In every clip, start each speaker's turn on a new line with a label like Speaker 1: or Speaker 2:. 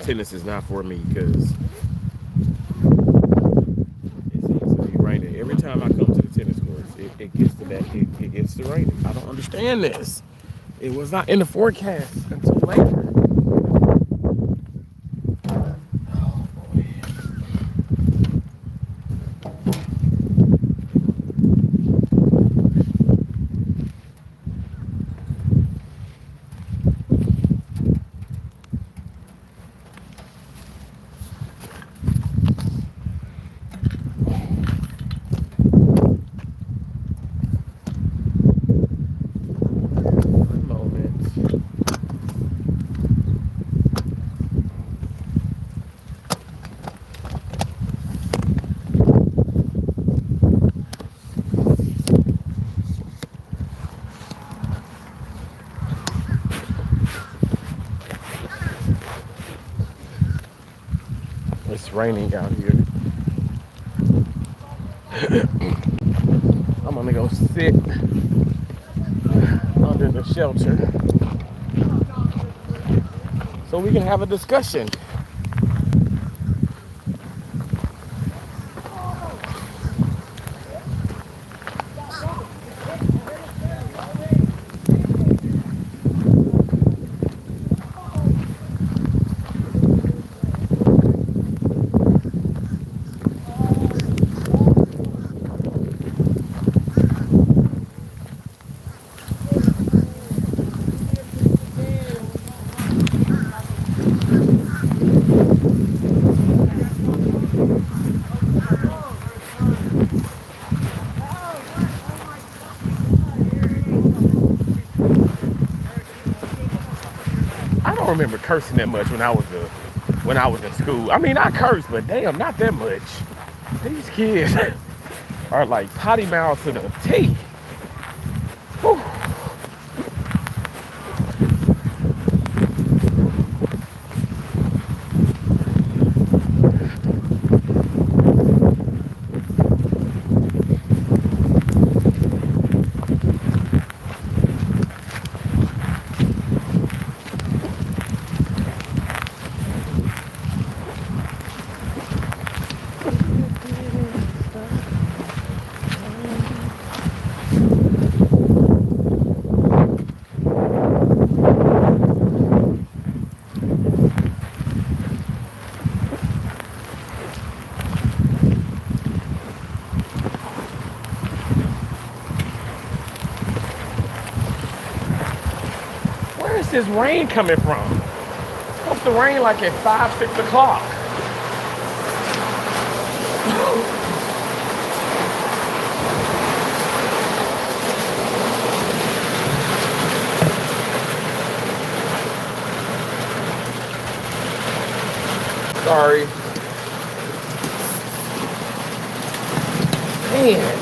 Speaker 1: tennis is not for me because it seems to be raining. Every time I come to the tennis courts, it gets to that, it gets to raining. I don't understand this. It was not in the forecast until later. One moment. It's raining out here. I'm gonna go sit under the shelter so we can have a discussion. I don't remember cursing that much when I was in school. I mean, I cursed, but damn, not that much. These kids are like potty mouths to the T. Whew. Where is this rain coming from? It's supposed to rain like at 5, 6 o'clock. Sorry. Man.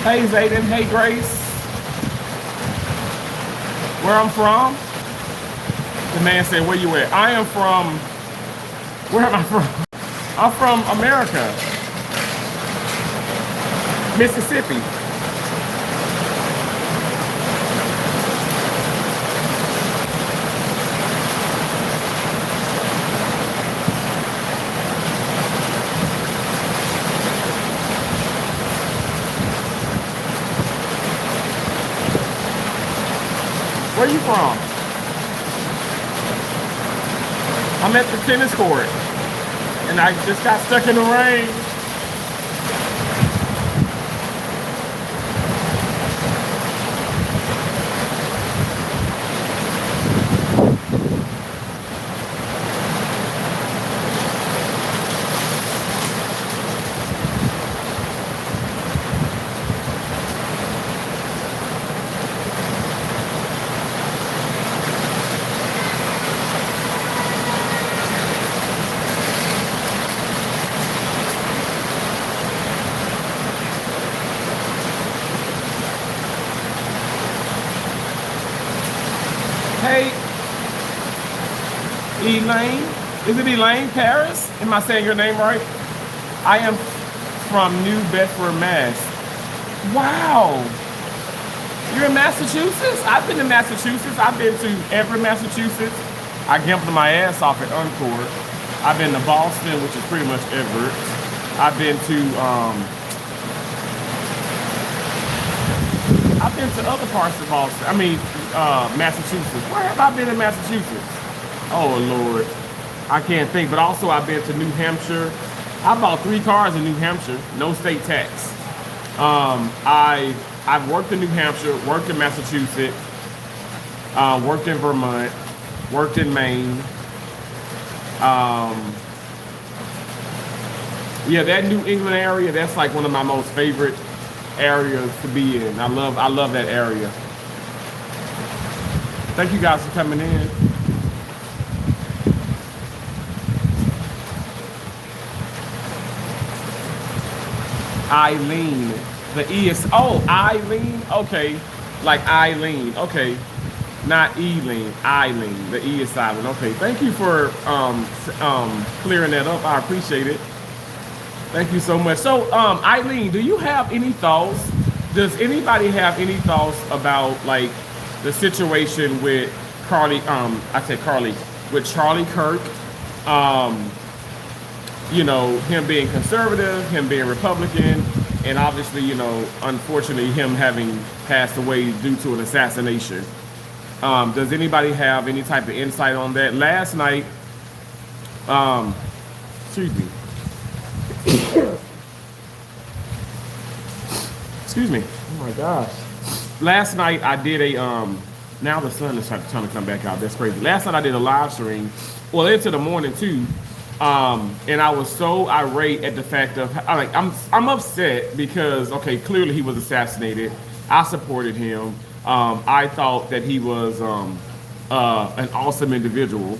Speaker 1: Hey Zayden, hey Grace. Where I'm from? The man said, where you at? I am from, where am I from? I'm from America. Mississippi. Where you from? I'm at the tennis court and I just got stuck in the rain. Elaine? Is it Elaine Paris? Am I saying your name right? I am from New Bedford, Mass. Wow. You're in Massachusetts? I've been to Massachusetts. I've been to Everett, Massachusetts. I gambled my ass off at Encore. I've been to Boston, which is pretty much Everett. I've been to other parts of Boston. Massachusetts. Where have I been in Massachusetts? Oh, Lord. I can't think. But also, I've been to New Hampshire. I bought 3 cars in New Hampshire. No state tax. I've worked in New Hampshire, worked in Massachusetts, worked in Vermont, worked in Maine. Yeah, that New England area, that's like one of my most favorite areas to be in. I love that area. Thank you guys for coming in. Eileen. The E is, oh, Eileen. Okay. Like Eileen. Okay. Not Eileen. Eileen. The E is silent. Okay. Thank you for clearing that up. I appreciate it. Thank you so much. So, Eileen, do you have any thoughts? Does anybody have any thoughts about like the situation with with Charlie Kirk? Him being conservative, him being Republican, and obviously, unfortunately, him having passed away due to an assassination. Does anybody have any type of insight on that? Last night, excuse me. Excuse me. Oh my gosh. Last night I did a now the sun is trying to come back out. That's crazy. Last night I did a live stream, well, into the morning too. And I was so irate at the fact of I'm upset because clearly he was assassinated. I supported him. I thought that he was an awesome individual.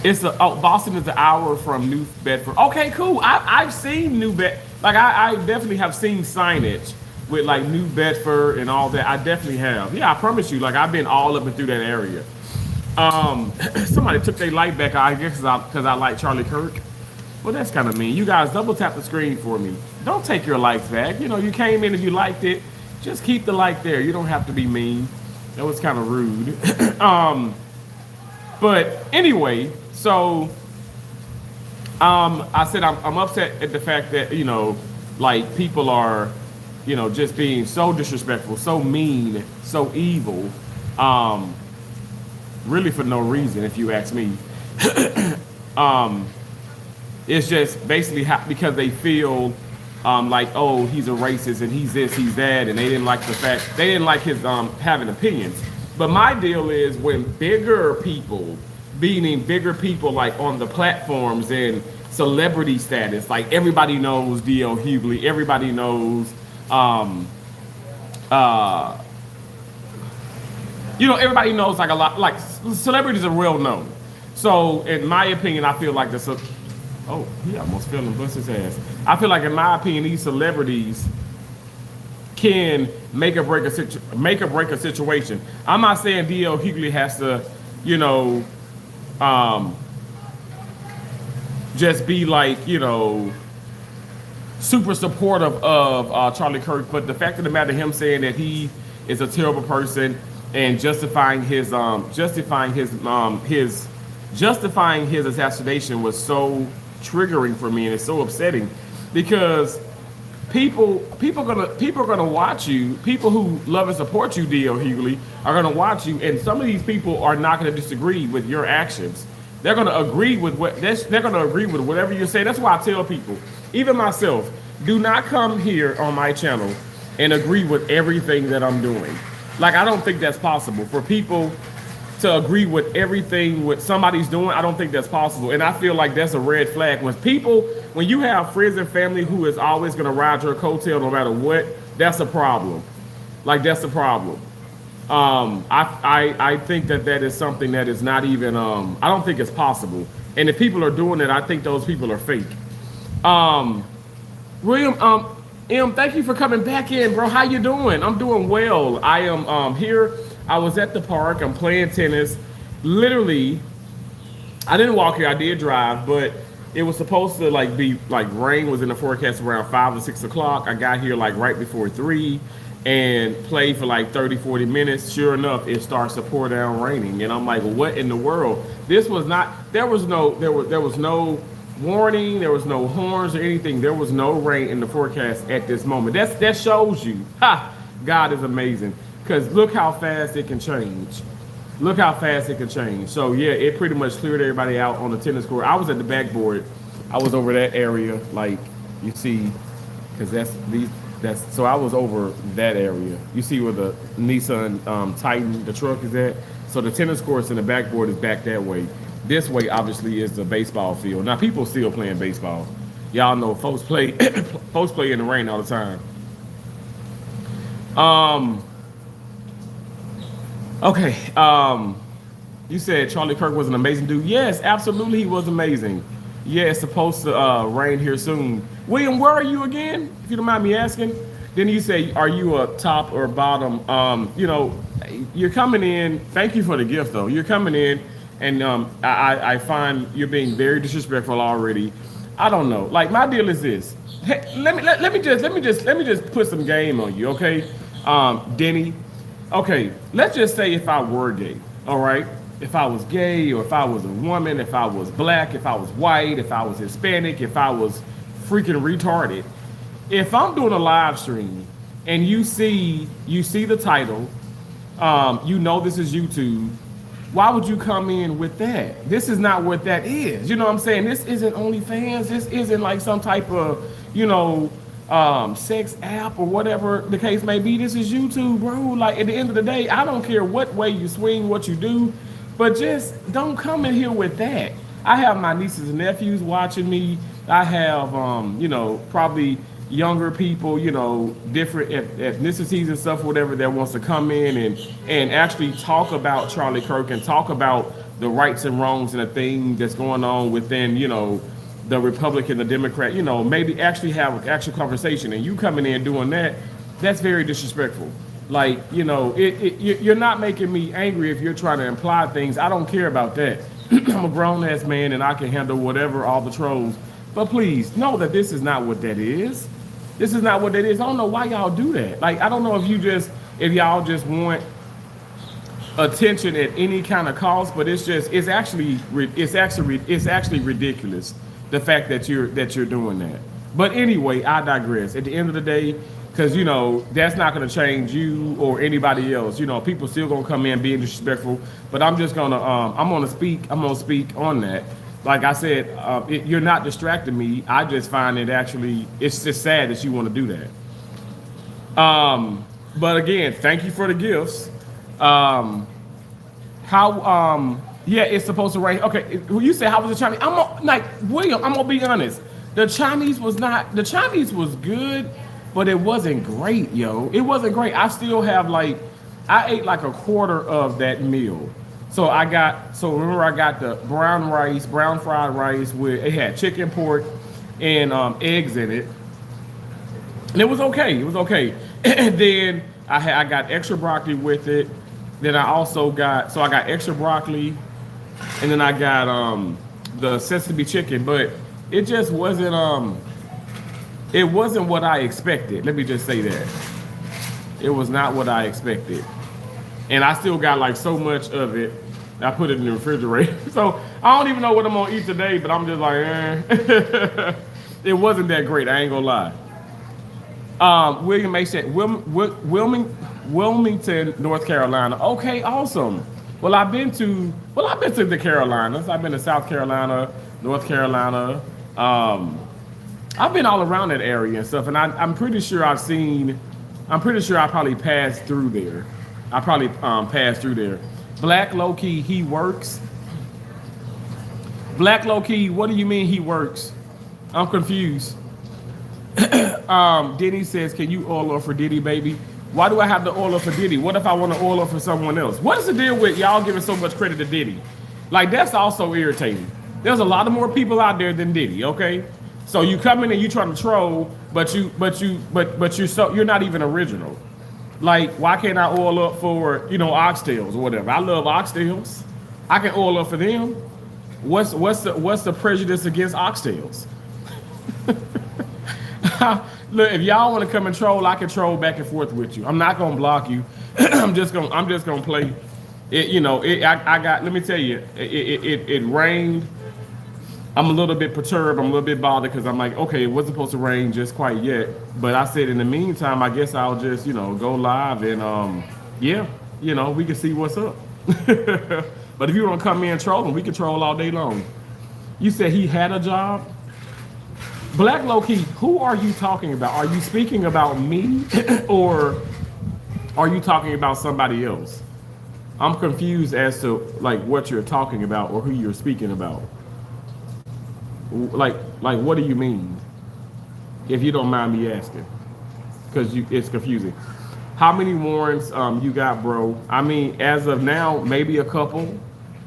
Speaker 1: Boston is an hour from New Bedford. Okay, cool. I've seen New Bedford. Like I definitely have seen signage with like New Bedford and all that. I definitely have. Yeah, I promise you. Like I've been all up and through that area. Somebody took their light back, I guess, because I like Charlie Kirk. Well, that's kind of mean. You guys double tap the screen for me. Don't take your lights back. You came in, if you liked it, just keep the light there. You don't have to be mean. That was kind of rude. But anyway, so I said I'm upset at the fact that like people are just being so disrespectful, so mean, so evil. Really for no reason, if you ask me. It's just basically because they feel like, oh, he's a racist and he's this, he's that, and they didn't like his having opinions. But my deal is when bigger people, meaning bigger people like on the platforms and celebrity status, like everybody knows D.L. Hughley, everybody knows everybody knows like a lot, like celebrities are well known. So in my opinion, I feel like he almost fell and bust his ass. I feel like in my opinion, these celebrities can make or break a situation. I'm not saying D.L. Hughley has to, just be like, super supportive of Charlie Kirk, but the fact of the matter, him saying that he is a terrible person and justifying his assassination was so triggering for me, and it's so upsetting because people are gonna watch you. People who love and support you, D.L. Hughley, are gonna watch you, and some of these people are not gonna disagree with your actions. They're gonna agree with whatever you say. That's why I tell people, even myself, do not come here on my channel and agree with everything that I'm doing. Like, I don't think that's possible. For people to agree with everything what somebody's doing, I don't think that's possible. And I feel like that's a red flag. When you have friends and family who is always going to ride your coattail no matter what, that's a problem. Like, that's a problem. I think that is something that is not even, I don't think it's possible. And if people are doing it, I think those people are fake. William, thank you for coming back in, bro. How you doing? I'm doing well. I am here. I was at the park. I'm playing tennis. Literally, I didn't walk here. I did drive, but it was supposed to like be like rain was in the forecast around 5 or 6 o'clock. I got here like right before 3 and played for like 30, 40 minutes. Sure enough, it starts to pour down raining. And I'm like, what in the world? This was not, there was no warning, there was no horns or anything. There was no rain in the forecast at this moment. That shows you, God is amazing. Because look how fast it can change. Look how fast it can change. So yeah, it pretty much cleared everybody out on the tennis court. I was at the backboard. I was over that area, like you see, because that's so I was over that area. You see where the Nissan Titan, the truck is at. So the tennis courts and the backboard is back that way. This way, obviously, is the baseball field. Now people still playing baseball. Y'all know folks play folks play in the rain all the time. Okay. You said Charlie Kirk was an amazing dude. Yes, absolutely, he was amazing. Yeah, it's supposed to rain here soon. William, where are you again? If you don't mind me asking. Then you say, are you a top or bottom? You're coming in. Thank you for the gift, though. You're coming in, and I find you're being very disrespectful already. I don't know. Like my deal is this. Hey, let me just put some game on you, okay, Denny. Okay, let's just say if I were gay, all right? If I was gay or if I was a woman, if I was black, if I was white, if I was Hispanic, if I was freaking retarded. If I'm doing a live stream and you see the title, you know this is YouTube, why would you come in with that? This is not what that is. You know what I'm saying? This isn't OnlyFans. This isn't like some type of, sex app or whatever the case may be. This is YouTube, bro. Like at the end of the day, I don't care what way you swing, what you do, but just don't come in here with that. I have my nieces and nephews watching me. I have, probably younger people, different ethnicities and stuff, whatever, that wants to come in and actually talk about Charlie Kirk and talk about the rights and wrongs and the thing that's going on within, the Republican, the Democrat, maybe actually have an actual conversation. And you coming in doing that, that's very disrespectful. Like, you're not making me angry if you're trying to imply things. I don't care about that. I'm a grown-ass man and I can handle whatever, all the trolls. But please, know that this is not what that is. This is not what that is. I don't know why y'all do that. Like, I don't know if y'all just want attention at any kind of cost, but it's actually ridiculous, the fact that you're doing that. But anyway, I digress. At the end of the day, because that's not going to change you or anybody else. People still gonna come in being disrespectful. But I'm just gonna I'm gonna speak on that. Like I said, you're not distracting me. I just find it's just sad that you want to do that. But again, thank you for the gifts. It's supposed to rain. Okay, you say how was the Chinese? William, I'm gonna be honest. The Chinese was good, but it wasn't great, yo. It wasn't great. I still have I ate like a quarter of that meal. So remember I got the brown fried rice with, it had chicken, pork, and eggs in it. And it was okay. And then I got extra broccoli with it. Then I got extra broccoli, and then I got the sesame chicken, but it just wasn't what I expected. Let me just say that. It was not what I expected. And I still got so much of it. I put it in the refrigerator. So I don't even know what I'm gonna eat today, but I'm just like, It wasn't that great, I ain't gonna lie. William May said, Wilmington, North Carolina. Okay, awesome. Well, I've been to the Carolinas. I've been to South Carolina, North Carolina. I've been all around that area and stuff, and I'm pretty sure I probably passed through there. Black low key, he works. Black low key, what do you mean he works? I'm confused. Diddy says, can you oil up for Diddy, baby? Why do I have to oil up for Diddy? What if I want to oil up for someone else? What is the deal with y'all giving so much credit to Diddy? That's also irritating. There's a lot of more people out there than Diddy, okay? So you come in and you trying to troll, but you're not even original. Why can't I oil up for, oxtails or whatever? I love oxtails. I can oil up for them. What's the prejudice against oxtails? Look, if y'all want to come and troll, I can troll back and forth with you. I'm not gonna block you. I'm just gonna play. It, you know, it, I got. Let me tell you, it rained. I'm a little bit perturbed. I'm a little bit bothered because I'm like, okay, it wasn't supposed to rain just quite yet. But I said in the meantime, I guess I'll just, go live and yeah, we can see what's up. But if you want to come in and troll him, we can troll all day long. You said he had a job? Black Low Key, who are you talking about? Are you speaking about me or are you talking about somebody else? I'm confused as to like what you're talking about or who you're speaking about. Like what do you mean? If you don't mind me asking, because it's confusing. How many warrants you got, bro? I mean, as of now, maybe a couple.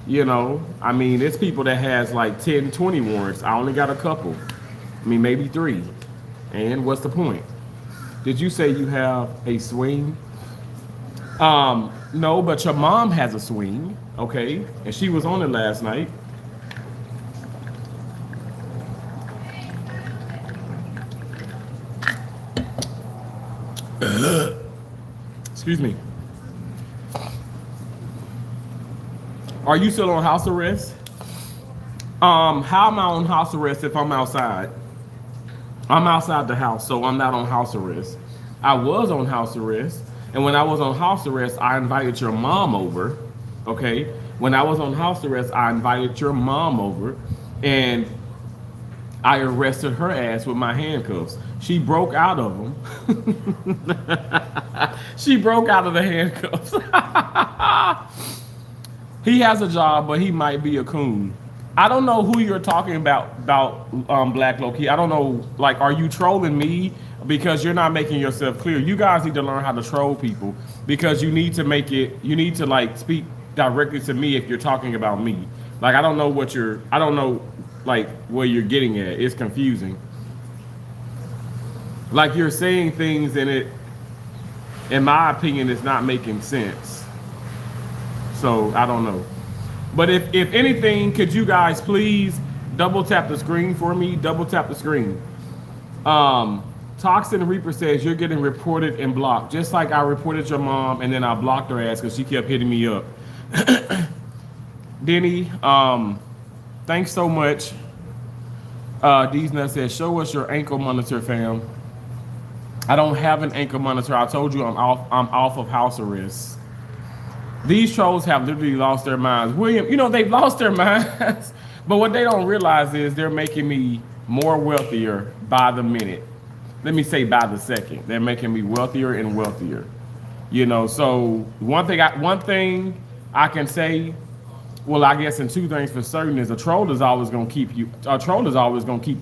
Speaker 1: I mean, it's people that has like 10, 20 warrants. I only got a couple. I mean, maybe 3. And what's the point? Did you say you have a swing? No, but your mom has a swing, okay? And she was on it last night. Excuse me. Are you still on house arrest? How am I on house arrest if I'm outside? I'm outside the house, so I'm not on house arrest. I was on house arrest, and when I was on house arrest, I invited your mom over, okay? When I was on house arrest, I invited your mom over, and I arrested her ass with my handcuffs. She broke out of them. She broke out of the handcuffs. He has a job, but he might be a coon. I don't know who you're talking about Black Low Key. I don't know, like, are you trolling me? Because you're not making yourself clear. You guys need to learn how to troll people because you need to like speak directly to me if you're talking about me. Like, I don't know like where you're getting at. It's confusing. Like you're saying things and it, in my opinion, is not making sense. So I don't know. But if anything, could you guys please double tap the screen for me? Double tap the screen. Toxin Reaper says you're getting reported and blocked. Just like I reported your mom and then I blocked her ass because she kept hitting me up. Denny, thanks so much. D's Nut says, show us your ankle monitor, fam. I don't have an ankle monitor. I told you I'm off of house arrest. These trolls have literally lost their minds. William, they've lost their minds. But what they don't realize is they're making me more wealthier by the minute. Let me say by the second. They're making me wealthier and wealthier. So one thing I can say, well, I guess in 2 things for certain is a troll is always gonna keep you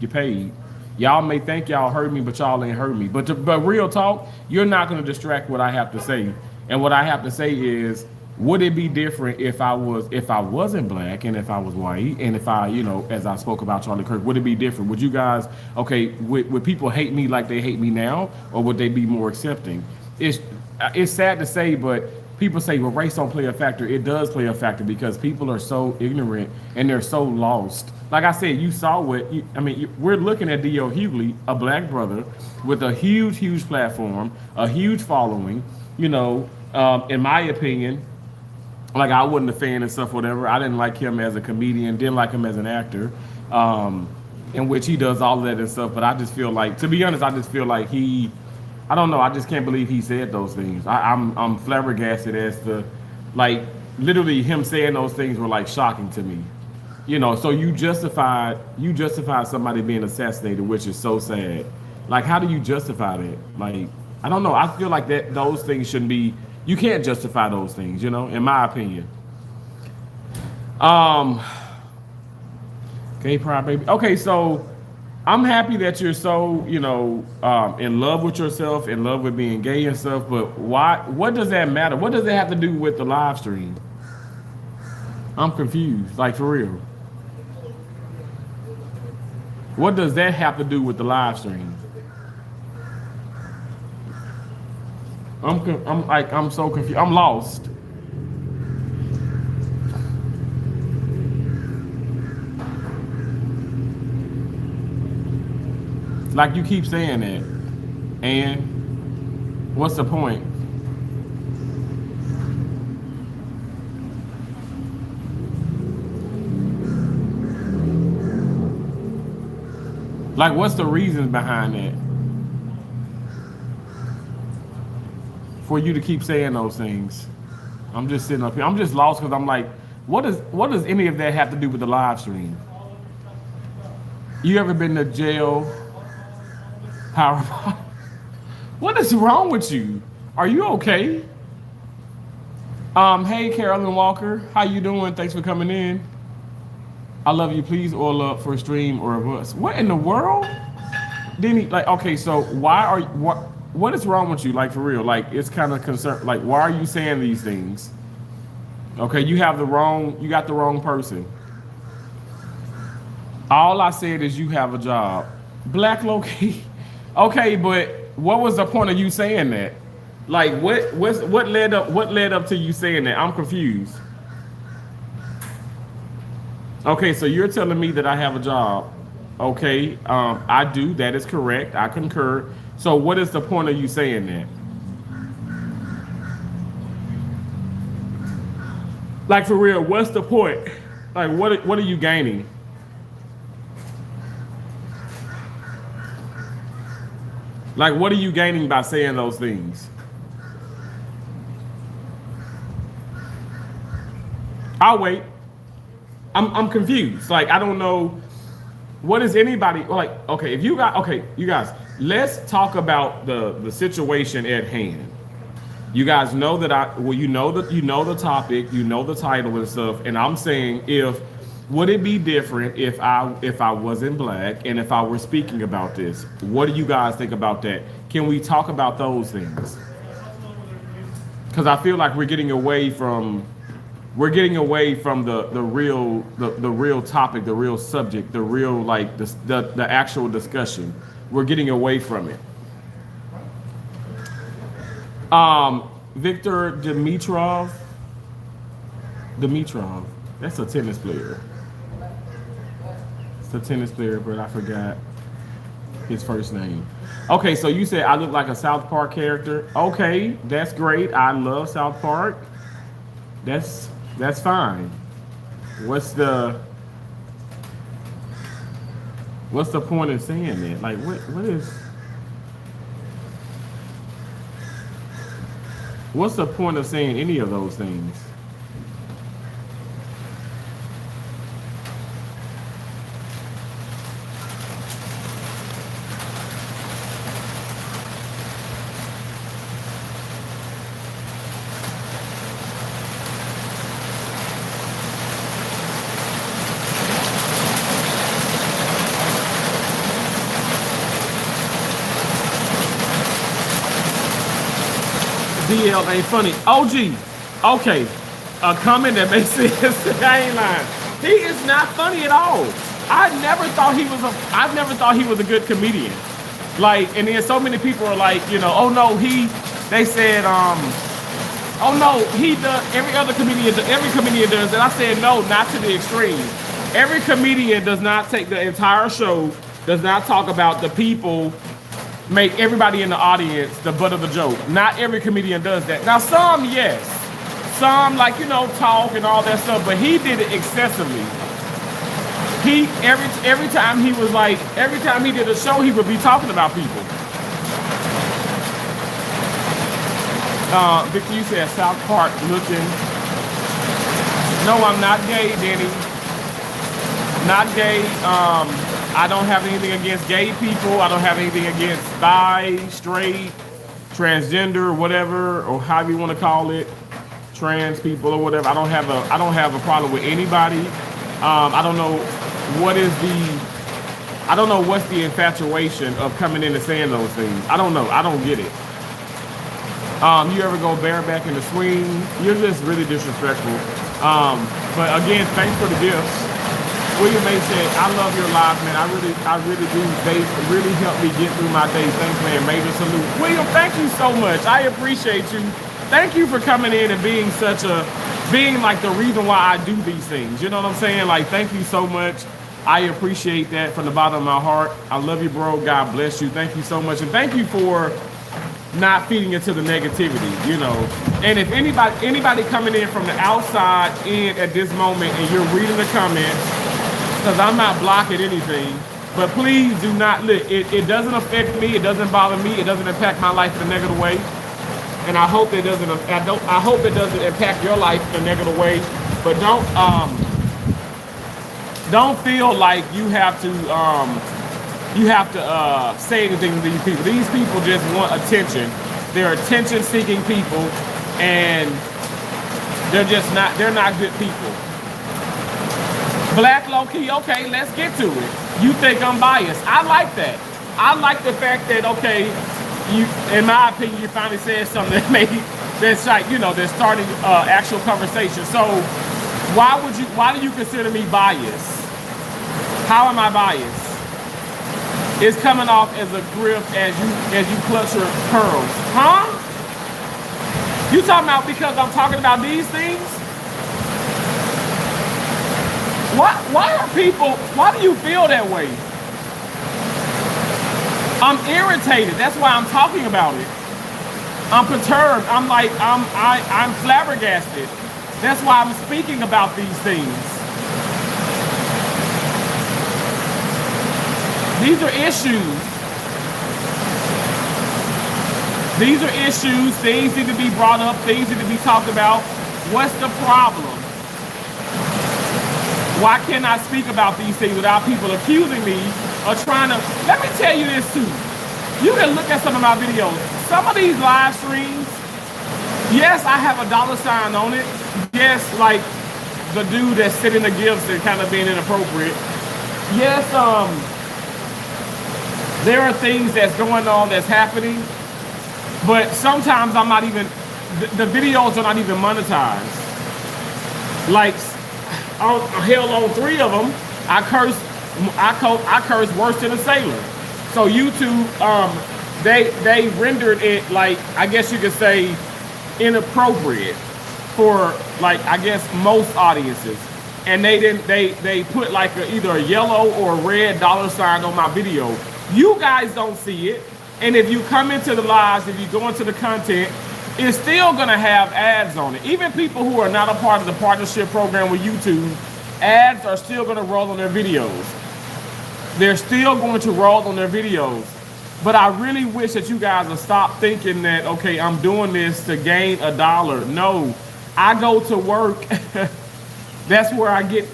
Speaker 1: paid. Y'all may think y'all heard me, but y'all ain't heard me. But real talk, you're not gonna distract what I have to say. And what I have to say is, would it be different if I wasn't black and if I was white and if I, as I spoke about Charlie Kirk, would it be different? Would you guys, would people hate me like they hate me now, or would they be more accepting? It's sad to say, but people say, well, race don't play a factor. It does play a factor because people are so ignorant and they're so lost. Like I said, you saw we're looking at D.L. Hughley, a black brother with a huge, huge platform, a huge following, in my opinion. Like, I wasn't a fan and stuff, whatever. I didn't like him as a comedian, didn't like him as an actor, in which he does all of that and stuff. But I just feel like, to be honest, I don't know. I just can't believe he said those things. I'm flabbergasted as to, like, literally him saying those things were, like, shocking to me. So you justified somebody being assassinated, which is so sad. Like, how do you justify that? Like, I don't know. I feel like those things shouldn't be. You can't justify those things, in my opinion. Gay pride, baby. Okay, so I'm happy that you're so, in love with yourself, in love with being gay and stuff, but what does that matter? What does that have to do with the live stream? I'm confused, like, for real. What does that have to do with the live stream? I'm so confused. I'm lost. Like you keep saying that. And what's the point? Like what's the reasons behind that? For you to keep saying those things. I'm just sitting up here. I'm just lost because I'm like, what does any of that have to do with the live stream? You ever been to jail? Power. What is wrong with you? Are you okay? Hey Carolyn Walker, how you doing? Thanks for coming in. I love you. Please oil up for a stream or a bus. What in the world? Then he like, okay, so why are what is wrong with you? Like for real? Like it's kind of concerned. Like why are you saying these things? Okay, you got the wrong person. All I said is you have a job. Black Loki. Okay, but what was the point of you saying that? Like what led up to you saying that? I'm confused. Okay, so you're telling me that I have a job. Okay, I do. That is correct. I concur. So what is the point of you saying that? Like for real, what's the point? Like what are you gaining? Like what are you gaining by saying those things? I'll wait. I'm confused. Like I don't know. What is anybody like? Okay, if you got you guys, let's talk about the situation at hand. You guys know that you know the topic, you know the title and stuff, and I'm saying would it be different if I wasn't black and if I were speaking about this? What do you guys think about that? Can we talk about those things? Because I feel like we're getting away from the real topic, the real subject, the real like the actual discussion. We're getting away from it. Victor Dimitrov, that's a tennis player. It's a tennis player, but I forgot his first name. Okay, so you said I look like a South Park character. Okay, that's great. I love South Park. That's fine. What's the point of saying that? Like what's the point of saying any of those things? DL ain't funny. OG, okay, a comment that makes sense. I ain't lying. He is not funny at all. I never thought he was a good comedian. Like, and then so many people are like, oh no, they said, oh no, he does. Every comedian does that. I said no, not to the extreme. Every comedian does not take the entire show, does not talk about the people. Make everybody in the audience the butt of the joke. Not every comedian does that. Now some, yes. Some like, talk and all that stuff, but he did it excessively. He every time he did a show, he would be talking about people. Victor, you said South Park looking. No, I'm not gay, Denny. Not gay. I don't have anything against gay people. I don't have anything against bi, straight, transgender, whatever, or however you want to call it, trans people or whatever. I don't have a problem with anybody. I don't know what's the infatuation of coming in and saying those things. I don't know. I don't get it. You ever go bareback in the swing? You're just really disrespectful. But again, thanks for the gifts. William May said, I love your live, man. I really do. They really help me get through my day. Thanks, man. Major salute. William, thank you so much. I appreciate you. Thank you for coming in and being like the reason why I do these things. You know what I'm saying? Like, thank you so much. I appreciate that from the bottom of my heart. I love you, bro. God bless you. Thank you so much. And thank you for not feeding into the negativity, you know. And if anybody coming in from the outside in at this moment and you're reading the comments, because I'm not blocking anything, but please do not look. It doesn't affect me. It doesn't bother me. It doesn't impact my life in a negative way. And I hope it doesn't. I hope it doesn't impact your life in a negative way. But don't feel like you have to say anything to these people. These people just want attention. They're attention-seeking people, and they're not good people. Black low-key, okay, let's get to it. You think I'm biased. I like that. I like the fact that, okay, you, in my opinion, you finally said something that's like, you know, that's starting actual conversation. So why do you consider me biased? How am I biased? It's coming off as a grip as you clutch your pearls. Huh? You talking about because I'm talking about these things? Why do you feel that way? I'm irritated. That's why I'm talking about it. I'm perturbed. I'm flabbergasted. That's why I'm speaking about these things. These are issues. These are issues. Things need to be brought up. Things need to be talked about. What's the problem? Why can't I speak about these things without people accusing me of trying to... Let me tell you this too. You can look at some of my videos. Some of these live streams, yes, I have a $sign on it. Yes, like the dude that's sending the gifts and kind of being inappropriate. Yes, there are things that's going on that's happening, but sometimes I'm not even, the videos are not even monetized. Like, hell, on 3 of them, I curse worse than a sailor. So YouTube, they rendered it, like, I guess you could say, inappropriate for, like, I guess most audiences. And they put like either a yellow or a red $sign on my video. You guys don't see it. And if you come into the lives, if you go into the content, it's still gonna have ads on it. Even people who are not a part of the partnership program with YouTube, ads are still gonna roll on their videos. They're still going to roll on their videos. But I really wish that you guys would stop thinking that, okay, I'm doing this to gain $1. No, I go to work. That's where I get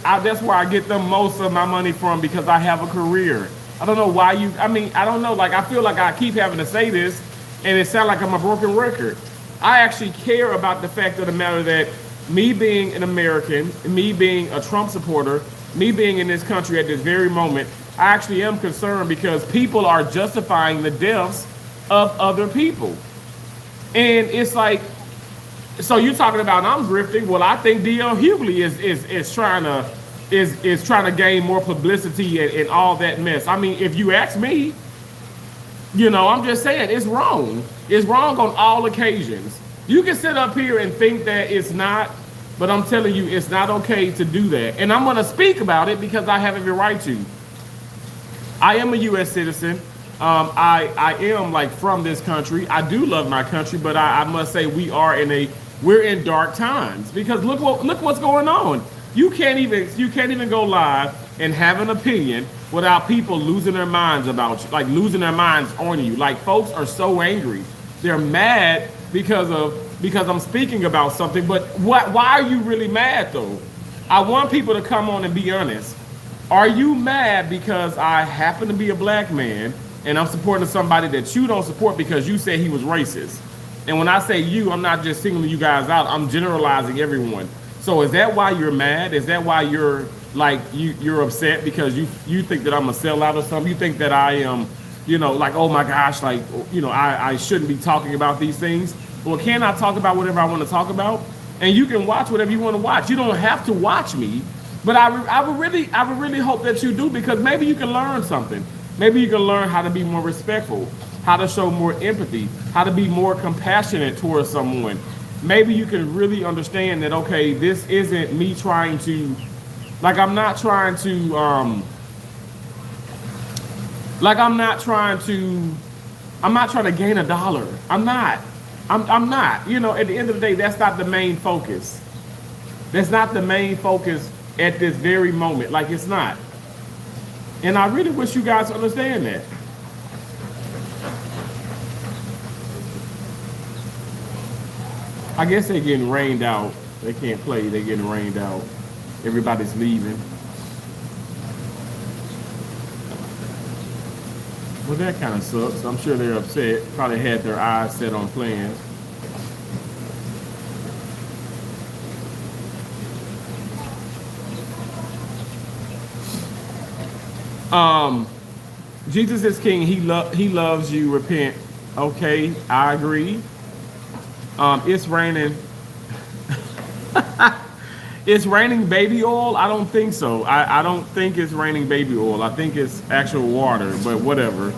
Speaker 1: the most of my money from, because I have a career. I don't know why I don't know, like, I feel like I keep having to say this and it sounds like I'm a broken record. I actually care about the fact of the matter that me being an American, me being a Trump supporter, me being in this country at this very moment, I actually am concerned because people are justifying the deaths of other people. And it's like, so you're talking about I'm grifting. Well, I think D.L. Hughley is trying to gain more publicity and all that mess. I mean, if you ask me, you know, I'm just saying it's wrong. It's wrong on all occasions. You can sit up here and think that it's not, but I'm telling you, it's not okay to do that. And I'm going to speak about it because I have every right to. I am a U.S. citizen. I am like from this country. I do love my country, but I must say we're in dark times, because look what's going on. You can't even go live and have an opinion without people losing their minds about you, like losing their minds on you. Like, folks are so angry. They're mad because I'm speaking about something. But why are you really mad though? I want people to come on and be honest. Are you mad because I happen to be a black man and I'm supporting somebody that you don't support because you said he was racist? And when I say you, I'm not just singling you guys out. I'm generalizing everyone. So is that why you're mad? Is that why you're like, you're upset because you think that I'm a sellout or something? You think that I am, you know, like, oh my gosh, like, you know, I shouldn't be talking about these things? Well, can I talk about whatever I want to talk about? And you can watch whatever you want to watch. You don't have to watch me, but I would really hope that you do, because maybe you can learn something. Maybe you can learn how to be more respectful, how to show more empathy, how to be more compassionate towards someone. Maybe you can really understand that, okay, this isn't me trying to, like, I'm not trying to Like I'm not trying to gain a dollar. I'm not. I'm not. You know, at the end of the day, that's not the main focus. That's not the main focus at this very moment. Like it's not. And I really wish you guys understand that. I guess they're getting rained out. They can't play. They're getting rained out. Everybody's leaving. Well, that kind of sucks. I'm sure they're upset. Probably had their eyes set on playing. Jesus is king. He loves you. Repent. Okay, I agree. It's raining. It's raining baby oil? I don't think so. I don't think it's raining baby oil. I think it's actual water, but whatever.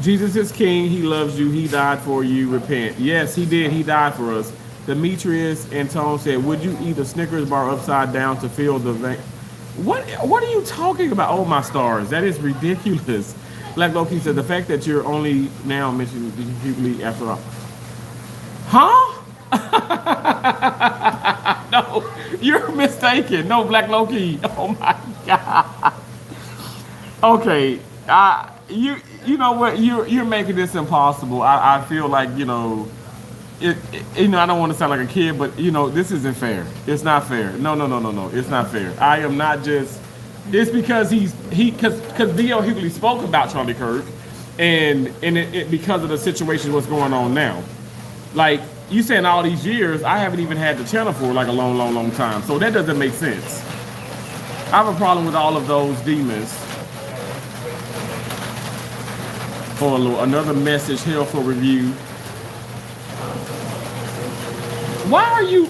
Speaker 1: Jesus is king. He loves you. He died for you. Repent. Yes, he did. He died for us. Demetrius and Tone said, would you eat a Snickers bar upside down to fill the vein? What are you talking about? Oh, my stars. That is ridiculous. Black Loki said, the fact that you're only now mentioning repeatedly after all. Huh? No, you're mistaken. No, Black Loki. Oh my God. Okay, you know what? You're making this impossible. I feel like I don't want to sound like a kid, but this isn't fair. It's not fair. No. It's not fair. I am not just. It's because because D.L. Hughley spoke about Charlie Kirk, and it because of the situation what's going on now. Like you saying all these years, I haven't even had the channel for like a long time. So that doesn't make sense. I have a problem with all of those demons. For another message here for review. Why are you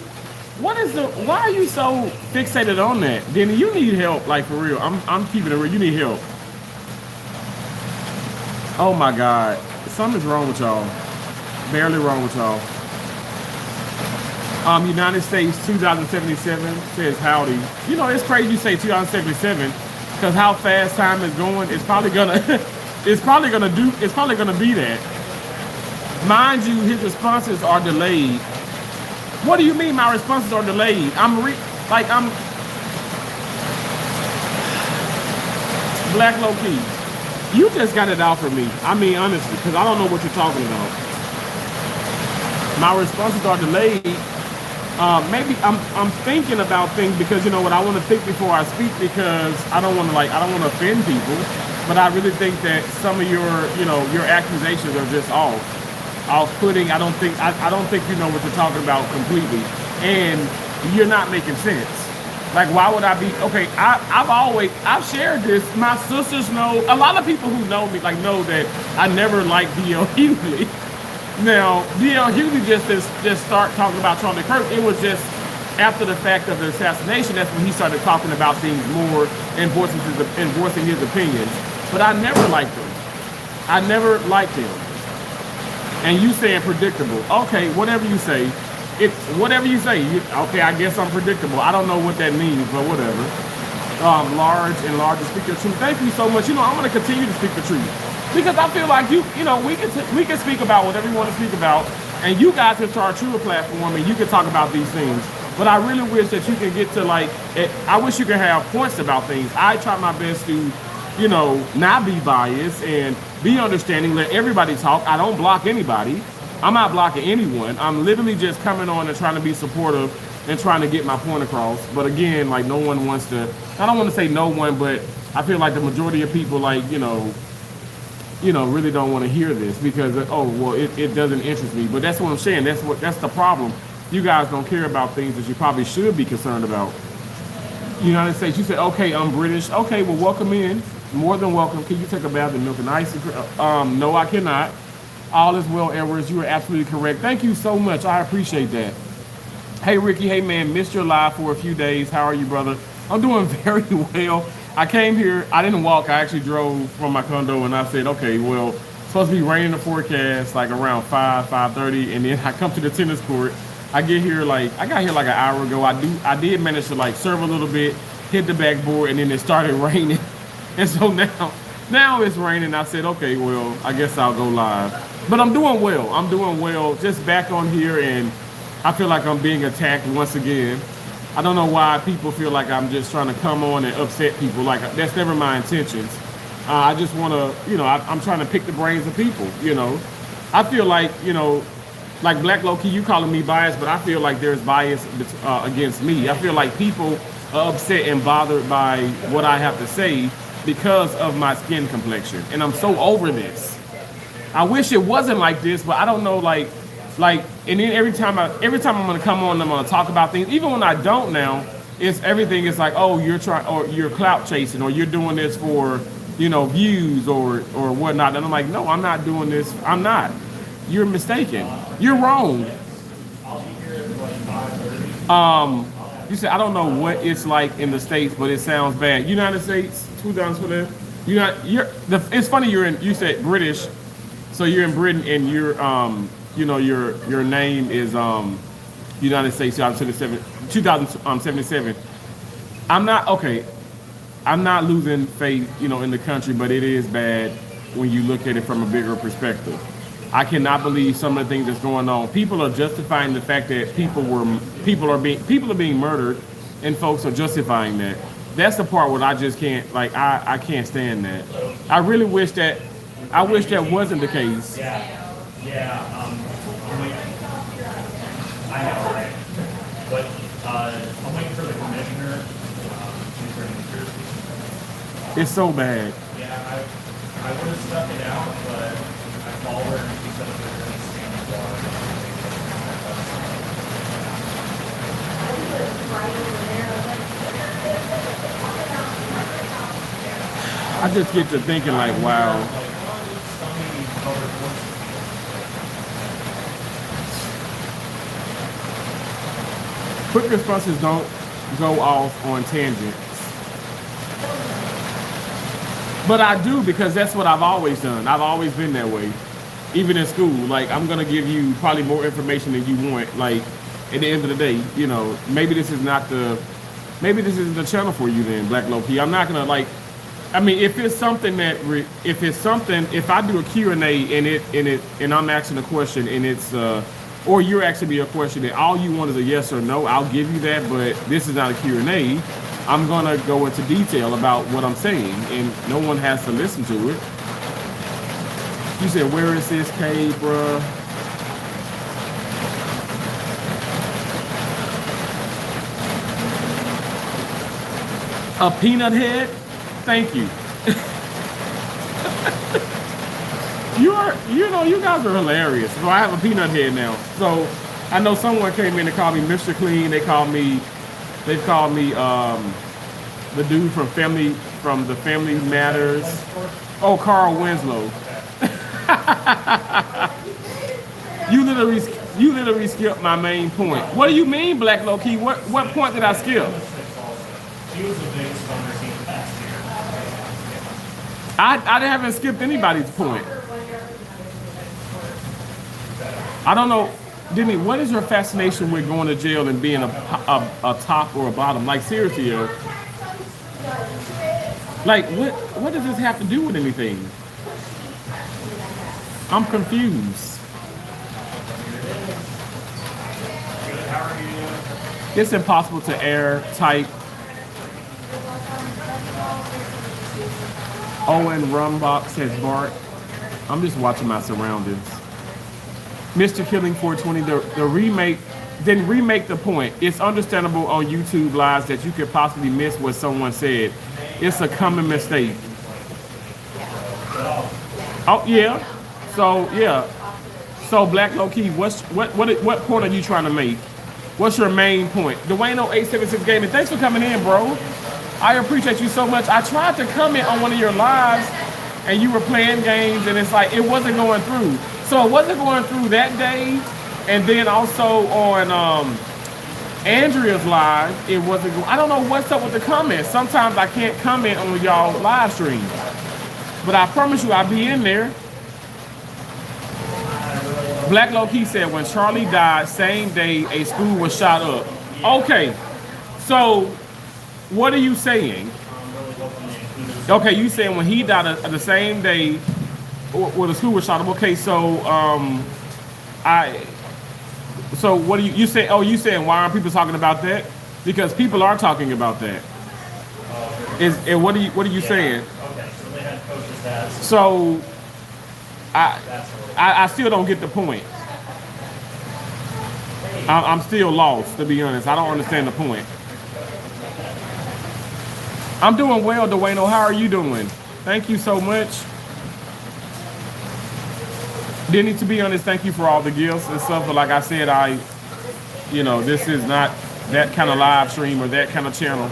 Speaker 1: so fixated on that? Denny, you need help, like for real. I'm keeping it real. You need help. Oh my God. Something's wrong with y'all. Barely wrong with y'all. United States 2077 says howdy. It's crazy you say 2077 because how fast time is going, it's probably gonna be that. Mind you, his responses are delayed. What do you mean my responses are delayed? Black Low Key. You just got it out for me. I mean, honestly, because I don't know what you're talking about. My responses are delayed. Maybe I'm thinking about things because what I want to think before I speak because I don't want to offend people. But I really think that some of your accusations are just off-putting. I don't think you know what you're talking about completely, and you're not making sense. Like, why would I be okay? I've shared this. My sisters know. A lot of people who know me know that I never liked D.L. Hughley. Now, D.L. Hughley just start talking about Charlie Kirk. It was just after the fact of the assassination. That's when he started talking about things more and voicing his opinions. But I never liked him. I never liked him. And you saying predictable. Okay, whatever you say. Whatever you say. Okay, I guess I'm predictable. I don't know what that means, but whatever. Large and larger, speak the truth. Thank you so much. I'm going to continue to speak the truth. Because I feel like we can speak about whatever we want to speak about. And you guys can start a truer platform and you can talk about these things. But I really wish that you can get to I wish you could have points about things. I try my best to not be biased and be understanding, let everybody talk. I don't block anybody. I'm not blocking anyone. I'm literally just coming on and trying to be supportive and trying to get my point across. But again, no one wants to, I don't want to say no one, but I feel like the majority of people really don't want to hear this because, it doesn't interest me. But that's what I'm saying. That's the problem. You guys don't care about things that you probably should be concerned about. United States, you said, okay, I'm British. Okay, well, welcome in. More than welcome. Can you take a bath in milk and ice? No, I cannot. All is well, Edwards. You are absolutely correct. Thank you so much. I appreciate that. Hey, Ricky. Hey, man. Missed your live for a few days. How are you, brother? I'm doing very well. I came here. I didn't walk. I actually drove from my condo, and I said, okay, well, it's supposed to be raining the forecast around 5:30, and then I come to the tennis court. I got here an hour ago. I did manage to serve a little bit, hit the backboard, and then it started raining. And so now Now it's raining. I said, okay, well, I guess I'll go live. But I'm doing well. I'm doing well. Just back on here, and I feel like I'm being attacked once again. I don't know why people feel like I'm just trying to come on and upset people. Like, that's never my intentions. I just want to, I'm trying to pick the brains of people, I feel like, like Black Low Key, you calling me biased, but I feel like there's bias against me. I feel like people are upset and bothered by what I have to say because of my skin complexion. And I'm so over this. I wish it wasn't like this, but I don't know, and then every time I'm gonna come on, I'm gonna talk about things. Even when I don't now, everything is like, oh, you're clout chasing, or you're doing this for, views or whatnot. And I'm like, no, I'm not doing this. I'm not. You're mistaken. You're wrong. You said I don't know what it's like in the States, but it sounds bad. United States, 2020. It's funny you said British, so you're in Britain and you're your name is United States 2077. I'm not losing faith, in the country, but it is bad when you look at it from a bigger perspective. I cannot believe some of the things that's going on. People are justifying the fact that people are being murdered, and folks are justifying that. That's the part where I just can't, I can't stand that. I really wish that wasn't the case.
Speaker 2: Yeah, I'm waiting. I have, but I'm waiting for the commissioner.
Speaker 1: It's so bad.
Speaker 2: Yeah, I would have stuck it out, but I called her and she said it was going to stand the water.
Speaker 1: I just get to thinking like, wow. Quick responses don't go off on tangents. But I do, because that's what I've always done. I've always been that way. Even in school, I'm going to give you probably more information than you want. At the end of the day, maybe this isn't the channel for you then, Black Low Key. I'm not going to if it's something if I do a Q&A and I'm asking a question and it's, or you're asking me a question and all you want is a yes or no, I'll give you that, but this is not a Q&A. I'm going to go into detail about what I'm saying, and no one has to listen to it. You said, where is this cave, bruh? A peanut head? Thank you. You guys are hilarious. So I have a peanut head now. So I know someone came in and called me Mr. Clean. They've called me the dude from the Family Matters. Oh, Carl Winslow. You literally skipped my main point. What do you mean, Black Low Key? What point did I skip?
Speaker 2: She was the biggest funner team last year.
Speaker 1: I haven't skipped anybody's point. I don't know, Demi, what is your fascination with going to jail and being a top or a bottom? Seriously, what does this have to do with anything? I'm confused. It's impossible to air type. Owen Rumbox says Bart. I'm just watching my surroundings. Mr. Killing 420, the remake, then remake the point. It's understandable on YouTube lives that you could possibly miss what someone said. It's a common mistake. Oh yeah. So Black Low Key, what point are you trying to make? What's your main point? Dwayne 876 Gaming, thanks for coming in, bro. I appreciate you so much. I tried to comment on one of your lives and you were playing games and it's it wasn't going through. So it wasn't going through that day, and then also on Andrea's live, it wasn't going. I don't know what's up with the comments. Sometimes I can't comment on y'all live streams, but I promise you I'll be in there. Black Low Key said when Charlie died, same day a school was shot up. Okay, so what are you saying? Okay, you saying when he died the same day, or the school was shot up. Okay, so I. So what do you say? Oh, you saying why aren't people talking about that? Because people are talking about that. Is and what are you
Speaker 2: Yeah.
Speaker 1: saying?
Speaker 2: Okay, so they had coaches that.
Speaker 1: So I,
Speaker 2: That's a little.
Speaker 1: I still don't get the point. I'm still lost, to be honest. I don't understand the point. I'm doing well, Dwayne. How are you doing? Thank you so much. Denny, to be honest, thank you for all the gifts and stuff. But like I said, this is not that kind of live stream or that kind of channel.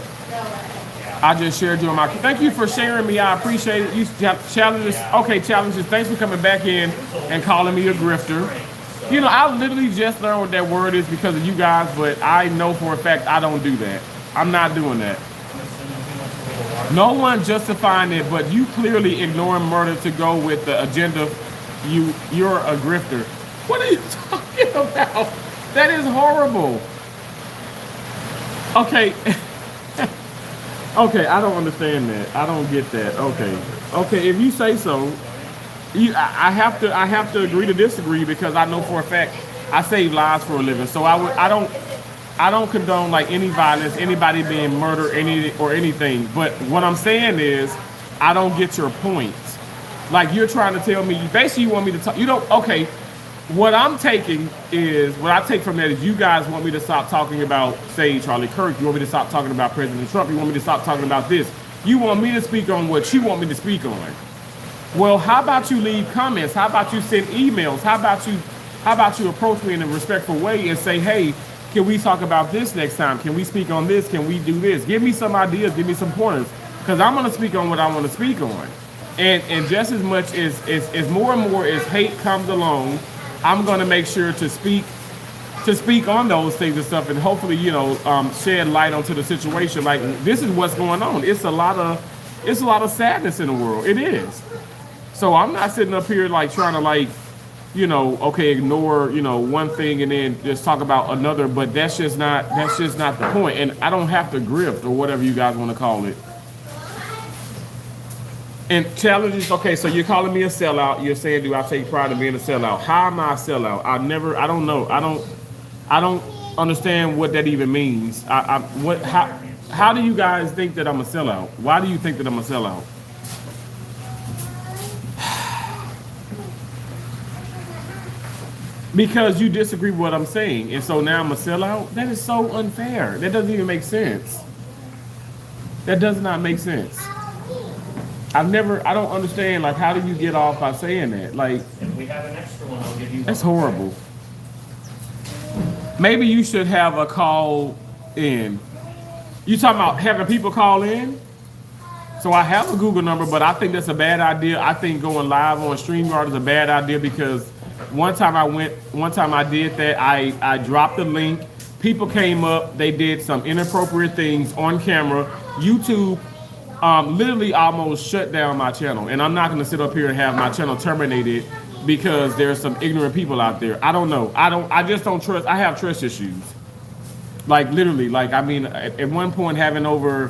Speaker 1: I just shared you on my. Thank you for sharing me. I appreciate it. You challenges. Okay, challenges. Thanks for coming back in and calling me a grifter. I literally just learned what that word is because of you guys, but I know for a fact I don't do that. I'm not doing that. No one justifying it, but you clearly ignoring murder to go with the agenda. You're a grifter. What are you talking about? That is horrible. Okay. Okay, I don't understand that. I don't get that. Okay, if you say so, I have to agree to disagree because I know for a fact I save lives for a living. So I don't condone like any violence, anybody being murdered, or anything. But what I'm saying is, I don't get your point. Like you're trying to tell me, basically you want me to talk. You don't. Okay, what I take from that is you guys want me to stop talking about, say, Charlie Kirk. You want me to stop talking about President Trump. You want me to stop talking about this. You want me to speak on what you want me to speak on. Well, how about you leave comments? How about you send emails? How about you approach me in a respectful way and say, hey, can we talk about this next time? Can we speak on this? Can we do this? Give me some ideas. Give me some pointers. Because I'm going to speak on what I want to speak on. And just as much as more and more as hate comes along, I'm going to make sure to speak on those things and stuff, and hopefully, shed light onto the situation. Like this is what's going on. It's a lot of sadness in the world. It is. So I'm not sitting up here like trying to ignore one thing and then just talk about another. But that's just not the point. And I don't have to grift or whatever you guys want to call it. And challenges, okay, so you're calling me a sellout. You're saying, do I take pride in being a sellout? How am I a sellout? I don't know. I don't understand what that even means. How do you guys think that I'm a sellout? Why do you think that I'm a sellout? Because you disagree with what I'm saying, and so now I'm a sellout? That is so unfair. That doesn't even make sense. That does not make sense. I don't understand, like, how do you get off by saying that? Like,
Speaker 2: If we have an extra one, I'll give you one.
Speaker 1: that's horrible. Maybe you should have a call in. You talking about having people call in? So I have a Google number, but I think that's a bad idea. I think going live on StreamYard is a bad idea because one time I did that, I dropped the link. People came up, they did some inappropriate things on camera. YouTube literally almost shut down my channel, and I'm not going to sit up here and have my channel terminated because there's some ignorant people out there. I don't know. I just don't trust. I have trust issues. Like literally, like I mean, at one point I had over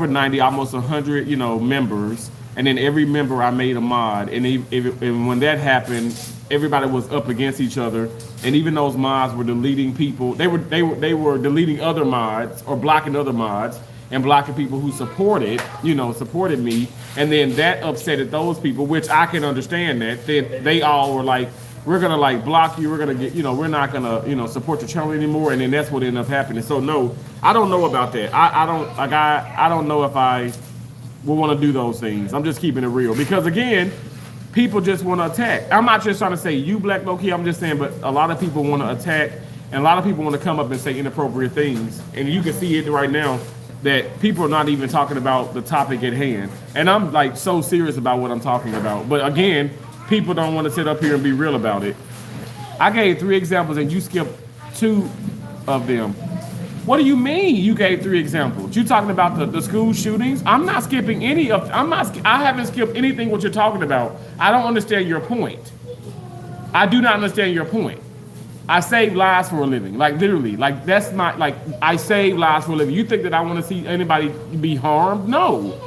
Speaker 1: 90, almost 100, members, and then every member I made a mod, and when that happened, everybody was up against each other, and even those mods were deleting people. They were deleting other mods or blocking other mods and blocking people who supported me, and then that upsetted those people, which I can understand that. Then they all were like, we're gonna like block you. We're gonna get, we're not gonna, support your channel anymore. And then that's what ended up happening. So no, I don't know about that. I don't know if I will want to do those things. I'm just keeping it real because again, people just want to attack. I'm not just trying to say you black low key. I'm just saying, but a lot of people want to attack, and a lot of people want to come up and say inappropriate things. And you can see it right now that people are not even talking about the topic at hand. And I'm like so serious about what I'm talking about. But again, people don't want to sit up here and be real about it. I gave 3 examples and you skipped 2 of them. What do you mean you gave 3 examples? You talking about the school shootings? I'm not skipping any of, I haven't skipped anything what you're talking about. I don't understand your point. I do not understand your point. I save lives for a living. Like literally. Like that's my like I save lives for a living. You think that I want to see anybody be harmed? No.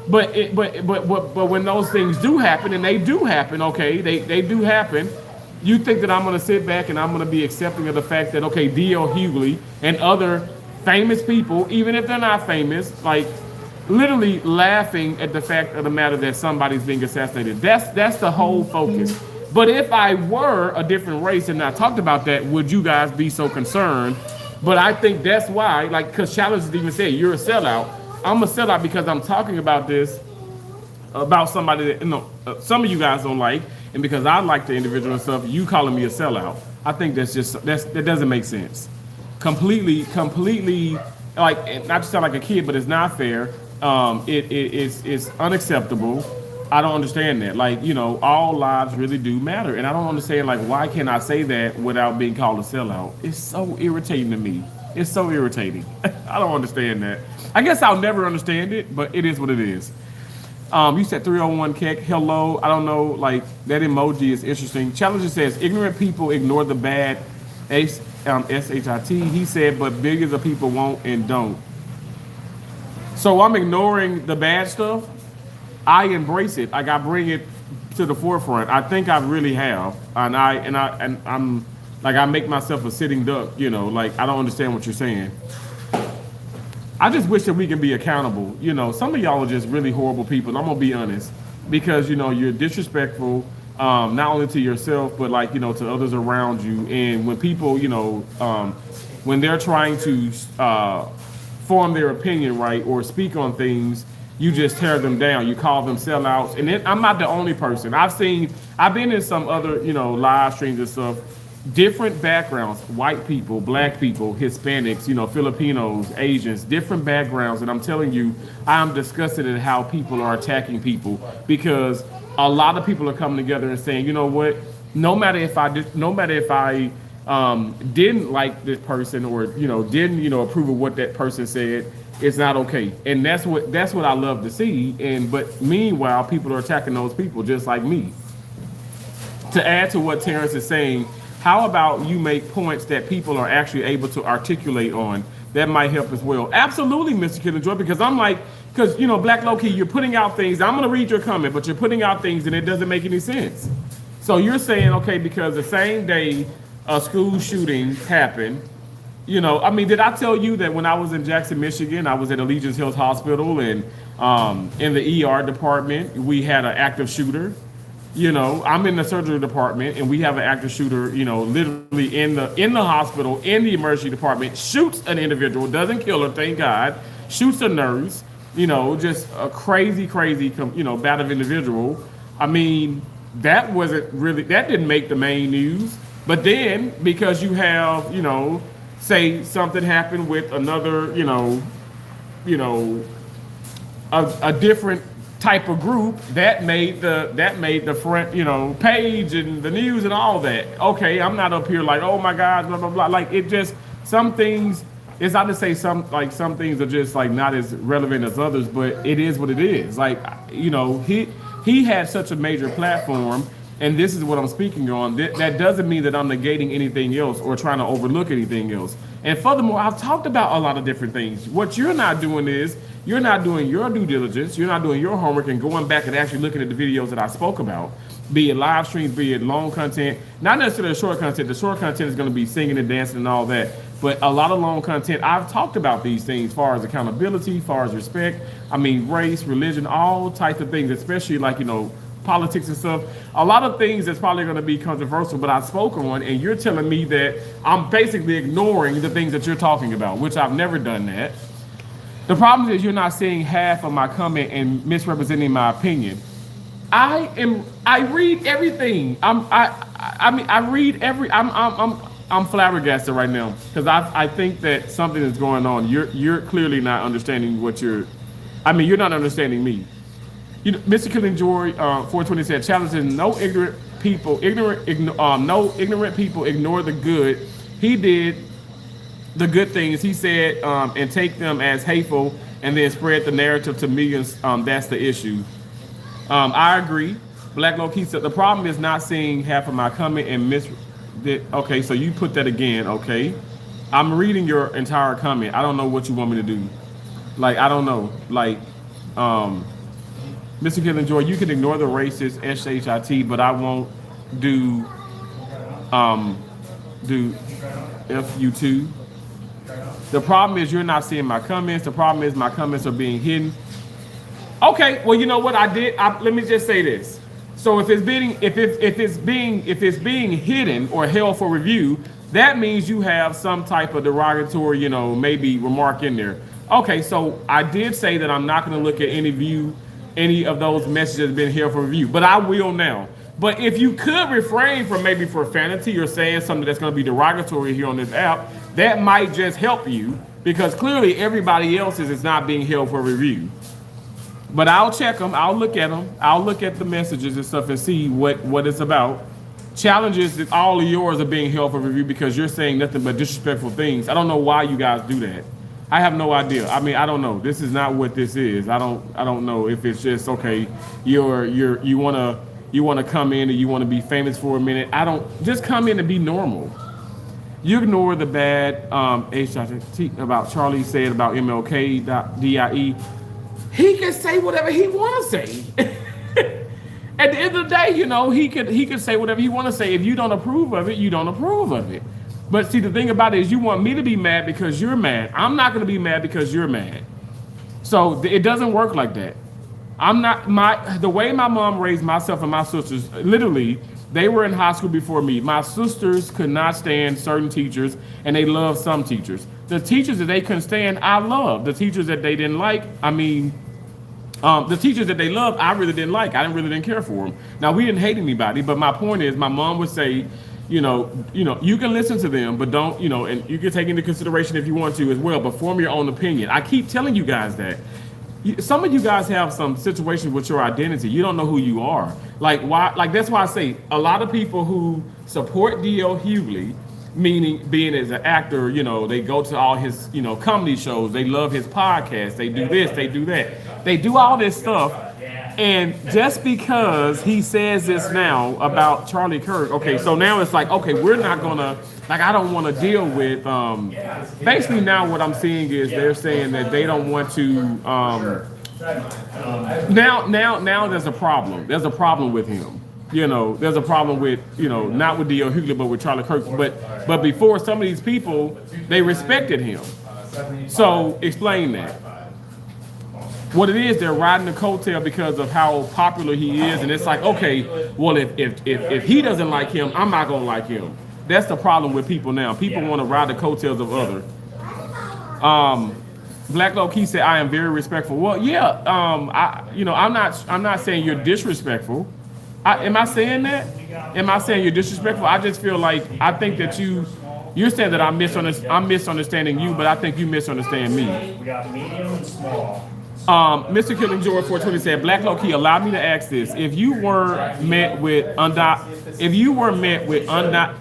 Speaker 1: But when those things do happen, and they do happen, okay, they do happen. You think that I'm gonna sit back and I'm gonna be accepting of the fact that okay, D.L. Hughley and other famous people, even if they're not famous, like literally laughing at the fact of the matter that somebody's being assassinated. That's the whole focus. But if I were a different race and I talked about that, would you guys be so concerned? But I think that's why, like, because Challenge even said, you're a sellout. I'm a sellout because I'm talking about this, about somebody that, you know, some of you guys don't like, and because I like the individual and stuff, you calling me a sellout. I think that doesn't make sense. Completely, like, not to sound like a kid, but it's not fair. It's unacceptable. I don't understand that. Like, you know, all lives really do matter. And I don't understand, like, why can't I say that without being called a sellout? It's so irritating to me. It's so irritating. I don't understand that. I guess I'll never understand it, but it is what it is. You said 301 Keck, hello. I don't know, like, that emoji is interesting. Challenger says, ignorant people ignore the bad, S-H-I-T. He said, but billions of people won't and don't. So I'm ignoring the bad stuff. I embrace it. Like I bring it to the forefront. I think I really have, and I'm like I make myself a sitting duck. You know, like I don't understand what you're saying. I just wish that we can be accountable. You know, some of y'all are just really horrible people. I'm gonna be honest, because you know you're disrespectful, not only to yourself but like you know to others around you. And when people, you know, when they're trying to form their opinion, right, or speak on things, you just tear them down. You call them sellouts. And then I'm not the only person. I've been in some other, you know, live streams and stuff, different backgrounds, white people, black people, Hispanics, you know, Filipinos, Asians, different backgrounds. And I'm telling you, I'm disgusted at how people are attacking people because a lot of people are coming together and saying, you know what, no matter if I didn't like this person or, you know, didn't, you know, approve of what that person said, it's not okay. And that's what I love to see. But meanwhile, people are attacking those people just like me. To add to what Terrence is saying, how about you make points that people are actually able to articulate on? That might help as well. Absolutely, Mr. Killer Joy, because I'm like, because, you know, Black Low-Key, you're putting out things. I'm going to read your comment, but you're putting out things and it doesn't make any sense. So you're saying, okay, because the same day a school shooting happened, you know, I mean, did I tell you that when I was in Jackson, Michigan, I was at Allegiance Hills Hospital and in the ER department, we had an active shooter. You know, I'm in the surgery department and we have an active shooter, you know, literally in the hospital, in the emergency department, shoots an individual, doesn't kill her, thank God, shoots a nurse, you know, just a crazy, you know, bad of individual. I mean, that didn't make the main news. But then because you have, you know, say something happened with another, you know, a different type of group that made the front, you know, page and the news and all that. Okay, I'm not up here like, oh my God, blah blah blah. Like it just some things. It's not to say some things are just like not as relevant as others, but it is what it is. Like, you know, he had such a major platform. And this is what I'm speaking on. That doesn't mean that I'm negating anything else or trying to overlook anything else. And furthermore, I've talked about a lot of different things. What you're not doing is you're not doing your due diligence. You're not doing your homework and going back and actually looking at the videos that I spoke about, be it live streams, be it long content, not necessarily the short content. The short content is going to be singing and dancing and all that. But a lot of long content, I've talked about these things as far as accountability, as far as respect. I mean, race, religion, all types of things, especially like, you know, politics and stuff, a lot of things that's probably going to be controversial, but I spoke on, and you're telling me that I'm basically ignoring the things that you're talking about, which I've never done that. The problem is you're not seeing half of my comment and misrepresenting my opinion. I read everything. I'm flabbergasted right now because I think that something is going on. You're clearly not understanding you're not understanding me. You know, Mr. Killing Joy 420 said, challenges no ignorant people ignore the good. He did the good things he said and take them as hateful and then spread the narrative to millions. That's the issue. I agree. Black Low Key said the problem is not seeing half of my comment and Okay, so you put that again. Okay, I'm reading your entire comment. I don't know what you want me to do. Like, I don't know. Like, Mr. Killenjoy, you can ignore the racist shit, but I won't do do fu2. The problem is you're not seeing my comments. The problem is my comments are being hidden. Okay, well, you know what I did? Let me just say this. So if it's being hidden or held for review, that means you have some type of derogatory, maybe remark in there. Okay, so I did say that I'm not going to look at any of those messages being held for review, but I will now. But if you could refrain from maybe profanity or saying something that's going to be derogatory here on this app, that might just help you, because clearly everybody else's is not being held for review. But I'll check them. I'll look at them. I'll look at the messages and stuff and see what it's about. Challenges that all of yours are being held for review because you're saying nothing but disrespectful things. I don't know why you guys do that. I have no idea. I mean, I don't know. This is not what this is. I don't know if it's just okay. You wanna come in and you want to be famous for a minute. Just come in and be normal. You ignore the bad HIT about Charlie said about MLK.DIE. He can say whatever he want to say. At the end of the day, he could say whatever he want to say. If you don't approve of it, you don't approve of it. But see, the thing about it is you want me to be mad because you're mad. I'm not going to be mad because you're mad. So it doesn't work like that. The way my mom raised myself and my sisters, literally, they were in high school before me. My sisters could not stand certain teachers, and they loved some teachers. The teachers that they couldn't stand, I loved. The teachers that they didn't like, the teachers that they loved, I really didn't like. I really didn't care for them. Now, we didn't hate anybody, but my point is, my mom would say, you can listen to them, but don't, and you can take into consideration if you want to as well, but form your own opinion. I keep telling you guys that. Some of you guys have some situations with your identity. You don't know who you are. Like, why? Like, that's why I say a lot of people who support D.L. Hughley, meaning being as an actor, they go to all his, comedy shows. They love his podcast. They do this, they do that. They do all this stuff. And just because he says this now about Charlie Kirk, okay, so now it's like, okay, we're not gonna, I don't want to deal with, basically now what I'm seeing is they're saying that they don't want to, now there's a problem. There's a problem with him. There's a problem with, not with D.L. Hughley, but with Charlie Kirk. But before, some of these people, they respected him. So explain that. What it is, they're riding the coattail because of how popular he is, and it's like, okay, well, if he doesn't like him, I'm not gonna like him. That's the problem with people now. People want to ride the coattails of others. Black Low Key said, "I am very respectful." Well, yeah, I'm not saying you're disrespectful. Am I saying that? Am I saying you're disrespectful? I just feel like I think that you're saying that I'm misunderstanding you, but I think you misunderstand me.
Speaker 2: We got medium and small.
Speaker 1: Mr. Killing George 420 said, "Black Low Key, allow me to ask this: if you were met with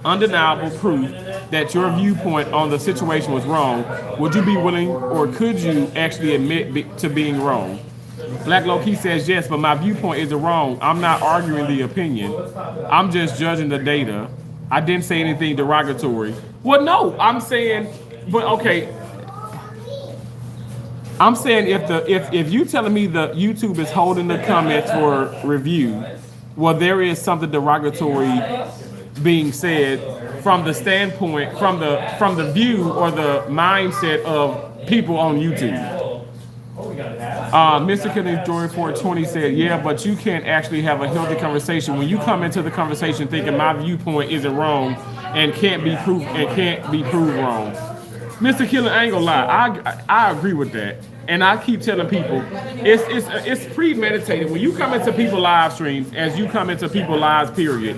Speaker 1: undeniable proof that your viewpoint on the situation was wrong, would you be willing, or could you actually admit to being wrong?" Black Low Key says, "Yes, but my viewpoint isn't wrong. I'm not arguing the opinion. I'm just judging the data. I didn't say anything derogatory." Well, no, I'm saying, but okay. I'm saying if you telling me the YouTube is holding the comments for review, well, there is something derogatory being said from the standpoint, from the view or the mindset of people on YouTube. Mr. Killing Joy 420 said, "Yeah, but you can't actually have a healthy conversation when you come into the conversation thinking my viewpoint isn't wrong and can't be proved wrong." Mr. Killer, I ain't gonna lie, I agree with that. And I keep telling people, it's premeditated. When you come into people's live streams, as you come into people's lives, period,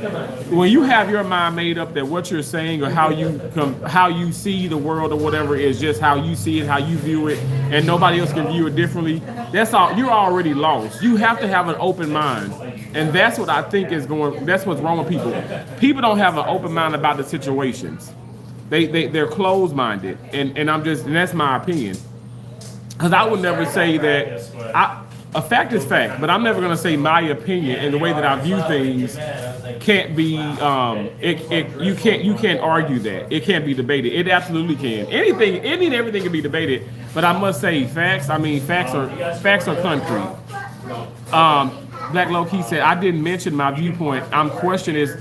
Speaker 1: when you have your mind made up that what you're saying or how you see the world or whatever is just how you see it, how you view it, and nobody else can view it differently, that's all. You're already lost. You have to have an open mind. And that's what I think that's what's wrong with people. People don't have an open mind about the situations. They're closed-minded, and that's my opinion. Because I would never say that. a fact is fact, but I'm never gonna say my opinion, and the way that I view things can't be you can't argue that. It can't be debated. It absolutely can. Any and everything can be debated, but I must say facts. I mean facts are concrete. Black Low Key said, I didn't mention my viewpoint. I'm questions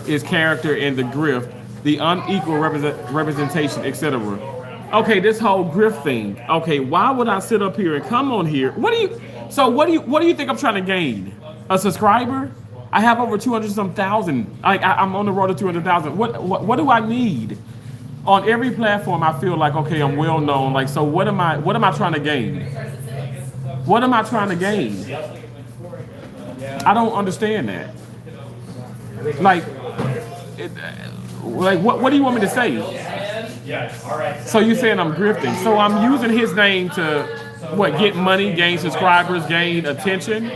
Speaker 1: is character and the grift, the unequal representation, etc. Okay, this whole grift thing. Okay, why would I sit up here and come on here? What do you think I'm trying to gain? A subscriber? I have over 200 some thousand. I'm on the road to 200,000. What do I need? On every platform, I feel like, okay, I'm well known. Like, so what am I trying to gain? What am I trying to gain? I don't understand that. Like, what do you want me to say? So you're saying I'm grifting. So I'm using his name to, get money, gain subscribers, gain attention?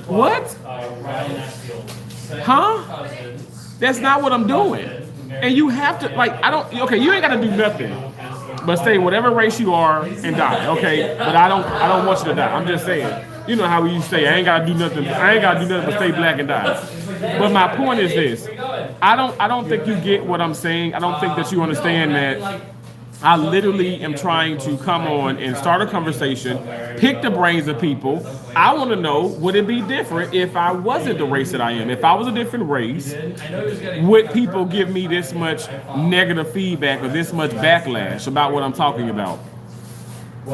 Speaker 1: What? Huh? That's not what I'm doing. And you have to, you ain't got to do nothing but stay whatever race you are and die, okay? But I don't want you to die. I'm just saying. You know how we used to say, I ain't gotta do nothing but stay black and die. But my point is this. I don't think you get what I'm saying. I don't think that you understand that I literally am trying to come on and start a conversation, pick the brains of people. I want to know, would it be different if I wasn't the race that I am? If I was a different race, would people give me this much negative feedback or this much backlash about what I'm talking about?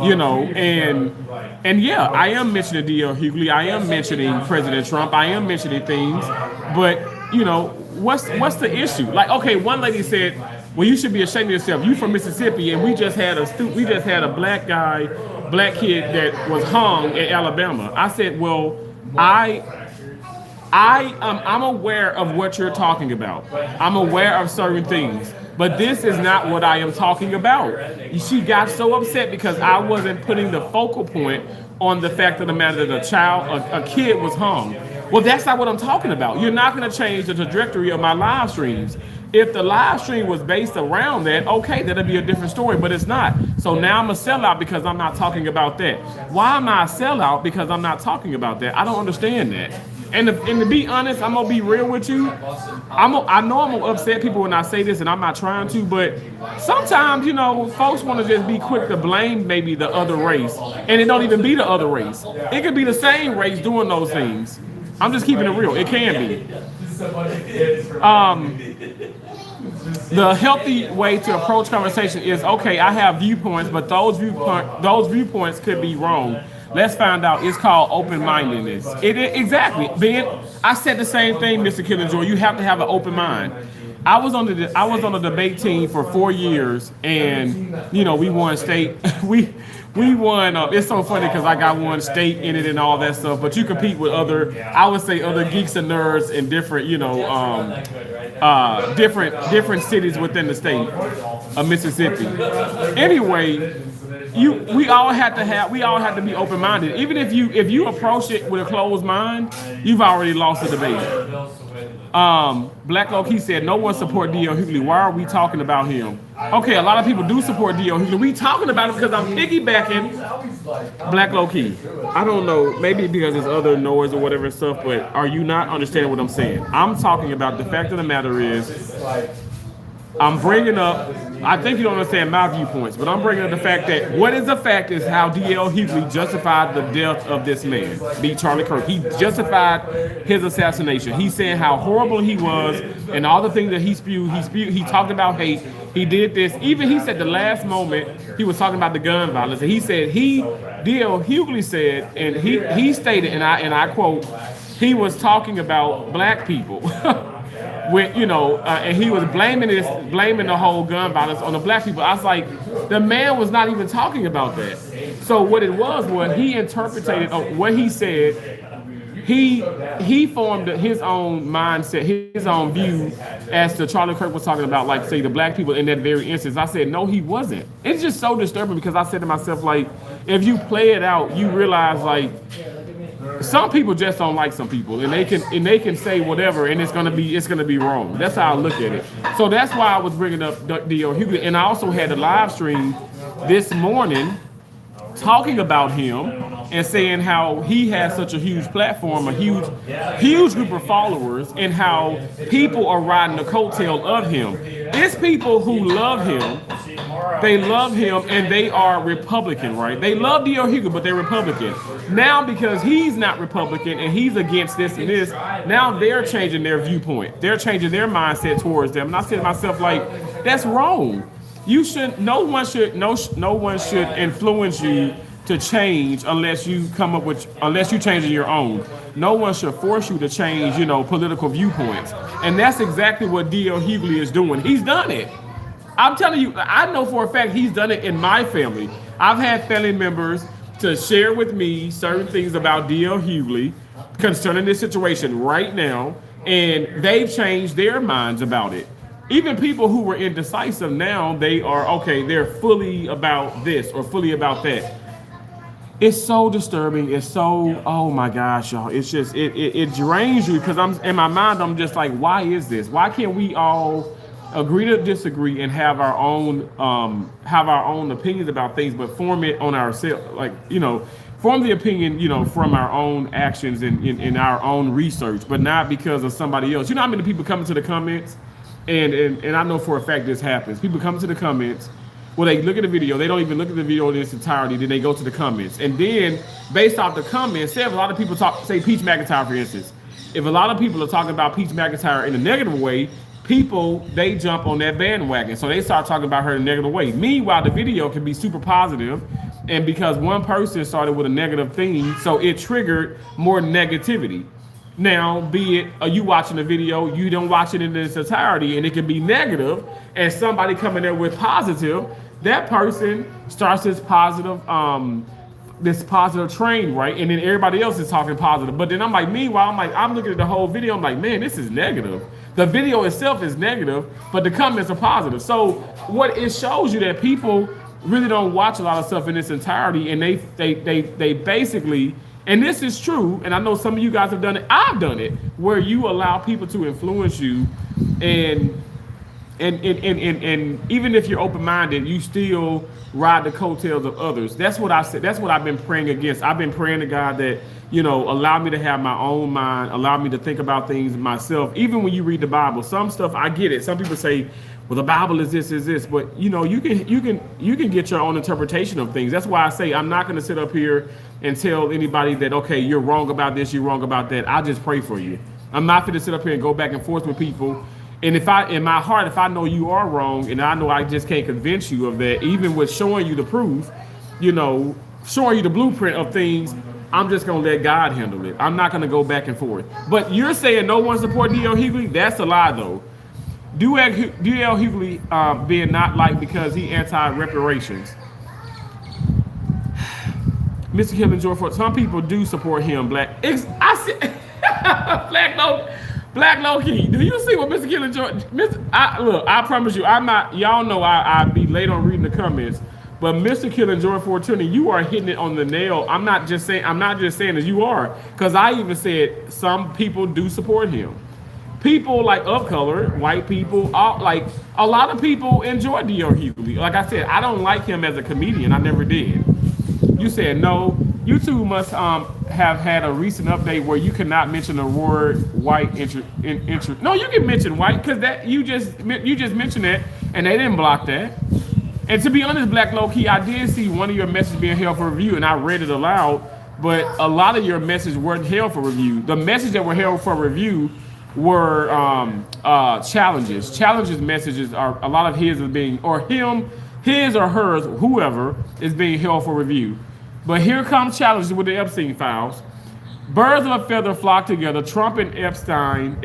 Speaker 1: You know, and yeah, I am mentioning D.L. Hughley. I am mentioning President Trump. I am mentioning things, but you know, what's the issue? Like, okay, one lady said, "Well, you should be ashamed of yourself. You from Mississippi, and we just had a black kid that was hung in Alabama." I said, "Well, I'm aware of what you're talking about. I'm aware of certain things." But this is not what I am talking about. She got so upset because I wasn't putting the focal point on the fact of the matter that a kid was hung. Well, that's not what I'm talking about. You're not going to change the trajectory of my live streams. If the live stream was based around that, okay, that'd be a different story, but it's not. So now I'm a sellout because I'm not talking about that. Why am I a sellout? Because I'm not talking about that. I don't understand that. And to be honest, I'm gonna be real with you. I know I'm gonna upset people when I say this, and I'm not trying to, but sometimes, you know, folks want to just be quick to blame maybe the other race, and it don't even be the other race. It could be the same race doing those things. I'm just keeping it real. It can be. The healthy way to approach conversation is, okay, I have viewpoints, but those viewpoints could be wrong. Let's find out. It's called open-mindedness. Exactly. I said the same thing, Mr. Killenjoy. You have to have an open mind. I was on the debate team for 4 years, and you know we won state. we won. It's so funny because I got one state in it and all that stuff. But you compete with other geeks and nerds in different, different cities within the state of Mississippi. Anyway. We all have to be open-minded. Even if you approach it with a closed mind, you've already lost the debate. Black Low Key said, no one support D.L. Hughley. Why are we talking about him? Okay, a lot of people do support D.L. Hughley. We talking about him because I'm piggybacking Black Low Key. I don't know, maybe because there's other noise or whatever stuff, but are you not understanding what I'm saying? I'm talking about the fact of the matter is, I'm bringing up, I think you don't understand my viewpoints, but I'm bringing up the fact that what is a fact is how D.L. Hughley justified the death of this man, Charlie Kirk. He justified his assassination. He's saying how horrible he was and all the things that he spewed. He talked about hate. He did this. Even he said the last moment he was talking about the gun violence. And he said D.L. Hughley said, and he stated, and I quote, he was talking about black people. With, and he was blaming the whole gun violence on the black people. I was like, the man was not even talking about that. So what it was he interpreted what he said. He formed his own mindset, his own view as to Charlie Kirk was talking about, like, say, the black people in that very instance. I said, no, he wasn't. It's just so disturbing because I said to myself, like, if you play it out, you realize, like, some people just don't like some people, and they can say whatever, and it's gonna be wrong. That's how I look at it. So that's why I was bringing up D.L. Hughley, and I also had a live stream this morning talking about him and saying how he has such a huge platform, a huge group of followers, and how people are riding the coattail of him. It's people who love him. They love him, and they are Republican, right? They love D.L. Hughley, but they're Republican. Now, because he's not Republican and he's against this and this, now they're changing their viewpoint. They're changing their mindset towards them. And I said to myself, like, that's wrong. You should. No one should influence you to change unless you change in your own. No one should force you to change, political viewpoints. And that's exactly what D.L. Hughley is doing. He's done it. I'm telling you, I know for a fact he's done it in my family. I've had family members to share with me certain things about D.L. Hughley concerning this situation right now, and they've changed their minds about it. Even people who were indecisive now, they're fully about this or fully about that. It's so disturbing. It's so, oh my gosh, y'all. It's just, it drains you, because in my mind, I'm just like, why is this? Why can't we all agree to disagree and have our own opinions about things, but form it on ourselves, form the opinion, from our own actions and in our own research, but not because of somebody else. You know how many people come into the comments, and I know for a fact this happens. People come to the comments, well, they look at the video, they don't even look at the video in its entirety, then they go to the comments. And then, based off the comments, say if a lot of people say Peach McIntyre, for instance, if a lot of people are talking about Peach McIntyre in a negative way, people, they jump on that bandwagon. So they start talking about her in a negative way. Meanwhile, the video can be super positive, and because one person started with a negative thing, so it triggered more negativity. Now, be it you watching the video, you don't watch it in its entirety, and it can be negative, and somebody coming there with positive, that person starts this positive train, right? And then everybody else is talking positive. But then I'm looking at the whole video, I'm like, man, this is negative. The video itself is negative, but the comments are positive. So what it shows you that people really don't watch a lot of stuff in its entirety, and they basically, and this is true, and I know some of you guys have done it, I've done it, where you allow people to influence you, and even if you're open-minded, you still ride the coattails of others. That's what I said. That's what I've been praying against. I've been praying to God that, allow me to have my own mind, allow me to think about things myself. Even when you read the Bible, some stuff, I get it. Some people say, well, the Bible is this, but you can get your own interpretation of things. That's why I say I'm not going to sit up here and tell anybody that, okay, you're wrong about this, you're wrong about that. I just pray for you. I'm not going to sit up here and go back and forth with people. And if in my heart, if I know you are wrong, and I know I just can't convince you of that, even with showing you the proof, showing you the blueprint of things, I'm just going to let God handle it. I'm not going to go back and forth. But you're saying no one support D.L. Hughley? That's a lie, though. D.L. Hughley being not liked because he anti-reparations. Mr. Killing George Ford, some people do support him. Black Low Key. Do you see what Mr. Killing George? I promise you, I'm not. Y'all know I be late on reading the comments, but Mr. Killing George 420, you are hitting it on the nail. I'm not just saying as you are, because I even said some people do support him. People like of color, white people, like a lot of people enjoy D.L. Hughley. Like I said, I don't like him as a comedian. I never did. You said no. You two must have had a recent update where you cannot mention the word white. No, you can mention white, because that you just mentioned that, and they didn't block that. And to be honest, Black Low Key, I did see one of your messages being held for review, and I read it aloud. But a lot of your messages weren't held for review. The messages that were held for review were challenges. Challenges messages are a lot of his is being, or him, his or hers, whoever is being held for review. But here comes challenges with the Epstein files. Birds of a feather flock together. Trump and Epstein.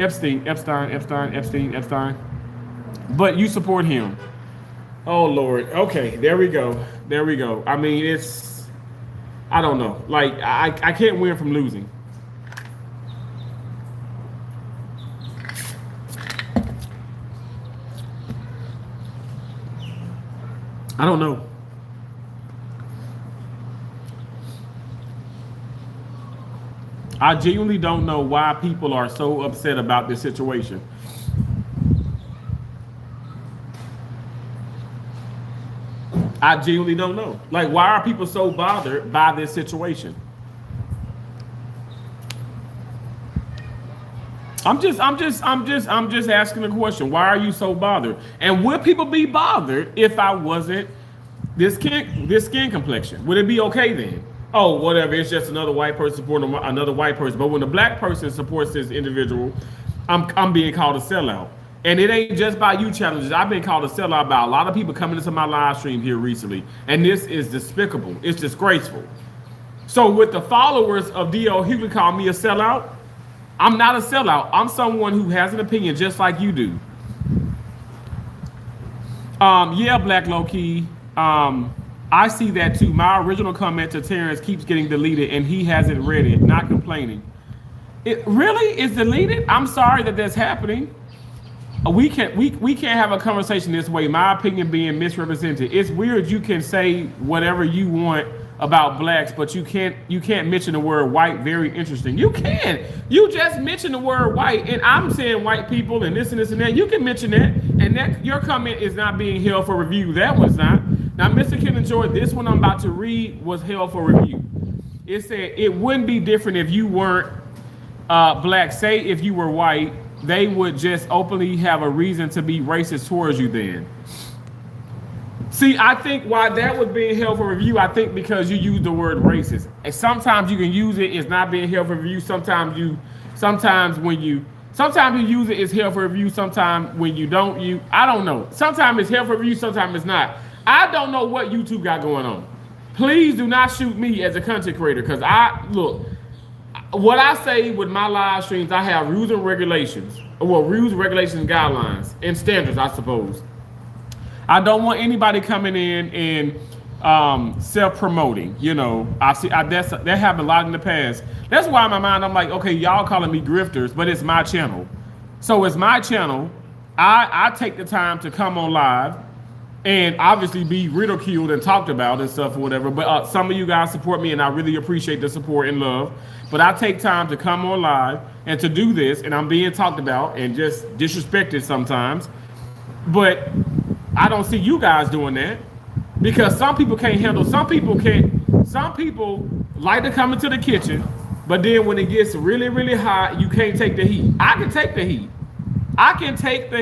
Speaker 1: But you support him. Oh Lord. Okay, there we go. I mean, I don't know. Like I can't win from losing. I don't know. I genuinely don't know why people are so upset about this situation. I genuinely don't know. Like, why are people so bothered by this situation? I'm just asking a question. Why are you so bothered? And would people be bothered if I wasn't this skin complexion? Would it be okay then? Oh, whatever. It's just another white person supporting another white person. But when a black person supports this individual, I'm being called a sellout. And it ain't just by you challenges. I've been called a sellout by a lot of people coming into my live stream here recently. And this is despicable. It's disgraceful. So with the followers of D.O. Hughley call me a sellout, I'm not a sellout. I'm someone who has an opinion just like you do. Yeah, Black Low Key. I see that too. My original comment to Terrence keeps getting deleted and he hasn't read it, not complaining. It really is deleted? I'm sorry that that's happening. We can't have a conversation this way. My opinion being misrepresented. It's weird you can say whatever you want about blacks, but you can't mention the word white. Very interesting. You can. You just mentioned the word white, and I'm saying white people and this and this and that. You can mention that, and that your comment is not being held for review. That one's not. Now, Mr. Ken enjoyed this one I'm about to read was held for review. It said it wouldn't be different if you weren't black. Say if you were white, they would just openly have a reason to be racist towards you then. See, I think why that was being held for review, I think because you use the word racist. And sometimes you can use it, it's not being held for review. Sometimes you use it, it's held for review. Sometimes when you don't, I don't know. Sometimes it's held for review, sometimes it's not. I don't know what YouTube got going on. Please do not shoot me as a content creator, because what I say with my live streams, I have rules and regulations. Well, rules, regulations, guidelines, and standards, I suppose. I don't want anybody coming in and self-promoting. You know, that happened a lot in the past. That's why in my mind I'm like, okay, y'all calling me grifters, but it's my channel. So it's my channel. I take the time to come on live and obviously be ridiculed and talked about and stuff or whatever. But some of you guys support me, and I really appreciate the support and love. But I take time to come on live and to do this, and I'm being talked about and just disrespected sometimes. But I don't see you guys doing that, because some people can't handle. Some people like to come into the kitchen, but then when it gets really, really hot, you can't take the heat. I can take the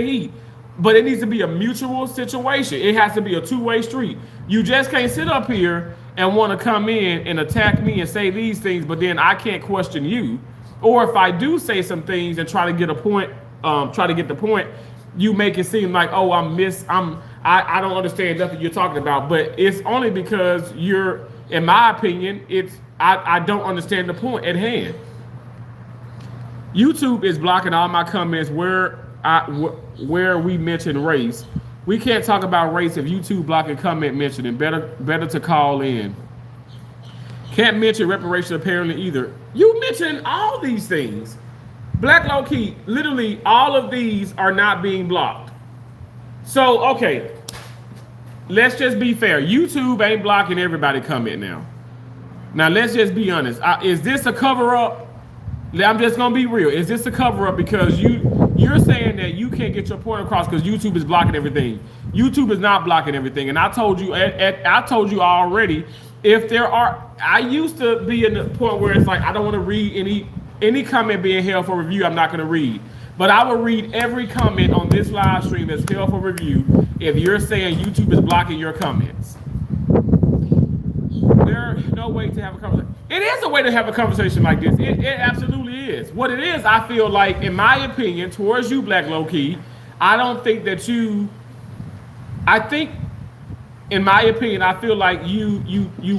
Speaker 1: heat. But it needs to be a mutual situation. It has to be a two-way street. You just can't sit up here and want to come in and attack me and say these things, but then I can't question you. Or if I do say some things and try to get the point, you make it seem like, oh, I don't understand nothing you're talking about. But it's only because you're, in my opinion, I don't understand the point at hand. YouTube is blocking all my comments where we mention race. We can't talk about race if YouTube blocking comment mentioning. Better to call in. Can't mention reparations apparently either. You mentioned all these things. Black Low Key, literally all of these are not being blocked. So, okay, let's just be fair. YouTube ain't blocking everybody comment now. Now, let's just be honest. Is this a cover-up? I'm just going to be real. Is this a cover-up because you're saying that you can't get your point across because YouTube is blocking everything? YouTube is not blocking everything. And I told you already, I used to be in the point where it's like, I don't want to read any comment being held for review. I'm not going to read. But I will read every comment on this live stream that's held for review if you're saying YouTube is blocking your comments. There's no way to have a conversation. It is a way to have a conversation like this. It absolutely is. What it is, I feel like, in my opinion, towards you, Black Low Key, I don't think that in my opinion, I feel like you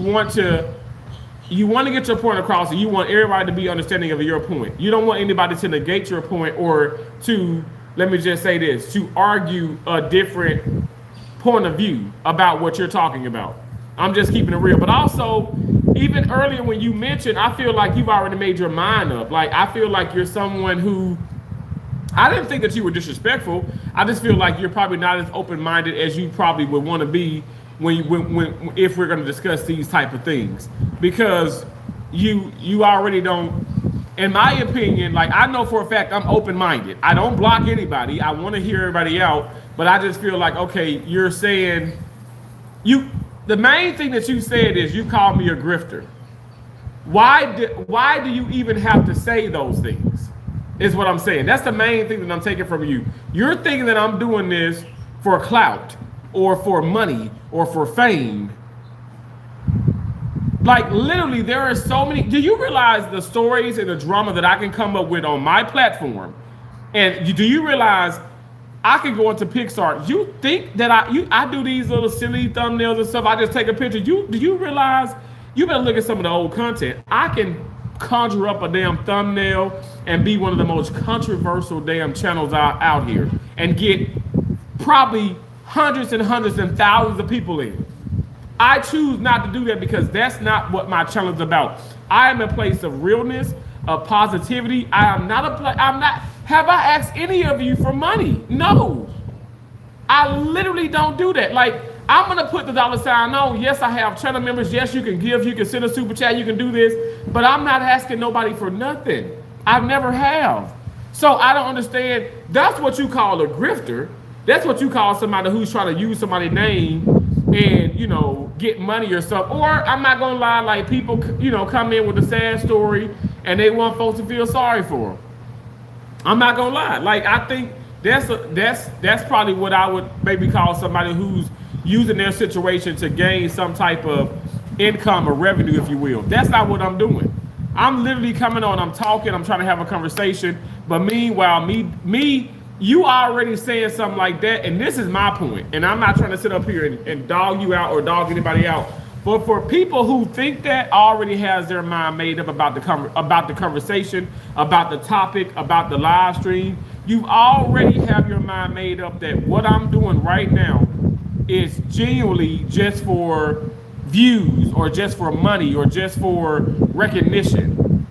Speaker 1: want to get your point across, and you want everybody to be understanding of your point. You don't want anybody to negate your point or to, let me just say this, to argue a different point of view about what you're talking about. I'm just keeping it real. But also, even earlier when you mentioned, I feel like you've already made your mind up. Like, I feel like you're someone who, I didn't think that you were disrespectful. I just feel like you're probably not as open-minded as you probably would want to be if we're going to discuss these type of things, because you already don't, in my opinion, like, I know for a fact I'm open-minded. I don't block anybody. I want to hear everybody out, but I just feel like, okay, you're saying the main thing that you said is you called me a grifter. Why do you even have to say those things? Is what I'm saying. That's the main thing that I'm taking from you. You're thinking that I'm doing this for clout or for money or for fame. Like literally, there are so many. Do you realize the stories and the drama that I can come up with on my platform? And do you realize I can go into Pixar? You think that I do these little silly thumbnails and stuff? I just take a picture. Do you realize? You better look at some of the old content. I can conjure up a damn thumbnail and be one of the most controversial damn channels out here and get probably hundreds and hundreds and thousands of people in. I choose not to do that because that's not what my channel is about. I am a place of realness, of positivity. I'm not. Have I asked any of you for money? No. I literally don't do that. Like, I'm gonna put the dollar sign on. Yes, I have channel members. Yes, you can give. You can send a super chat. You can do this. But I'm not asking nobody for nothing. I never have. So I don't understand. That's what you call a grifter. That's what you call somebody who's trying to use somebody's name and, you know, get money or something. Or I'm not gonna lie, like people, you know, come in with a sad story and they want folks to feel sorry for them. I'm not gonna lie. Like, I think that's probably what I would maybe call somebody who's using their situation to gain some type of income or revenue, if you will. That's not what I'm doing. I'm literally coming on, I'm talking, I'm trying to have a conversation. But meanwhile, you already saying something like that, and this is my point. And I'm not trying to sit up here and dog you out or dog anybody out. But for people who think that already has their mind made up about the conversation, about the topic, about the live stream, you already have your mind made up that what I'm doing right now is genuinely just for views or just for money or just for recognition.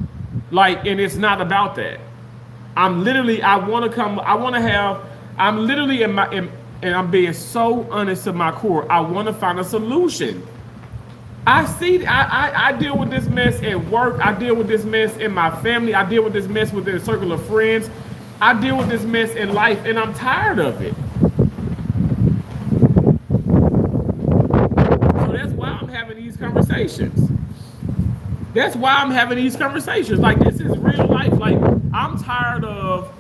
Speaker 1: Like, and it's not about that. I'm literally and I'm being so honest to my core. I want to find a solution. I deal with this mess at work. I deal with this mess in my family. I deal with this mess within a circle of friends. I deal with this mess in life, and I'm tired of it. So that's why I'm having these conversations. That's why I'm having these conversations. Like, this is real life. Like, I'm tired of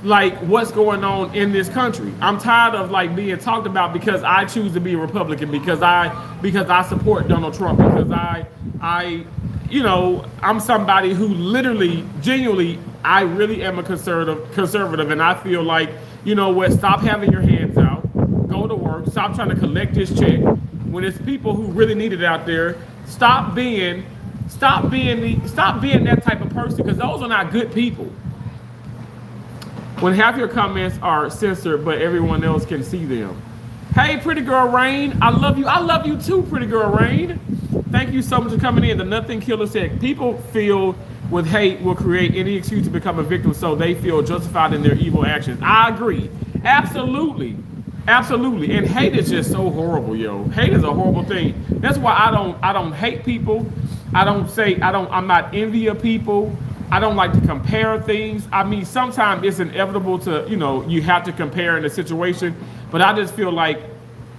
Speaker 1: like what's going on in this country. I'm tired of like being talked about because I choose to be a Republican, because I support Donald Trump, because I you know, I'm somebody who literally, genuinely, I really am a conservative, and I feel like, you know what, stop having your hands out, go to work, stop trying to collect this check when it's people who really need it out there. Stop being that type of person, because those are not good people. When half your comments are censored, but everyone else can see them. Hey, pretty girl Rain, I love you. I love you too, pretty girl Rain. Thank you so much for coming in. The Nothing Killer said, people filled with hate will create any excuse to become a victim, so they feel justified in their evil actions. I agree. Absolutely. Absolutely. And hate is just so horrible, yo. Hate is a horrible thing. That's why I don't hate people. I'm not envy of people. I don't like to compare things. I mean, sometimes it's inevitable to, you know, you have to compare in a situation, but I just feel like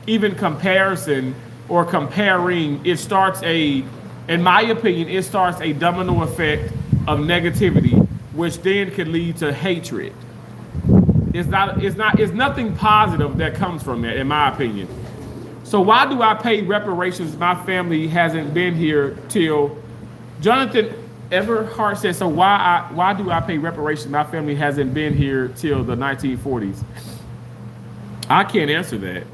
Speaker 1: even comparison or comparing, in my opinion, it starts a domino effect of negativity, which then can lead to hatred. It's nothing positive that comes from that, in my opinion. So why do I pay reparations? My family hasn't been here till Jonathan Everhart says, so why do I pay reparations? My family hasn't been here till the 1940s. I can't answer that.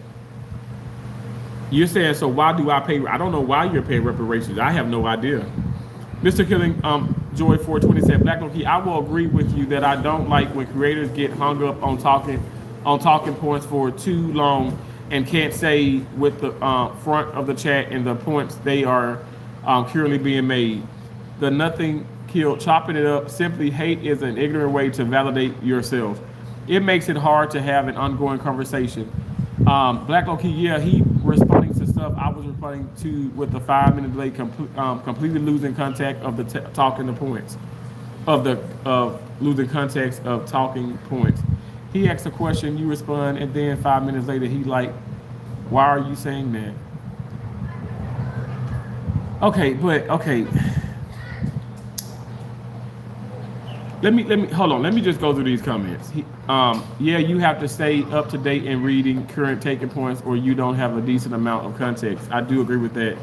Speaker 1: You're saying, so why do I pay? I don't know why you're paying reparations. I have no idea. Mr. Killing Joy 420 said, Black Loki, I will agree with you that I don't like when creators get hung up on talking points for too long and can't say with the front of the chat and the points they are currently being made. The Nothing Killed, chopping it up. Simply hate is an ignorant way to validate yourself. It makes it hard to have an ongoing conversation. Black Loki, yeah, he responding to stuff I was responding to with the 5-minute delay, completely losing contact of the talking the points, of losing context of talking points. He asks a question, you respond, and then 5 minutes later he like, why are you saying that? Okay. Let me hold on. Let me just go through these comments. Yeah, you have to stay up to date in reading current taking points, or you don't have a decent amount of context. I do agree with that.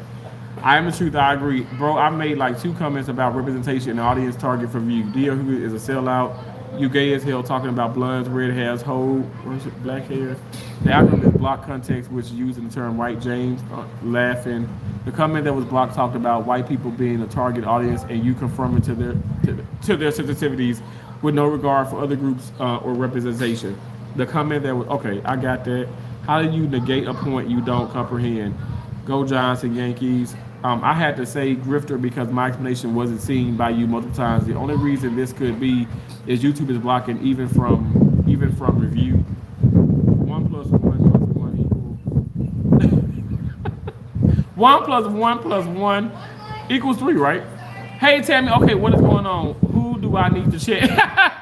Speaker 1: I am the truth. I agree, bro. I made like 2 comments about representation and audience target for view. Dia who is a sellout. You gay as hell talking about blondes, red hairs, black hair. The algorithm is block context, which is using the term white James, laughing. The comment that was blocked talked about white people being a target audience and you conforming to their sensitivities with no regard for other groups or representation. The comment that was, okay, I got that. How do you negate a point you don't comprehend? Go Giants and Yankees. I had to say grifter because my explanation wasn't seen by you multiple times. The only reason this could be is YouTube is blocking even from review. 1 plus 1 plus 1 equals 1 plus 1 plus 1 equals 3, right? Hey Tammy, okay, what is going on? Who do I need to check?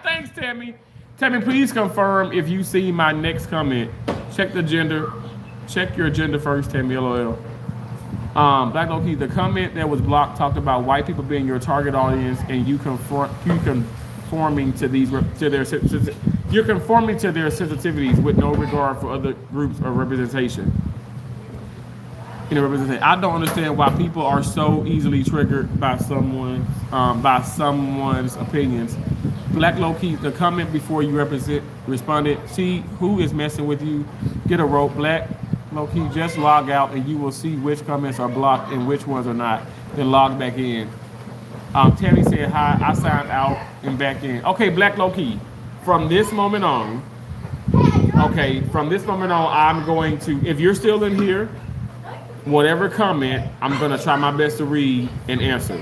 Speaker 1: Thanks, Tammy. Tammy, please confirm if you see my next comment. Check the gender. Check your gender first, Tammy. LOL. Black Loki, the comment that was blocked talked about white people being your target audience and you conforming to their sensitivities with no regard for other groups or representation. I don't understand why people are so easily triggered by someone's opinions. Black Loki, the comment before you responded, see who is messing with you, get a rope. Black Loki, just log out and you will see which comments are blocked and which ones are not. Then log back in. Tammy said hi, I signed out and back in. Okay, Black Loki, from this moment on, I'm going to, if you're still in here, whatever comment, I'm going to try my best to read and answer.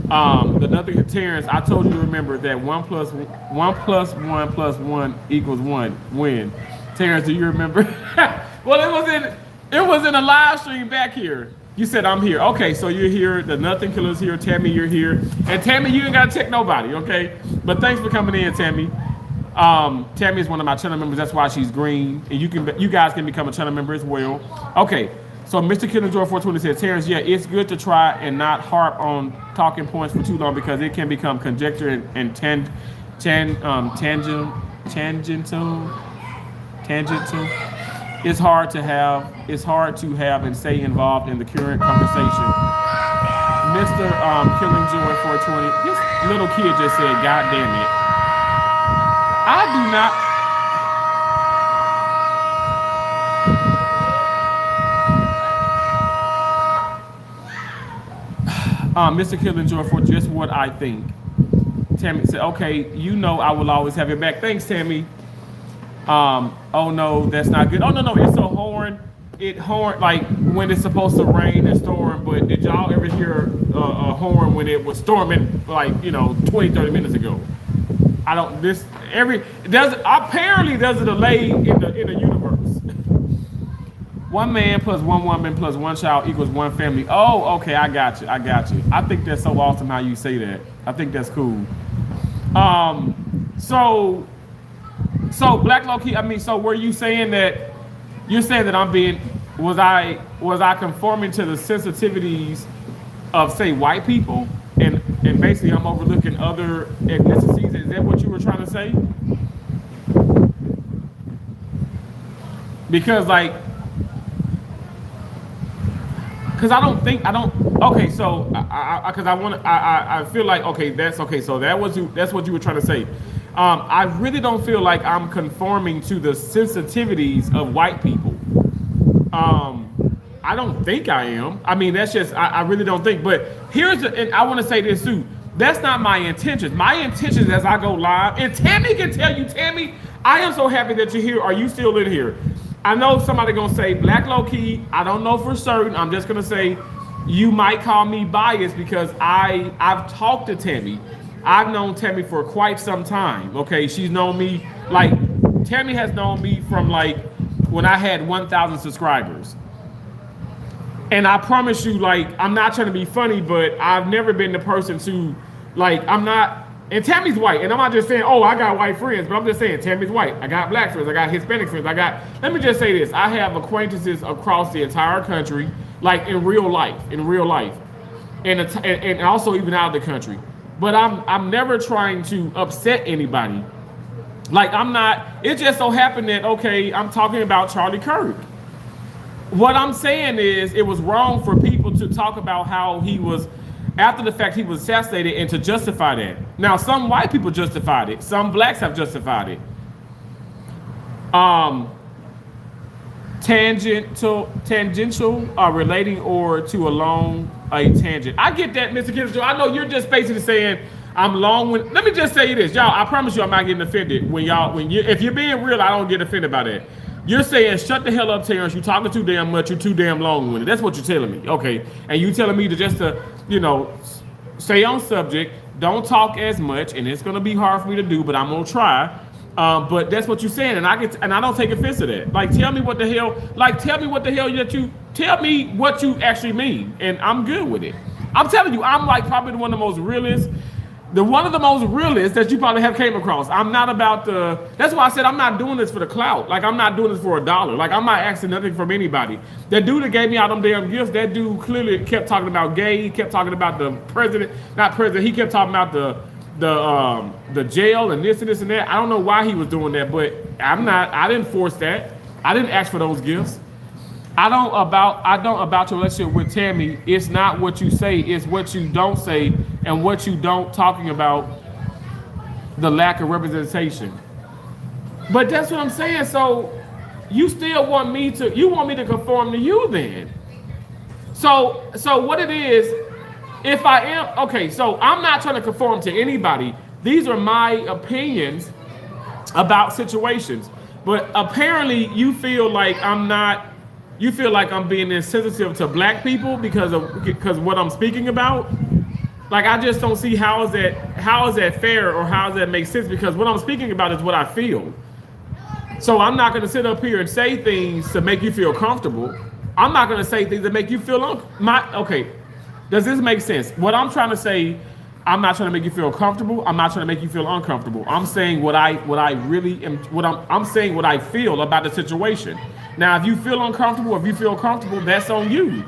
Speaker 1: The nothing, Terrence, I told you to remember that 1 plus 1 plus 1 equals 1. When? Terrence, do you remember? Well, it was in a live stream back here. You said I'm here. Okay, so you're here. The Nothing Killer's here. Tammy, you're here. And Tammy, you ain't got to check nobody, okay? But thanks for coming in, Tammy. Tammy is one of my channel members. That's why she's green. And you guys can become a channel member as well. Okay, so Mr. Killenjoy 420 says, Terrence, yeah, it's good to try and not harp on talking points for too long because it can become conjecture and tangential. It's hard to have and stay involved in the current conversation. Mr. Killenjoy 420, this little kid just said, God damn it. I do not. Mr. Killenjoy for just what I think. Tammy said, okay, you know I will always have your back. Thanks, Tammy. Oh no, that's not good. Oh no, it's a horn. It horn like when it's supposed to rain and storm, but did y'all ever hear a horn when it was storming like, 20, 30 minutes ago? Apparently there's a delay in the universe. 1 man plus 1 woman plus 1 child equals 1 family. Oh, okay, I got you. I think that's so awesome how you say that. I think that's cool. So Black Loki, so were you saying that was I conforming to the sensitivities of, say, white people and basically I'm overlooking other ethnicities? Is that what you were trying to say? Because I feel like, okay, that's okay. So that's what you were trying to say. I really don't feel like I'm conforming to the sensitivities of white people. I don't think I am. That's just, I really don't think. But and I want to say this too. That's not my intentions. My intentions as I go live, and Tammy can tell you, Tammy, I am so happy that you're here. Are you still in here? I know somebody gonna say Black Low-Key. I don't know for certain. I'm just gonna say you might call me biased because I've talked to Tammy. I've known Tammy for quite some time. Okay, she's known me Tammy has known me from when I had 1,000 subscribers. And I promise you, I'm not trying to be funny, but I've never been the person to I'm not. And Tammy's white, and I'm not just saying, oh, I got white friends, but I'm just saying Tammy's white. I got black friends, I got Hispanic friends, let me just say this. I have acquaintances across the entire country, in real life. and also even out of the country. But I'm never trying to upset anybody. Like I'm not. It just so happened that okay, I'm talking about Charlie Kirk. What I'm saying is it was wrong for people to talk about how he was after the fact he was assassinated and to justify that. Now some white people justified it. Some blacks have justified it. Tangential relating or to along a tangent. I get that, Mr. Kidder. I know you're just basically saying I'm long when let me just say this, y'all. I promise you I'm not getting offended if you're being real, I don't get offended by that. You're saying shut the hell up, Terrence. You're talking too damn much, you're too damn long-winded. That's what you're telling me. Okay. And you telling me to stay on subject, don't talk as much, and it's gonna be hard for me to do, but I'm gonna try. But that's what you're saying, and I don't take offense to that. Like, tell me what the hell tell me what you actually mean, and I'm good with it. I'm telling you, I'm like probably one of the most realist that you probably have came across. I'm not about that's why I said I'm not doing this for the clout. Like, I'm not doing this for $1. Like, I'm not asking nothing from anybody. That dude that gave me all them damn gifts, that dude clearly kept talking about gay. He kept talking about the not president. He kept talking about the jail and this and this and that. I don't know why he was doing that, but I didn't force that. I didn't ask for those gifts. I don't about your relationship with Tammy. It's not what you say, it's what you don't say and what you don't talking about the lack of representation. But that's what I'm saying. So you still want me to conform to you then. So what it is, if I am okay, so I'm not trying to conform to anybody. These are my opinions about situations. But apparently you feel like I'm being insensitive to black people because what I'm speaking about. Like, I just don't see how is that fair or how does that make sense, because what I'm speaking about is what I feel. So I'm not going to sit up here and say things to make you feel comfortable. I'm not going to say things that make you feel okay. Does this make sense? What I'm trying to say, I'm not trying to make you feel comfortable. I'm not trying to make you feel uncomfortable. I'm saying what I really am. I'm saying what I feel about the situation. Now, if you feel uncomfortable, if you feel comfortable, that's on you.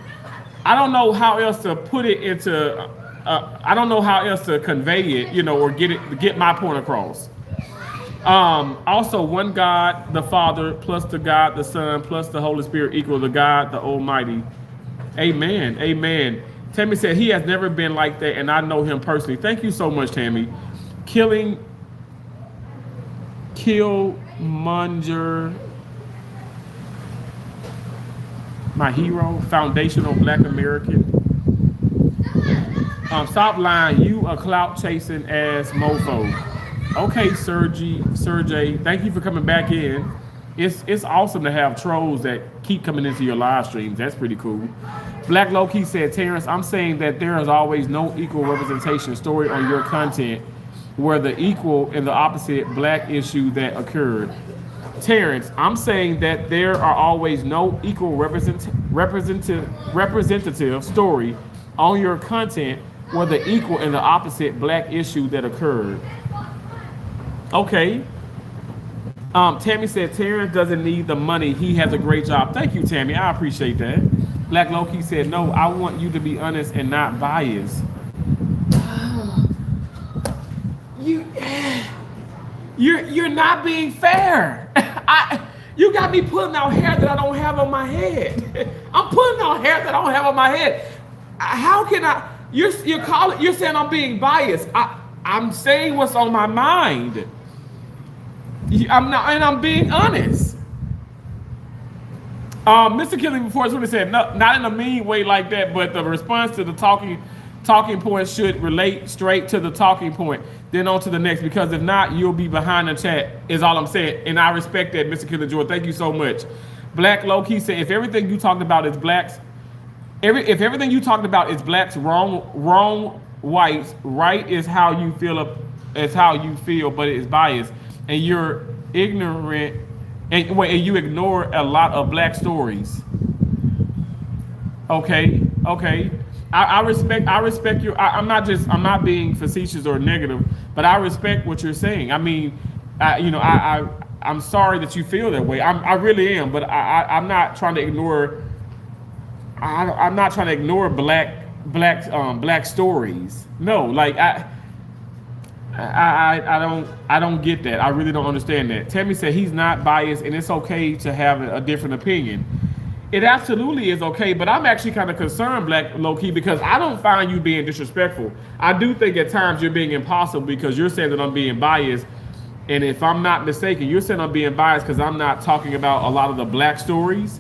Speaker 1: I don't know how else to put it into. I don't know how else to convey it, or get my point across. Also, one God, the Father, plus the God, the Son, plus the Holy Spirit equal to God, the Almighty. Amen. Amen. Tammy said he has never been like that, and I know him personally. Thank you so much, Tammy. Killmonger, my hero, foundational Black American. Stop lying. You a clout chasing ass mofo. Okay, Sergey, thank you for coming back in. It's awesome to have trolls that keep coming into your live streams. That's pretty cool. Black Low-Key said, Terrence, I'm saying that there is always no equal representation story on your content where the equal and the opposite black issue that occurred. Terrence, I'm saying that there are always no equal representative story on your content where the equal and the opposite black issue that occurred. Okay. Tammy said, Terrence doesn't need the money. He has a great job. Thank you, Tammy. I appreciate that. Black Loki said, no, I want you to be honest and not biased. You're not being fair. You got me putting out hair that I don't have on my head. I'm putting out hair that I don't have on my head. How can I? You're saying I'm being biased. I'm saying what's on my mind. I'm not, and I'm being honest. Mr. Killing before it's really said, no, not in a mean way like that, but the response to the talking point should relate straight to the talking point, then on to the next, because if not, you'll be behind the chat, is all I'm saying. And I respect that, Mr. Killer Joy. Thank you so much. Black Low-Key said, if everything you talked about is blacks, if everything you talked about is blacks, wrong whites, right is how you feel, but it's biased. And you're ignorant, and you ignore a lot of black stories. Okay. I respect you. I'm not being facetious or negative, but I respect what you're saying. I mean, I'm sorry that you feel that way. I really am, but I'm not trying to ignore. I'm not trying to ignore black black stories. No, like I don't get that. I really don't understand that. Tammy said he's not biased and it's okay to have a different opinion. It absolutely is okay, but I'm actually kind of concerned, Black low key, because I don't find you being disrespectful. I do think at times you're being impossible because you're saying that I'm being biased. And if I'm not mistaken, you're saying I'm being biased because I'm not talking about a lot of the black stories.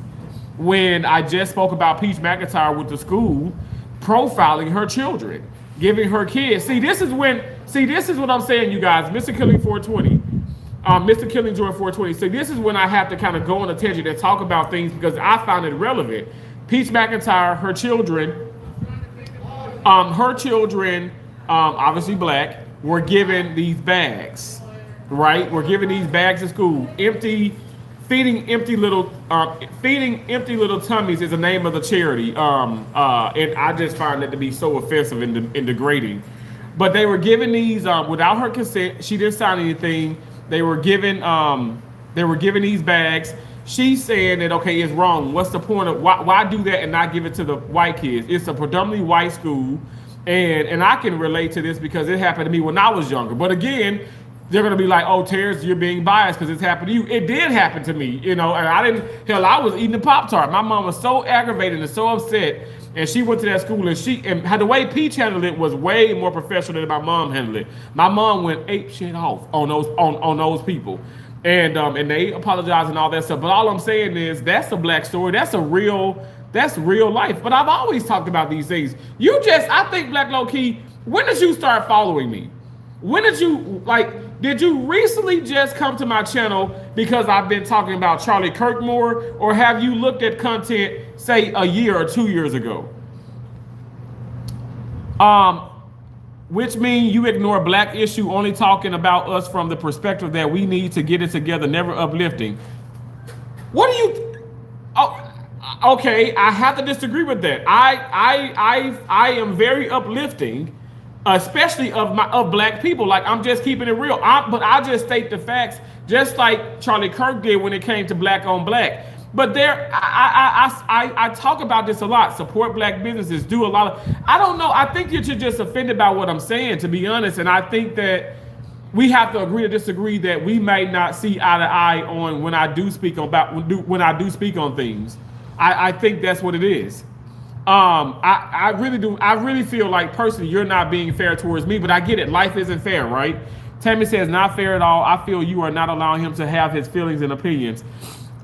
Speaker 1: When I just spoke about Peach McIntyre with the school profiling her children, giving her kids. See, this is what I'm saying, you guys. Mr. Killing 420. Mr. Killing Jordan 420. So this is when I have to kind of go on a tangent and talk about things because I found it relevant. Peach McIntyre, her children, obviously black, were given these bags, right? We're giving these bags at school, feeding empty little tummies is the name of the charity. And I just find that to be so offensive and degrading. But they were given these without her consent. She didn't sign anything. They were given these bags. She's saying that okay, it's wrong. What's the point of why do that and not give it to the white kids? It's a predominantly white school, and I can relate to this because it happened to me when I was younger. But again, they're gonna be like, "Oh, Terrence, you're being biased because it's happened to you." It did happen to me, and I didn't. Hell, I was eating a Pop-Tart. My mom was so aggravated and so upset, and she went to that school, and the way Peach handled it was way more professional than my mom handled it. My mom went ape shit off on those people, and they apologized and all that stuff. But all I'm saying is that's a black story. That's real life. But I've always talked about these things. I think Black Low Key. When did you start following me? When did you did you recently just come to my channel because I've been talking about Charlie Kirk more, or have you looked at content, say, a year or 2 years ago? Which means you ignore black issue, only talking about us from the perspective that we need to get it together, never uplifting. What do you? Oh, okay, I have to disagree with that. I am very uplifting, especially of black people. Like, I'm just keeping it real. But I just state the facts, just like Charlie Kirk did when it came to black on black. But I talk about this a lot. Support black businesses. Do a lot of. I don't know. I think you're just offended by what I'm saying, to be honest. And I think that we have to agree to disagree that we may not see eye to eye on when I do speak on things. I think that's what it is. I really do. I really feel like personally you're not being fair towards me, but I get it. Life isn't fair, right? Tammy says not fair at all. I feel you are not allowing him to have his feelings and opinions.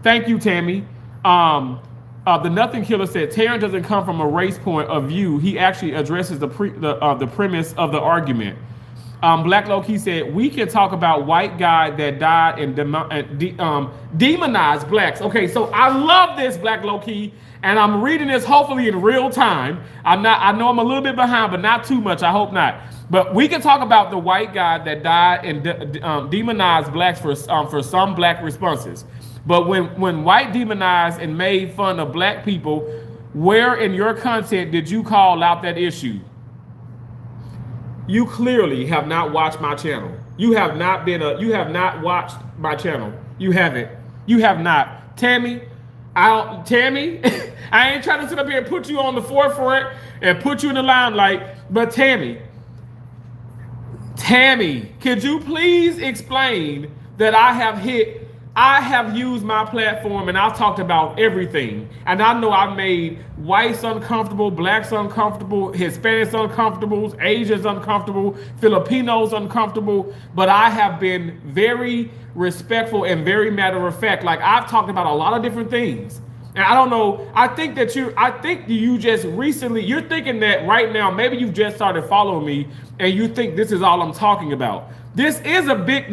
Speaker 1: Thank you, Tammy. The Nothing Killer said Taryn doesn't come from a race point of view. He actually addresses the premise of the argument. Black Loki said we can talk about white guy that died and demonized blacks. Okay, so I love this, Black Loki, and I'm reading this hopefully in real time. I know I'm a little bit behind, but not too much. I hope not. But we can talk about the white guy that died and demonized blacks for some black responses. But when white demonized and made fun of black people, where in your content did you call out that issue? You clearly have not watched my channel. You have not watched my channel. You haven't. You have not. Tammy, I ain't trying to sit up here and put you on the forefront and put you in the limelight, but Tammy, could you please explain that I have used my platform and I've talked about everything. And I know I've made whites uncomfortable, blacks uncomfortable, Hispanics uncomfortable, Asians uncomfortable, Filipinos uncomfortable, but I have been very respectful and very matter of fact. Like, I've talked about a lot of different things. And I don't know, I think you just recently, you're thinking that right now, maybe you've just started following me and you think this is all I'm talking about. This is a big,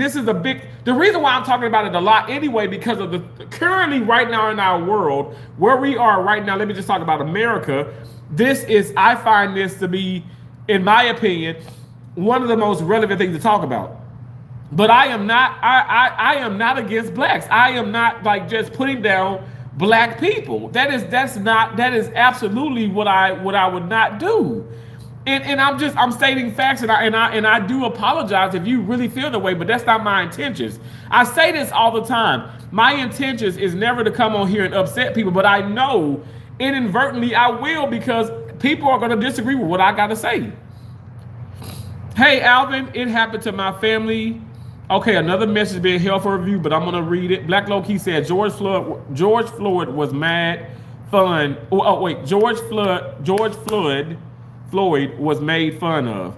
Speaker 1: the reason why I'm talking about it a lot anyway, because of the currently right now in our world, where we are right now, let me just talk about America. I find this to be, in my opinion, one of the most relevant things to talk about. But I am not against blacks. I am not like just putting down black people. That is absolutely what I would not do. And I'm stating facts, and I do apologize if you really feel the way, but that's not my intentions. I say this all the time. My intentions is never to come on here and upset people, but I know inadvertently I will, because people are gonna disagree with what I gotta say. Hey, Alvin, it happened to my family. Okay, another message being held for review, but I'm gonna read it. Black Low Key said George Floyd was mad fun. Oh wait, George Floyd was made fun of.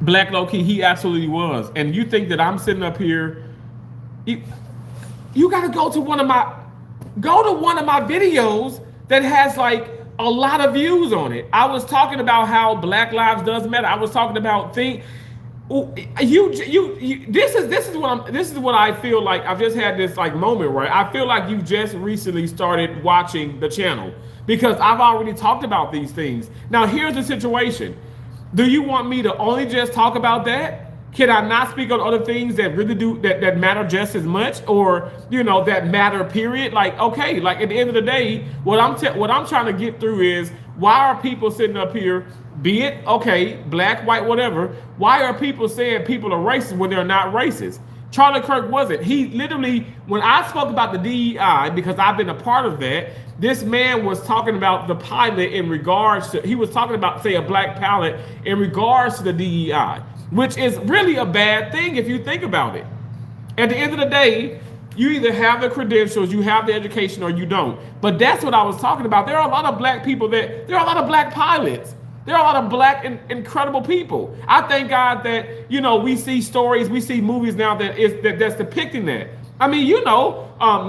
Speaker 1: Black Low Key, he absolutely was. And you think that I'm sitting up here? You gotta go to one of my videos that has like a lot of views on it. I was talking about how Black Lives does matter. I was talking about things. This is what I feel like. I've just had this like moment where I feel like you just recently started watching the channel because I've already talked about these things. Now here's the situation. Do you want me to only just talk about that? Can I not speak on other things that really do that matter just as much, or that matter period? Like, okay, like at the end of the day, what I'm trying to get through is, why are people sitting up here, be it okay, black, white, whatever, why are people saying people are racist when they're not racist? Charlie Kirk wasn't. He literally, when I spoke about the DEI, because I've been a part of that, this man was talking about the pilot in regards to, he was talking about, say, a black pilot in regards to the DEI, which is really a bad thing if you think about it. At the end of the day, you either have the credentials, you have the education, or you don't. But that's what I was talking about. There are a lot of black people there are a lot of black pilots. There are a lot of black and incredible people. I thank God that, we see stories, we see movies now that's depicting that. I mean,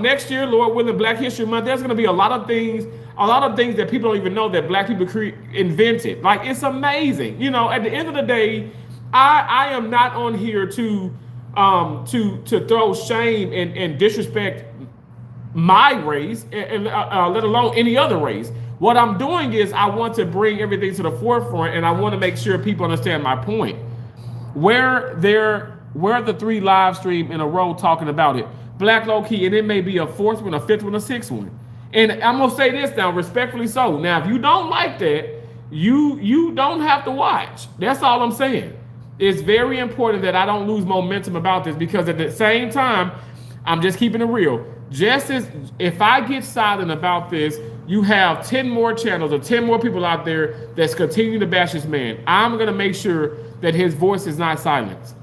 Speaker 1: next year, Lord willing, Black History Month, there's going to be a lot of things that people don't even know that black people invented. Like, it's amazing. At the end of the day, I am not on here to throw shame and disrespect my race, and let alone any other race. What I'm doing is I want to bring everything to the forefront, and I want to make sure people understand my point. Where the 3 live stream in a row talking about it, Black Low Key, and it may be a 4th one, a 5th one, a 6th one. And I'm gonna say this now, respectfully so. Now, if you don't like that, you don't have to watch. That's all I'm saying. It's very important that I don't lose momentum about this, because at the same time, I'm just keeping it real. Just as if I get silent about this, you have 10 more channels or 10 more people out there that's continuing to bash this man. I'm going to make sure that his voice is not silenced.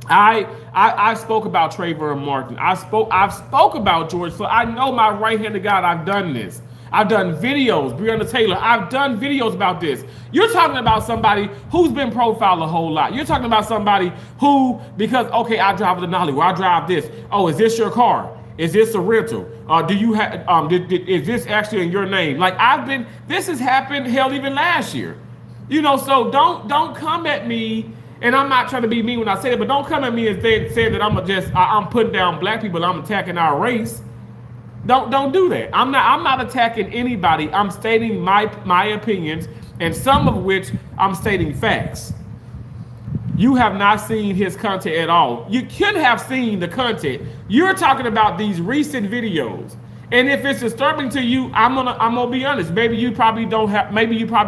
Speaker 1: I spoke about Trayvon Martin. I've spoke about George Floyd. I know my right hand of God. I've done this. I've done videos, Breonna Taylor. I've done videos about this. You're talking about somebody who's been profiled a whole lot. You're talking about somebody who, because, okay, I drive the Denali, or I drive this. Oh, is this your car? Is this a rental? Do you have? Is this actually in your name? Like, this has happened, hell, even last year. So don't come at me. And I'm not trying to be mean when I say it, but don't come at me and say that I'm putting down black people, I'm attacking our race. Don't do that. I'm not attacking anybody. I'm stating my opinions, and some of which I'm stating facts. You have not seen his content at all. You could have seen the content. You're talking about these recent videos. And if it's disturbing to you, I'm gonna be honest. Maybe you probably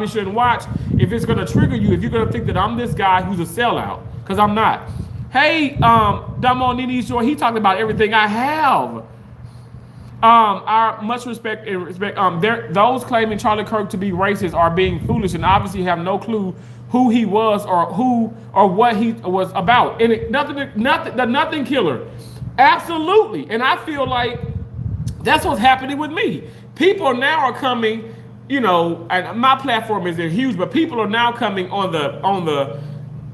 Speaker 1: shouldn't watch. If it's gonna trigger you, if you're gonna think that I'm this guy who's a sellout, because I'm not. Hey, Damo Nini Shore, he talking about everything I have. Our much respect and respect. Those claiming Charlie Kirk to be racist are being foolish and obviously have no clue who he was or what he was about. And the nothing killer. Absolutely. And I feel like that's what's happening with me. People now are coming, and my platform isn't huge, but people are now coming on the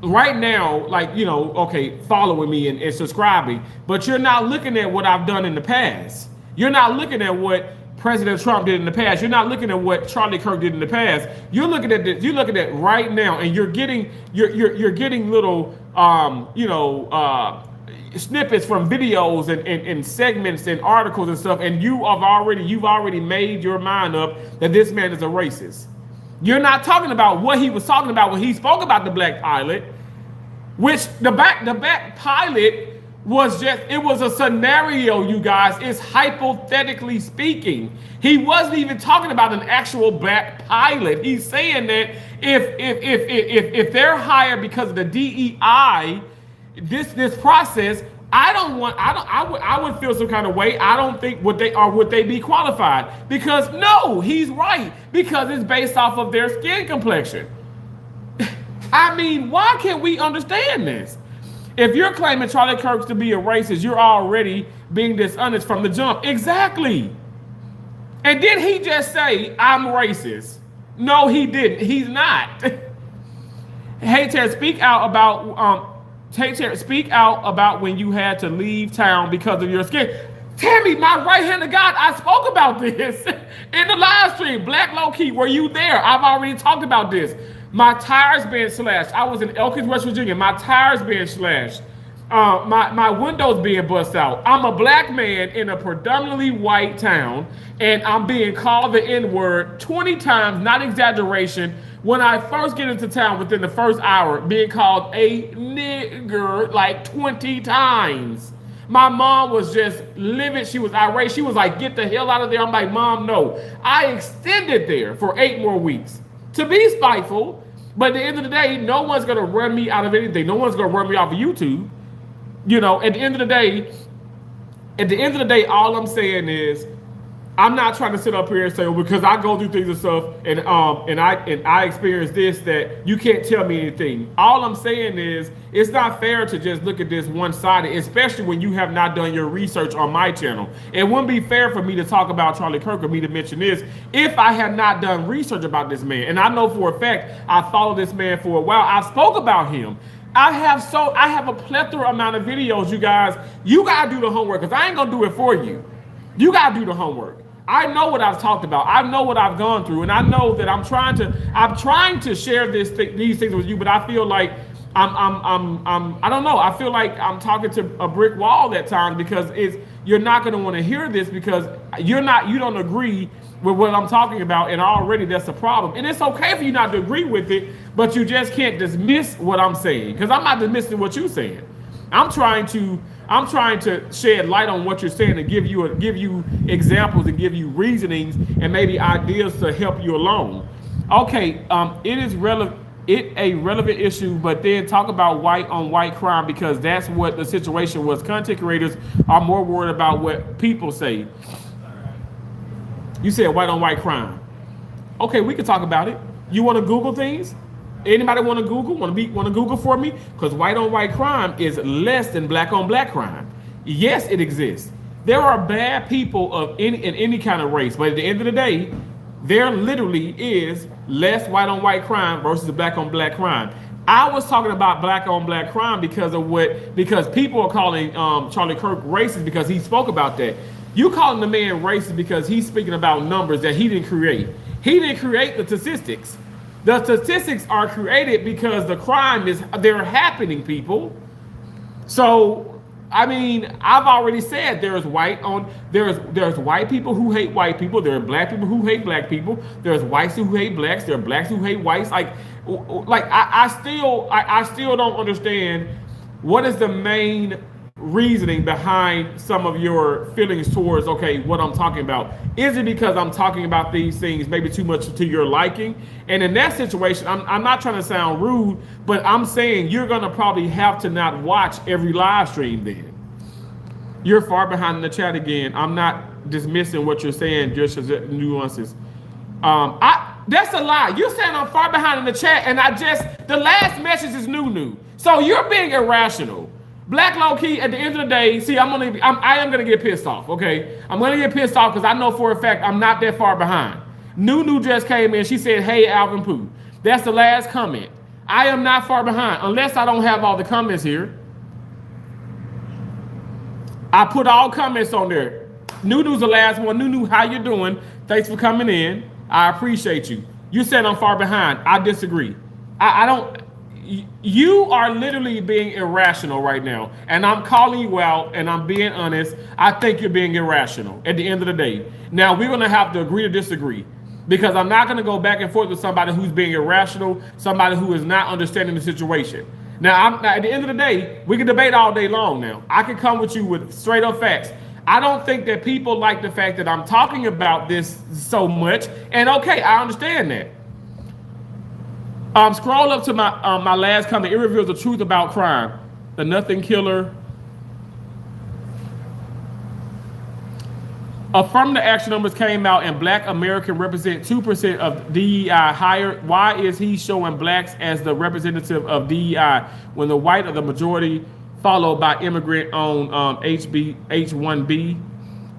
Speaker 1: right now, like, okay, following me and subscribing, but you're not looking at what I've done in the past. You're not looking at what President Trump did in the past. You're not looking at what Charlie Kirk did in the past. You're looking at this. You're looking at right now, and you're getting little snippets from videos and segments and articles and stuff, and you've already made your mind up that this man is a racist. You're not talking about what he was talking about when he spoke about the black pilot, which the black pilot was a scenario, you guys. It's hypothetically speaking. He wasn't even talking about an actual black pilot. He's saying that if they're hired because of the DEI, this process, I would feel some kind of way. I don't think would they be qualified? Because no, he's right. Because it's based off of their skin complexion. I mean, why can't we understand this? If you're claiming Charlie Kirk to be a racist, you're already being dishonest from the jump. Exactly. And did he just say, I'm racist? No, he didn't. He's not. Hey, Ted, speak out about when you had to leave town because of your skin. Tammy, my right hand of God, I spoke about this in the live stream. Black Low Key, were you there? I've already talked about this. My tires being slashed. I was in Elkins, West Virginia. My tires being slashed. My windows being bust out. I'm a black man in a predominantly white town, and I'm being called the N-word 20 times, not exaggeration. When I first get into town, within the first hour, being called a nigger like 20 times. My mom was just livid. She was irate. She was like, get the hell out of there. I'm like, Mom, no. I extended there for 8 more weeks to be spiteful. But at the end of the day, no one's going to run me out of anything. No one's going to run me off of YouTube. You know, at the end of the day, all I'm saying is, I'm not trying to sit up here and say, well, because I go through things and stuff, and I experience this, that you can't tell me anything. All I'm saying is, it's not fair to just look at this one-sided, especially when you have not done your research on my channel. It wouldn't be fair for me to talk about Charlie Kirk or me to mention this if I had not done research about this man. And I know for a fact I followed this man for a while. I spoke about him. I have a plethora amount of videos, you guys. You gotta do the homework, because I ain't gonna do it for you. You gotta do the homework. I know what I've talked about. I know what I've gone through, and I know that I'm trying to share these things with you, but I feel like I don't know. I feel like I'm talking to a brick wall at times, because you're not going to want to hear this, because you don't agree with what I'm talking about, and already that's a problem. And it's okay for you not to agree with it, but you just can't dismiss what I'm saying, because I'm not dismissing what you're saying. I'm trying to shed light on what you're saying, and give you examples and give you reasonings and maybe ideas to help you along. Okay, it is a relevant issue, but then talk about white on white crime, because that's what the situation was. Content creators are more worried about what people say. You said white on white crime. Okay, we can talk about it. You want to Google things? Anybody want to Google? Want to Google for me? Because white on white crime is less than black on black crime. Yes, it exists. There are bad people in any kind of race, but at the end of the day, there literally is less white on white crime versus black on black crime. I was talking about black on black crime because people are calling Charlie Kirk racist because he spoke about that. You calling the man racist because he's speaking about numbers that he didn't create. He didn't create the statistics. The statistics are created because the crime they're happening, people. So, I mean, I've already said there's white people who hate white people. There are black people who hate black people. There's whites who hate blacks. There are blacks who hate whites. I still don't understand what is the main reasoning behind some of your feelings towards, okay, what I'm talking about. Is it because I'm talking about these things maybe too much to your liking? And in that situation, I'm not trying to sound rude, but I'm saying you're going to probably have to not watch every live stream then. You're far behind in the chat again. I'm not dismissing what you're saying, just as nuances. That's a lie. You're saying I'm far behind in the chat, and the last message is new. So you're being irrational. Black Low Key, at the end of the day, see, I am gonna get pissed off, okay? I'm gonna get pissed off because I know for a fact I'm not that far behind. Nunu just came in, she said, hey, Alvin Pooh. That's the last comment. I am not far behind, unless I don't have all the comments here. I put all comments on there. Nunu's the last one. Nunu, how you doing? Thanks for coming in. I appreciate you. You said I'm far behind. I disagree. I don't. You are literally being irrational right now, and I'm calling you out, and I'm being honest. I think you're being irrational at the end of the day. Now, we're going to have to agree to disagree, because I'm not going to go back and forth with somebody who's being irrational, somebody who is not understanding the situation. Now, at the end of the day, we can debate all day long now. I can come with you with straight up facts. I don't think that people like the fact that I'm talking about this so much, and okay, I understand that. Scroll up to my last comment. It reveals the truth about crime. The nothing killer Affirmative action numbers came out, and Black American represent 2% of DEI higher. Why is he showing blacks as the representative of DEI when the white are the majority, followed by immigrant on H1B?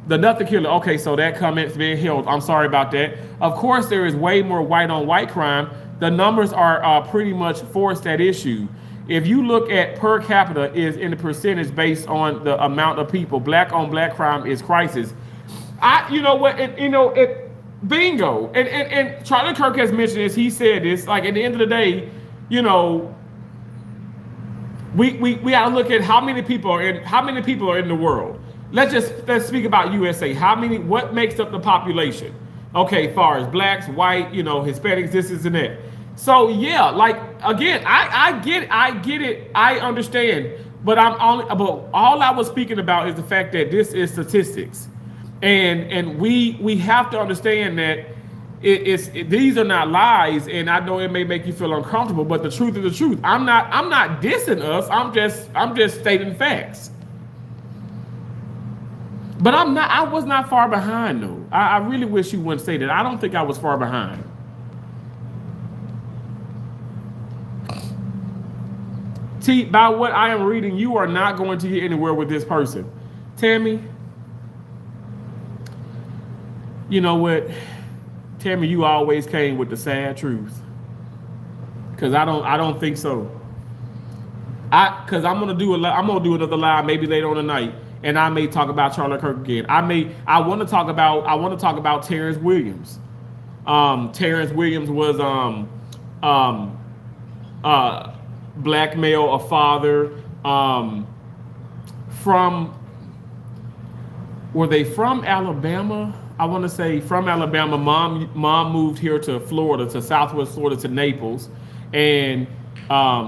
Speaker 1: The nothing killer. Okay, so that comment's being held. I'm sorry about that. Of course, there is way more white on white crime. The numbers are pretty much forced that issue. If you look at per capita is in the percentage based on the amount of people, black on black crime is crisis. You know what, bingo. And Charlie Kirk has mentioned this. He said this, like at the end of the day, you know, we gotta look at how many people are in the world. Let's speak about USA. What makes up the population? Okay, far as blacks, white, you know, Hispanics, this and that. So yeah, like again, I get it, I understand, but all I was speaking about is the fact that this is statistics. And we have to understand that these are not lies, and I know it may make you feel uncomfortable, but the truth is the truth. I'm not dissing us. I'm just stating facts. But I was not far behind though. I really wish you wouldn't say that. I don't think I was far behind. T, by what I am reading, you are not going to get anywhere with this person. Tammy, you know what? Tammy, you always came with the sad truth. Cause I don't think so. Cause I'm gonna do another live maybe later on tonight, and I may talk about Charlie Kirk again. I want to talk about Terrence Williams. Terrence Williams was black male, a father, were they from Alabama? I want to say from Alabama. Mom moved here to Florida, to Southwest Florida, to Naples, and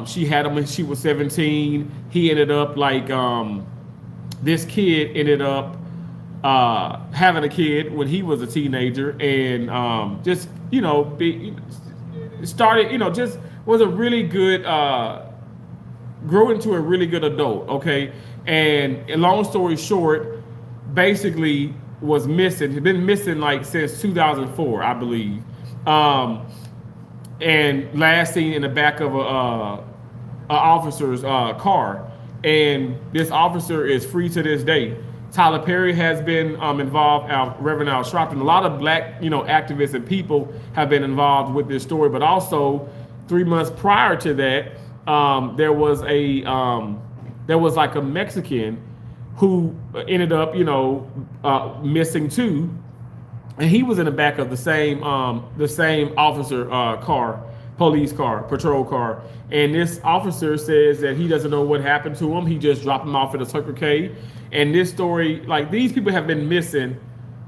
Speaker 1: she had him when she was 17. He ended up like this kid ended up having a kid when he was a teenager, and just started just was a really good grew into a really good adult. Okay, and long story short, basically was missing. Had been missing like since 2004, I believe. And last seen in the back of a officer's car. And this officer is free to this day. Tyler Perry has been involved. Reverend Al Sharpton. A lot of black, activists and people have been involved with this story. But also, 3 months prior to that, there was like a Mexican who ended up, missing too, and he was in the back of the same officer car, police car, patrol car. And this officer says that he doesn't know what happened to him. He just dropped him off at a Circle K. And this story, like these people have been missing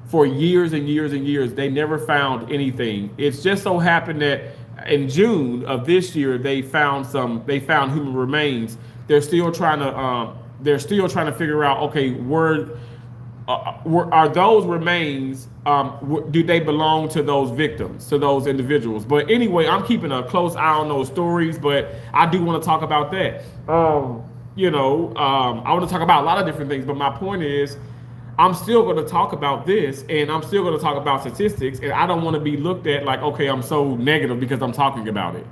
Speaker 1: for years and years and years. They never found anything. It's just so happened that in June of this year, they found human remains. They're still trying to figure out, okay, are those remains, do they belong to those victims, to those individuals? But anyway, I'm keeping a close eye on those stories, but I do want to talk about that. I want to talk about a lot of different things, but my point is, I'm still going to talk about this, and I'm still going to talk about statistics, and I don't want to be looked at like, okay, I'm so negative because I'm talking about it.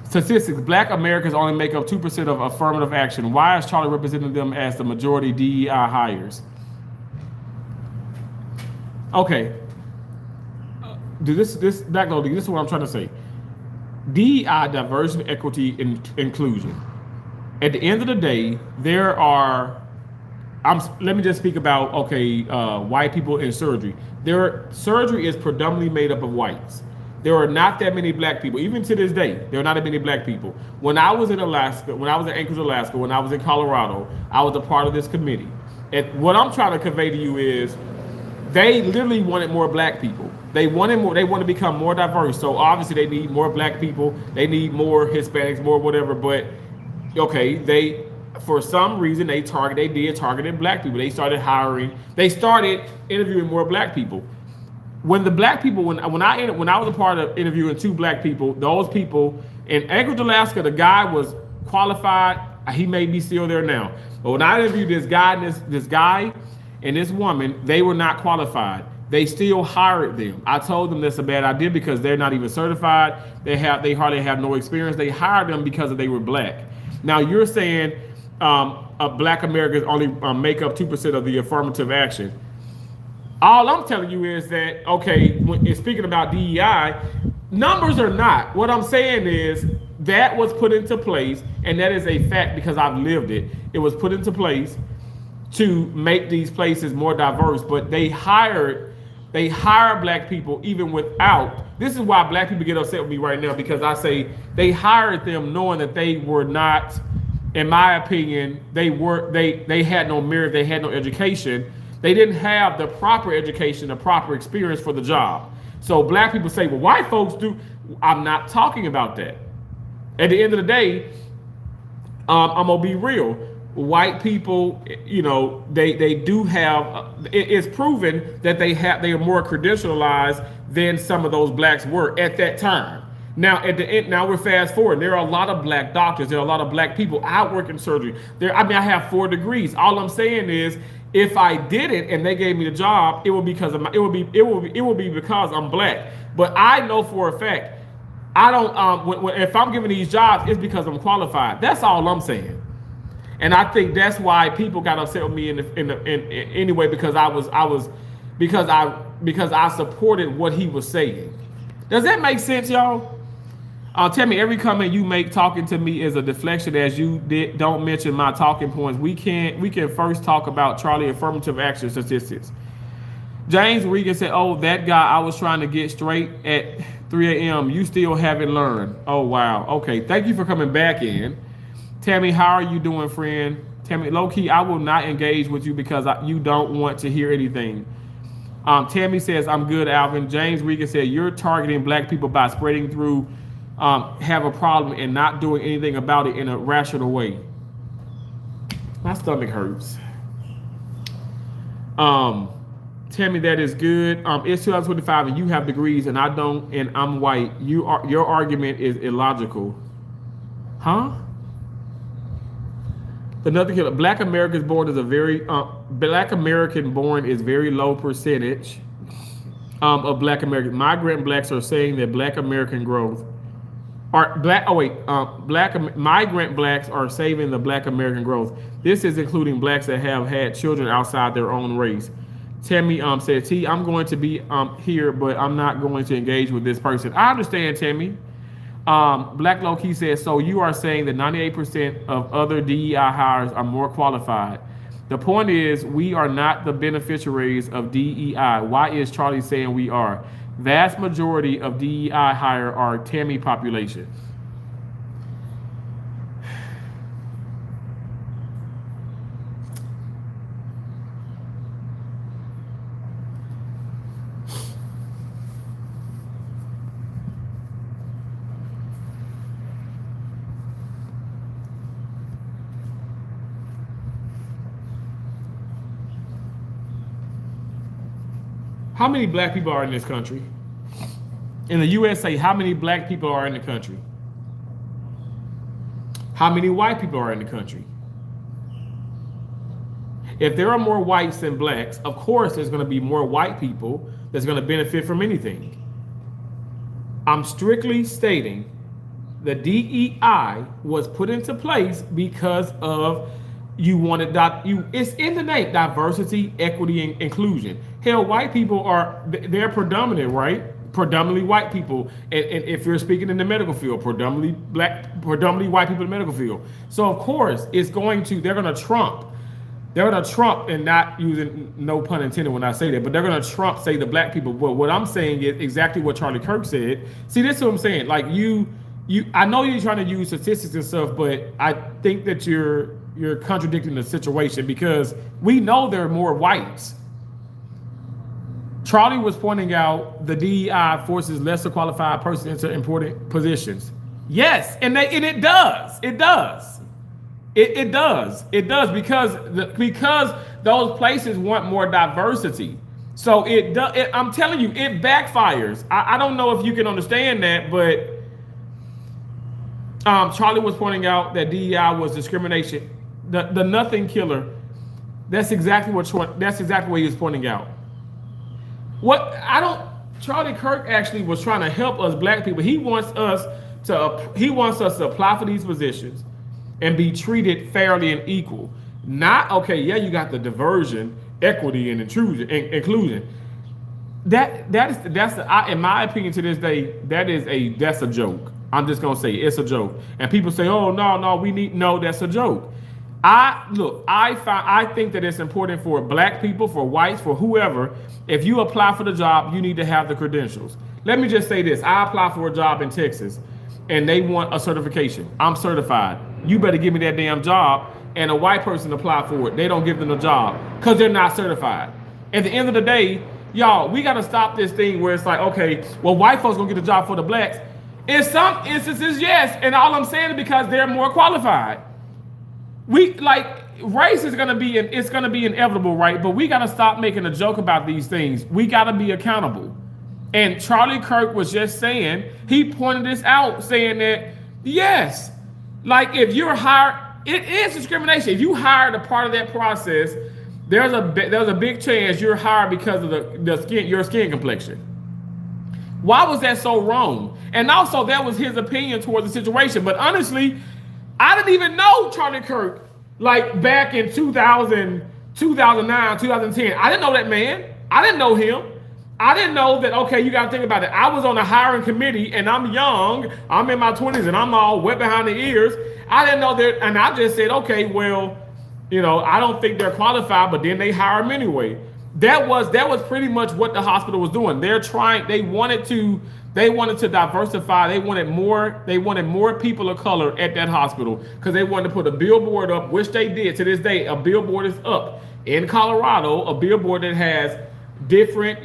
Speaker 1: Statistics, black Americans only make up 2% of affirmative action. Why is Charlie representing them as the majority DEI hires? Okay. This is what I'm trying to say. DEI, diversity, equity, and inclusion. At the end of the day, let me just speak about, white people in surgery. Surgery is predominantly made up of whites. There are not that many black people. Even to this day, there are not that many black people. When I was in Alaska, when I was in Anchorage, Alaska, when I was in Colorado, I was a part of this committee. And what I'm trying to convey to you is they literally wanted more black people. They wanted more. They want to become more diverse. So obviously they need more black people. They need more Hispanics, more whatever. But okay, for some reason they targeted black people. They started interviewing more black people. When the black people, when I was a part of interviewing 2 black people, those people in Anchorage, Alaska, the guy was qualified, He may be still there now. But when I interviewed this guy and this woman, they were not qualified. They still hired them. I told them that's a bad idea because they're not even certified. They hardly have no experience. They hired them because they were black. Now you're saying black Americans only make up 2% of the affirmative action. All I'm telling you is that, okay, when speaking about DEI, numbers are not. What I'm saying is that was put into place, and that is a fact because I've lived it. It was put into place to make these places more diverse, but they hire black people even without. This is why black people get upset with me right now, because I say they hired them knowing that they were not, in my opinion, they had no merit, they had no education. They didn't have the proper education, the proper experience for the job. So black people say, well, white folks do. I'm not talking about that. At the end of the day, I'm gonna be real. White people, you know, they do have. It's proven that they are more credentialized than some of those blacks were at that time. Now at the end, now we're fast forward. There are a lot of black doctors. There are a lot of black people out working surgery. I have 4 degrees. All I'm saying is, if I did it and they gave me the job, it will be because I'm black. But I know for a fact, I don't. If I'm giving these jobs, it's because I'm qualified. That's all I'm saying. And I think that's why people got upset with me anyway, because I supported what he was saying. Does that make sense, y'all? Tell me, every comment you make talking to me is a deflection, as you don't mention my talking points. We can first talk about Charlie affirmative action statistics. James Regan said, oh, that guy I was trying to get straight at 3 a.m. You still haven't learned. Oh, wow. Okay. Thank you for coming back in. Tammy, how are you doing, friend? Tammy, low key, I will not engage with you because you don't want to hear anything. Tammy says, I'm good, Alvin. James Regan said, you're targeting black people by spreading through have a problem and not doing anything about it in a rational way. My stomach hurts. Tammy, that is good. It's 2025 and you have degrees and I don't, and I'm white. Your argument is illogical. Huh? Another killer. Black American born is very low percentage of Black Americans. Migrant blacks are saying that Black American growth migrant blacks are saving the Black American growth. This is including blacks that have had children outside their own race. Tammy said, T, I'm going to be here, but I'm not going to engage with this person. I understand, Tammy. Black Low Key says, so you are saying that 98% of other DEI hires are more qualified. The point is, we are not the beneficiaries of DEI. Why is Charlie saying we are? Vast majority of DEI hire are Tammy population. How many black people are in this country? In the USA, how many black people are in the country? How many white people are in the country? If there are more whites than blacks, of course there's going to be more white people that's going to benefit from anything. I'm strictly stating the DEI was put into place because of it's in the name, diversity, equity, and inclusion. Hell, white people they're predominant, right? Predominantly white people. And if you're speaking in the medical field, predominantly white people in the medical field. So of course they're going to trump, and not using no pun intended when I say that, but they're going to trump, say, the black people. But what I'm saying is exactly what Charlie Kirk said. See, this is what I'm saying. Like I know you're trying to use statistics and stuff, but I think that you're contradicting the situation because we know there are more whites. Charlie was pointing out the DEI forces lesser qualified persons into important positions. Yes, and it does. It does. It does because those places want more diversity. So I'm telling you, it backfires. I don't know if you can understand that, but Charlie was pointing out that DEI was discrimination. The nothing killer. That's exactly what he was pointing out. Charlie Kirk actually was trying to help us black people. He wants us to apply for these positions and be treated fairly and equal. Not okay. Yeah, you got the diversion, equity, and inclusion. In my opinion, to this day, that's a joke. I'm just gonna say it's a joke. And people say, "Oh no, that's a joke." I think that it's important for black people, for whites, for whoever. If you apply for the job, you need to have the credentials. Let me just say this: I applied for a job in Texas, and they want a certification. I'm certified. You better give me that damn job. And a white person apply for it. They don't give them the job because they're not certified. At the end of the day, y'all, we got to stop this thing where it's like, okay, well, white folks gonna get the job for the blacks. In some instances, yes, and all I'm saying is because they're more qualified. Race is gonna be inevitable, right? But we gotta stop making a joke about these things. We gotta be accountable. And Charlie Kirk was just saying, he pointed this out, saying that yes, like if you're hired, it is discrimination. If you hired a part of that process, there's a big chance you're hired because of your skin complexion. Why was that so wrong? And also, that was his opinion towards the situation. But honestly, I didn't even know Charlie Kirk like back in 2000, 2009, 2010. I didn't know that man. I didn't know him. I didn't know that, okay, you got to think about it. I was on a hiring committee and I'm young. I'm in my 20s and I'm all wet behind the ears. I didn't know that. And I just said, okay, well, I don't think they're qualified, but then they hire them anyway. That was pretty much what the hospital was doing. They wanted to diversify. They wanted more people of color at that hospital because they wanted to put a billboard up, which they did. To this day, a billboard is up in Colorado, a billboard that has different,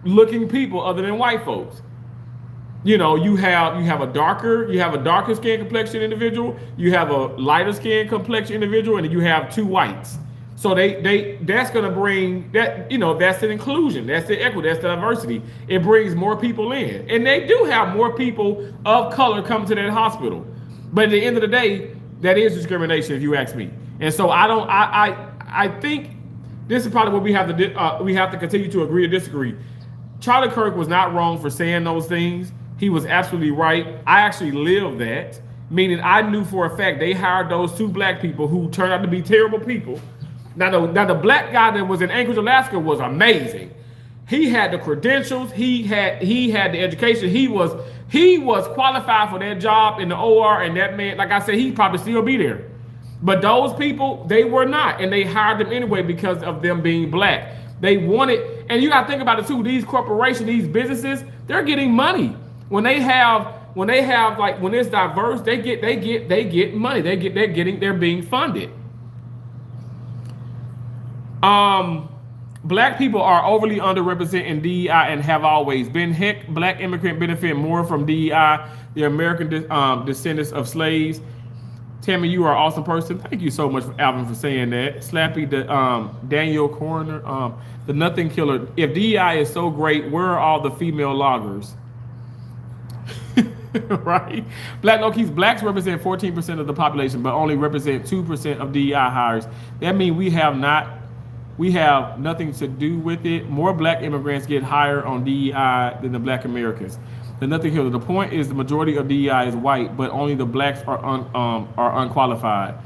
Speaker 1: looking people other than white folks. You have a darker skin complexion individual, you have a lighter skin complexion individual, and you have two whites. So that's gonna bring that, that's an inclusion, that's the equity, that's the diversity. It brings more people in. And they do have more people of color come to that hospital. But at the end of the day, that is discrimination if you ask me. And so I think this is probably what we have to continue to agree or disagree. Charlie Kirk was not wrong for saying those things. He was absolutely right. I actually lived that, meaning I knew for a fact they hired those two black people who turned out to be terrible people. Now the black guy that was in Anchorage, Alaska was amazing. He had the credentials. He had the education. He was qualified for that job in the OR, and that man, like I said, he'd probably still be there. But those people, they were not, and they hired them anyway because of them being black. They wanted, and you got to think about it too. These corporations, these businesses, they're getting money when it's diverse. They get money. They're being funded. Black people are overly underrepresented in DEI and have always been. Heck, black immigrant benefit more from DEI. The American descendants of slaves. Tammy, you are an awesome person. Thank you so much, Alvin, for saying that. Slappy, Daniel Coroner, the Nothing Killer. If DEI is so great, where are all the female loggers? Right? Blacks represent 14% of the population, but only represent 2% of DEI hires. That means we have nothing to do with it. More black immigrants get hired on DEI than the black Americans. The Nothing Killer. The point is the majority of DEI is white, but only the blacks are unqualified.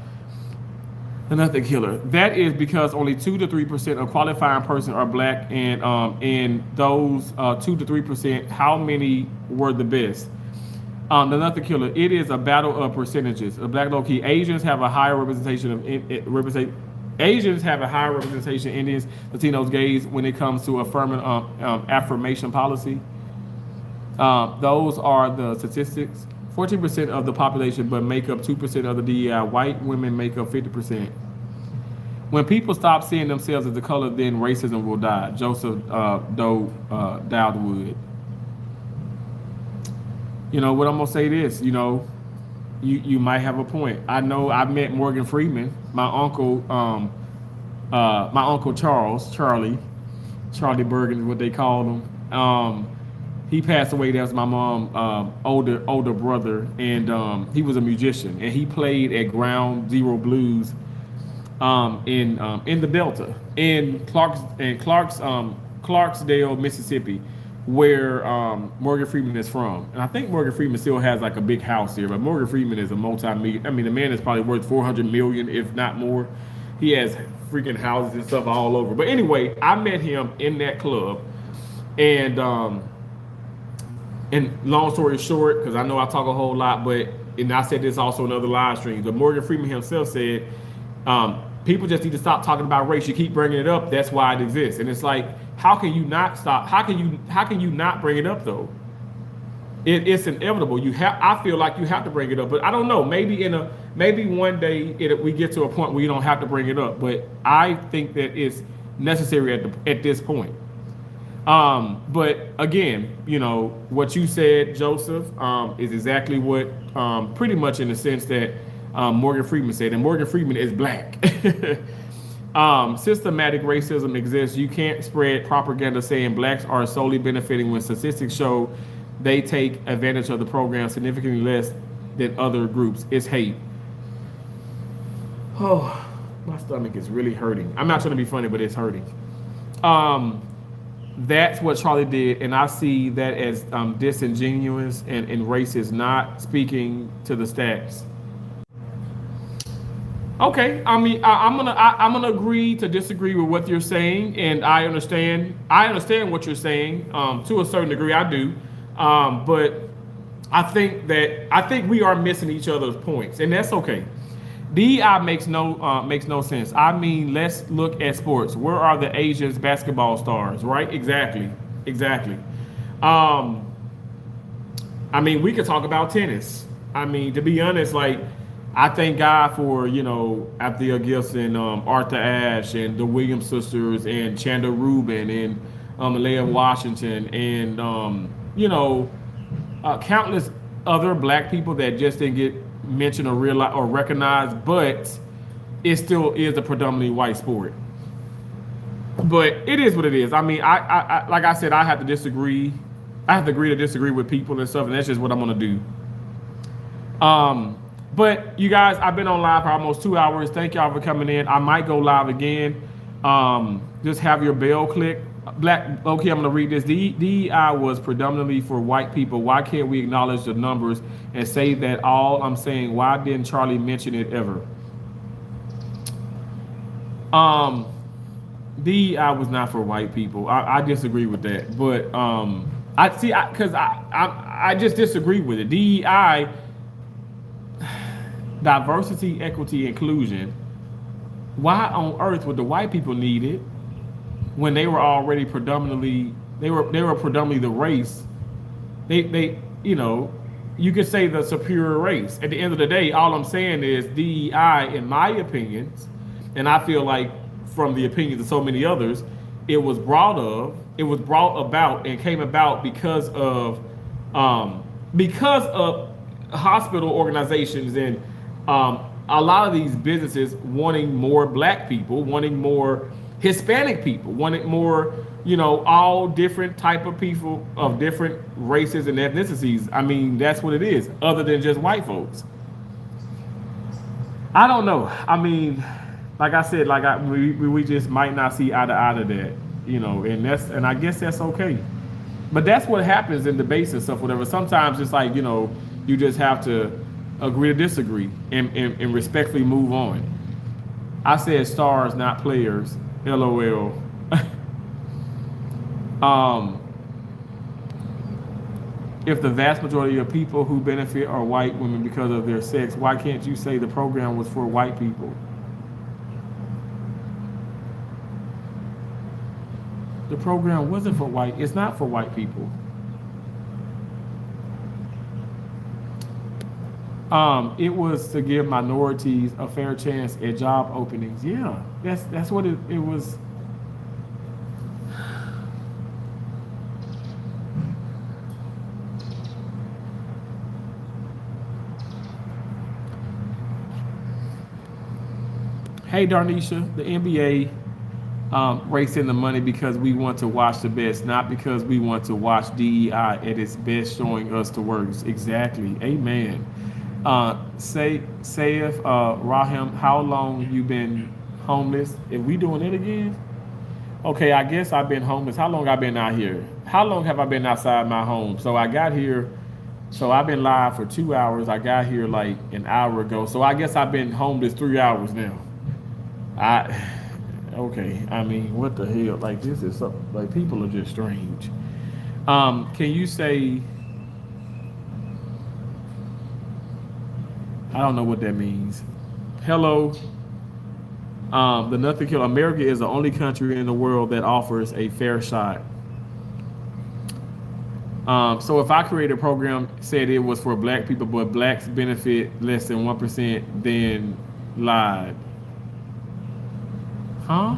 Speaker 1: The Nothing Killer. That is because only 2 to 3% of qualifying persons are black, and in those 2 to 3%, how many were the best? The Nothing Killer. It is a battle of percentages. The black low key Asians have a higher representation of Asians have a higher representation. Indians, Latinos, gays when it comes to affirmation policy. Those are the statistics. 14% of the population, but make up 2% of the DEI. White women make up 50%. When people stop seeing themselves as the color, then racism will die. Joseph Dowdwood. What I'm gonna say this. You might have a point. I know I met Morgan Freeman, my uncle Charlie Bergen is what they called him.
Speaker 3: He passed away. That was my mom, older brother, and he was a musician, and he played at Ground Zero Blues in the Delta, Clarksdale, Mississippi, where Morgan Freeman is from. And I think Morgan Freeman still has like a big house here, but Morgan Freeman is a multi-million. I mean, the man is probably worth 400 million, if not more. He has freaking houses and stuff all over. But anyway, I met him in that club, and long story short, because I know I talk a whole lot, and I said this also in other live streams, but Morgan Freeman himself said, people just need to stop talking about race. You keep bringing it up, that's why it exists. And it's like, how can you not stop? How can you not bring it up though? It's inevitable. I feel like you have to bring it up, but I don't know. Maybe one day we get to a point where you don't have to bring it up. But I think that it's necessary at this point. But again, what you said, Joseph, is exactly what pretty much in the sense that Morgan Freeman said, and Morgan Freeman is black. Systematic racism exists. You can't spread propaganda saying blacks are solely benefiting when statistics show they take advantage of the program significantly less than other groups. It's hate. Oh, my stomach is really hurting. I'm not trying to be funny, but it's hurting. That's what Charlie did, and I see that as disingenuous and racist, not speaking to the stats. Okay, I mean, I'm gonna agree to disagree with what you're saying, and I understand what you're saying to a certain degree. I do, but I think we are missing each other's points, and that's okay. DEI makes no sense. I mean, let's look at sports. Where are the Asians basketball stars? Right? Exactly. I mean, we could talk about tennis. I mean, to be honest, like, I thank God for, Althea Gibson, Arthur Ashe, and the Williams sisters, and Chanda Rubin, and Alea Washington, and, countless other black people that just didn't get mentioned or realized or recognized, but it still is a predominantly white sport. But it is what it is. I mean, I like I said, I have to disagree. I have to agree to disagree with people and stuff, and that's just what I'm gonna do. But you guys, I've been on live for almost 2 hours. Thank y'all for coming in. I might go live again. Just have your bell click. Okay, I'm going to read this. DEI was predominantly for white people. Why can't we acknowledge the numbers and say that all I'm saying? Why didn't Charlie mention it ever? DEI was not for white people. I disagree with that. But I just disagree with it. DEI, diversity, equity, inclusion. Why on earth would the white people need it when they were already predominantly the race? They you could say the superior race. At the end of the day, all I'm saying is DEI, in my opinions, and I feel like from the opinions of so many others, it was brought about and came about because of hospital organizations and a lot of these businesses wanting more black people, wanting more Hispanic people, wanting more, all different type of people of different races and ethnicities. I mean, that's what it is, other than just white folks. I don't know. I mean, like I said, we just might not see eye to eye to that, and I guess that's okay. But that's what happens in debates and stuff, whatever. Sometimes it's like, you just have to agree to disagree and respectfully move on. I said stars, not players. LOL. If the vast majority of people who benefit are white women because of their sex, why can't you say the program was for white people? The program wasn't for white. It's not for white people. It was to give minorities a fair chance at job openings. Yeah, that's what it was. Hey, Darnisha, the NBA Race in the money because we want to watch the best, not because we want to watch DEI at its best, showing us the worst. Exactly. Amen. Saif Rahim, how long you been homeless? If we doing it again? Okay, I guess I've been homeless. How long I been out here? How long have I been outside my home? So I got here. So I've been live for 2 hours. I got here like an hour ago. So I guess I've been homeless 3 hours now. Okay. I mean, what the hell? Like this is something. Like people are just strange. Can you say? I don't know what that means. Hello. The Nothing Killer. America is the only country in the world that offers a fair shot. So if I create a program, said it was for black people, but blacks benefit less than 1%, then lied. Huh?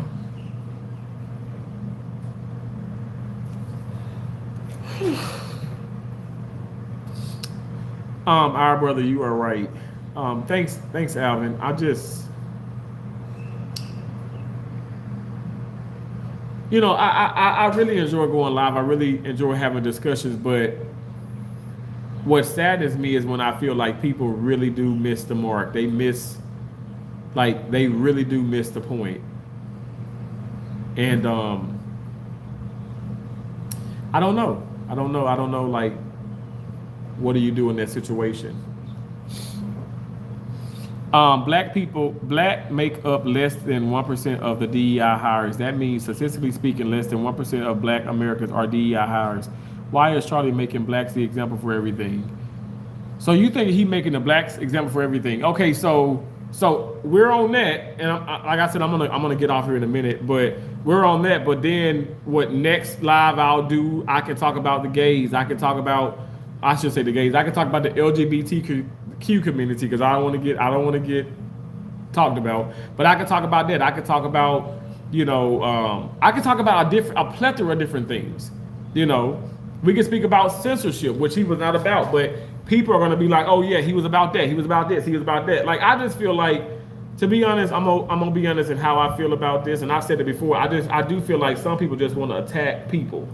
Speaker 3: Our brother, you are right. Thanks, Alvin. I really enjoy going live. I really enjoy having discussions, but what saddens me is when I feel like people really do miss the mark. They really do miss the point. And I don't know. Like, what do you do in that situation? Black make up less than 1% of the DEI hires. That means, statistically speaking, less than 1% of black Americans are DEI hires. Why is Charlie making blacks the example for everything? So you think he making the blacks example for everything? Okay, so we're on that, and like I said, I'm gonna get off here in a minute, but we're on that. But then what next live I'll do? I can talk about the gays. I can talk about the LGBTQ community because I don't want to get talked about. But I can talk about that. I can talk about I can talk about a plethora of different things. We can speak about censorship, which he was not about, but people are going to be like, oh yeah, he was about that. He was about this. He was about that. Like, I just feel like, to be honest, I'm gonna be honest in how I feel about this, and I've said it before. I do feel like some people just want to attack people.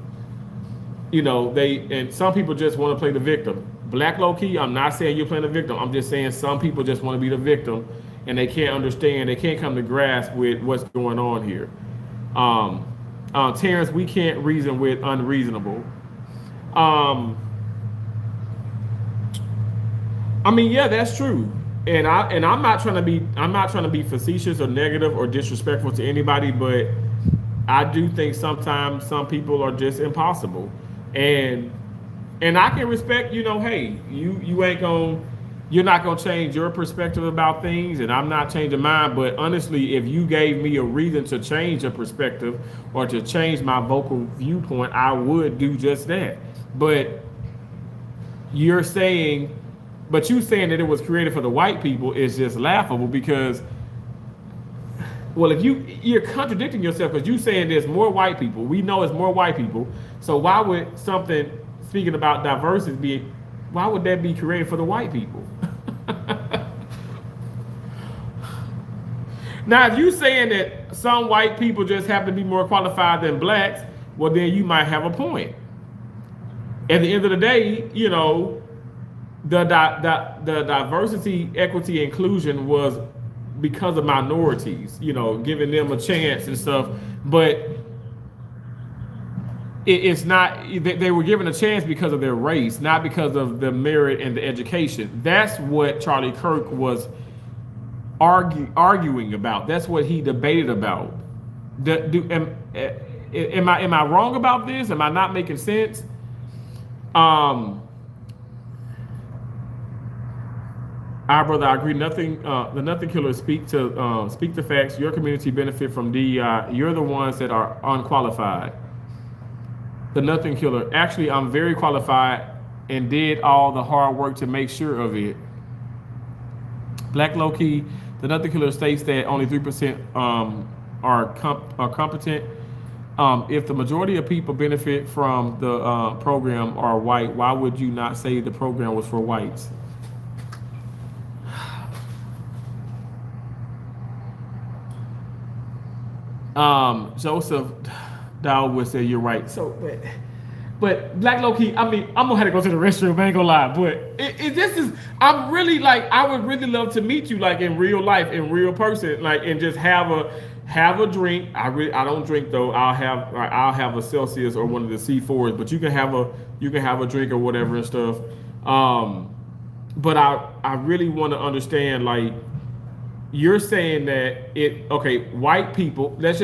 Speaker 3: And some people just want to play the victim. Black low key, I'm not saying you're playing the victim. I'm just saying some people just want to be the victim, and they can't understand. They can't come to grasp with what's going on here. Terrence, we can't reason with unreasonable. I mean, yeah, that's true. And I'm not trying to be facetious or negative or disrespectful to anybody, but I do think sometimes some people are just impossible. And I can respect, hey, you're not gonna change your perspective about things, and I'm not changing mine. But honestly, if you gave me a reason to change a perspective or to change my vocal viewpoint, I would do just that. But you saying that it was created for the white people is just laughable because, well, if you're contradicting yourself because you're saying there's more white people. We know it's more white people. So why would something, speaking about diversity, why would that be created for the white people? Now, if you're saying that some white people just happen to be more qualified than blacks, well, then you might have a point. At the end of the day, the diversity, equity, inclusion was because of minorities, giving them a chance and stuff. But it's not, they were given a chance because of their race, not because of the merit and the education. That's what Charlie Kirk was arguing about. That's what he debated about. Am I wrong about this? Am I not making sense? Our brother, I agree. The Nothing Killers speak the facts. Your community benefit from DEI. You're the ones that are unqualified. The Nothing Killer. Actually, I'm very qualified and did all the hard work to make sure of it. Black low key. The Nothing Killer states that only 3% are competent. If the majority of people benefit from the program are white, why would you not say the program was for whites? Joseph Dowd would say you're right. So, but Black Low Key, I mean, I'm gonna have to go to the restroom. I ain't gonna lie, but this is. I'm really like, I would really love to meet you, like in real life, in real person, like, and just have a drink. I don't drink though. I'll have a Celsius or one of the C4s, but you can have a drink or whatever and stuff. But I really want to understand, like, you're saying that white people, let's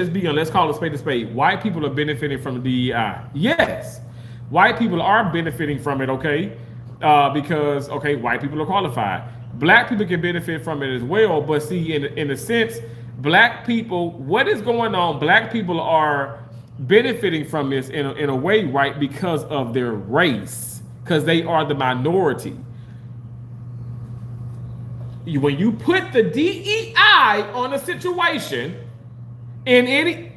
Speaker 3: call it a spade. White people are benefiting from the DEI. Yes, white people are benefiting from it, because white people are qualified. Black people can benefit from it as well, but see, in a sense, black people, what is going on? Black people are benefiting from this in a way, right, because of their race, because they are the minority. When you put the DEI on a situation, in any,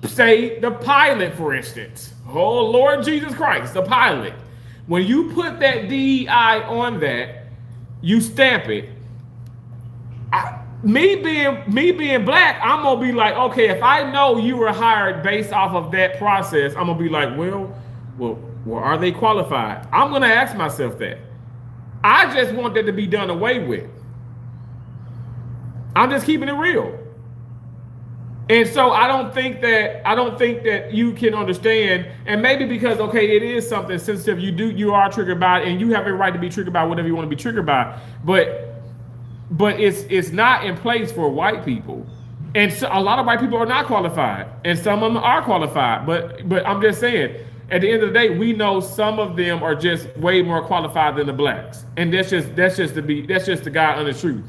Speaker 3: say the pilot, for instance, oh Lord Jesus Christ, the pilot, when you put that DEI on that, you stamp it. Me being black, I'm gonna be like, okay, if I know you were hired based off of that process, I'm gonna be like, well, are they qualified? I'm gonna ask myself that. I just want that to be done away with. I'm just keeping it real. And so I don't think that you can understand, and maybe because it is something sensitive, you are triggered by it, and you have a right to be triggered by whatever you want to be triggered by, but it's not in place for white people. And so a lot of white people are not qualified, and some of them are qualified, but I'm just saying, at the end of the day, we know some of them are just way more qualified than the blacks. And that's just the God honest truth.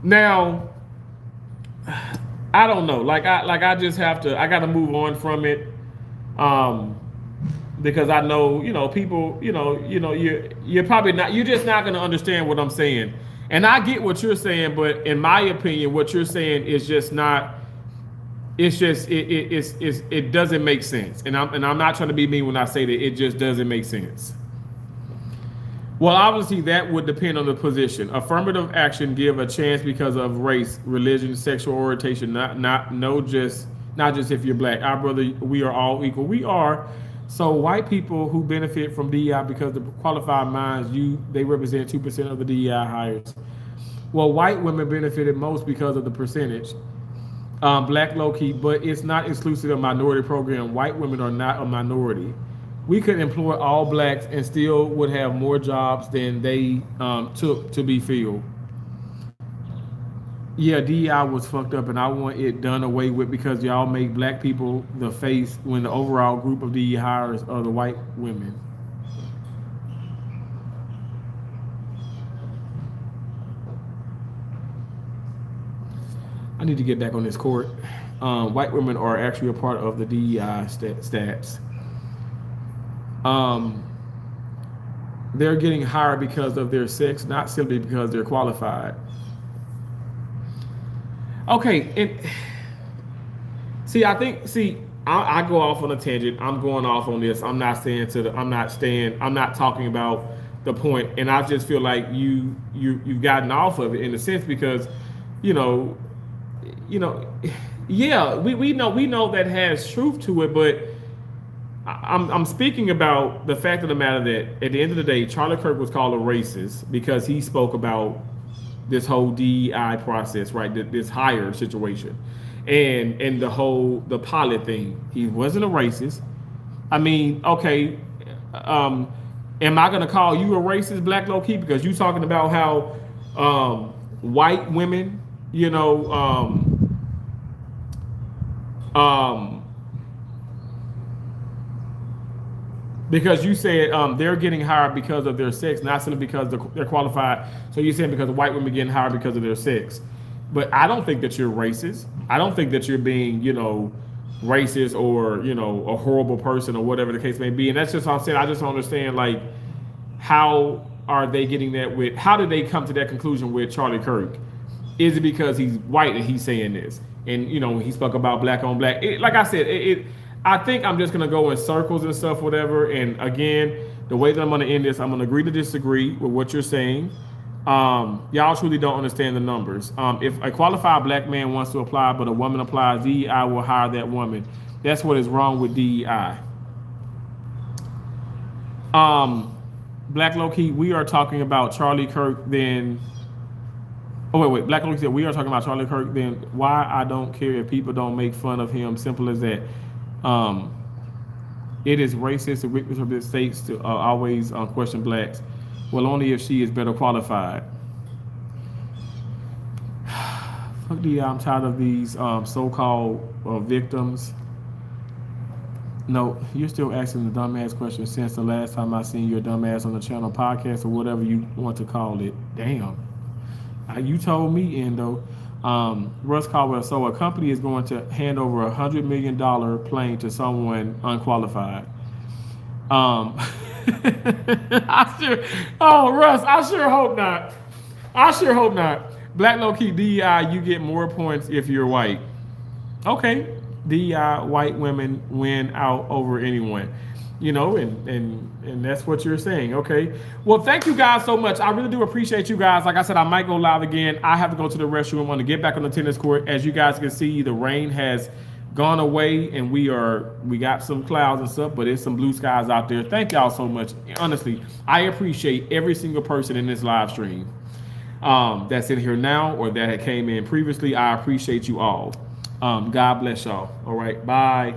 Speaker 3: Now, I don't know. I just have to. I got to move on from it, because I know, people. You're probably not. You're just not going to understand what I'm saying. And I get what you're saying, but in my opinion, what you're saying is just not. It's just it doesn't make sense. And I'm not trying to be mean when I say that. It just doesn't make sense. Well, obviously that would depend on the position. Affirmative action give a chance because of race, religion, sexual orientation, not just if you're black. Our brother, we are all equal. We are. So white people who benefit from DEI because the qualified minds, they represent 2% of the DEI hires. Well, white women benefited most because of the percentage. Black low key, but it's not exclusive of minority program. White women are not a minority. We could employ all blacks and still would have more jobs than they took to be filled. Yeah, DEI was fucked up, and I want it done away with because y'all make black people the face when the overall group of DEI hires are the white women. I need to get back on this court. White women are actually a part of the DEI stats. They're getting hired because of their sex, not simply because they're qualified. Okay, I go off on a tangent. I'm going off on this. I'm not talking about the point, and I just feel like you've gotten off of it in a sense because, yeah, we know that has truth to it, but I'm speaking about the fact of the matter that at the end of the day, Charlie Kirk was called a racist because he spoke about this whole DEI process, right? This hire situation, and the pilot thing. He wasn't a racist. I mean, okay, am I gonna call you a racist, Black Low Key, because you talking about how white women, because you said they're getting hired because of their sex, not simply because they're qualified. So you're saying because white women getting hired because of their sex. But I don't think that you're racist. I don't think that you're being, racist or, a horrible person or whatever the case may be. And that's just what I'm saying. I just don't understand, like, how are they getting that how did they come to that conclusion with Charlie Kirk? Is it because he's white and he's saying this? And, when he spoke about black on black, like I said, I think I'm just going to go in circles and stuff, whatever. And again, the way that I'm going to end this, I'm going to agree to disagree with what you're saying. Y'all truly don't understand the numbers. If a qualified black man wants to apply, but a woman applies, DEI will hire that woman. That's what is wrong with DEI. Black Low Key, we are talking about Charlie Kirk. Then, oh wait, Black Low Key said we are talking about Charlie Kirk. Then why I don't care if people don't make fun of him. Simple as that. It is racist and weakness of the states to always question blacks. Well, only if she is better qualified. Fuck DEI. I'm tired of these so-called victims. No, you're still asking the dumbass question since the last time I seen your dumbass on the channel podcast or whatever you want to call it. Damn. You told me, Endo. Russ Caldwell, so a company is going to hand over $100 million plane to someone unqualified. Russ, I sure hope not. I sure hope not. Black Low Key DEI, you get more points if you're white. Okay. DEI, white women win out over anyone, you know, and that's what you're saying. Okay. Well, thank you guys so much. I really do appreciate you guys. Like I said, I might go live again. I have to go to the restroom. I want to get back on the tennis court. As you guys can see, the rain has gone away and we got some clouds and stuff, but there's some blue skies out there. Thank y'all so much. Honestly, I appreciate every single person in this live stream that's in here now or that had came in previously. I appreciate you all. God bless y'all. All right. Bye.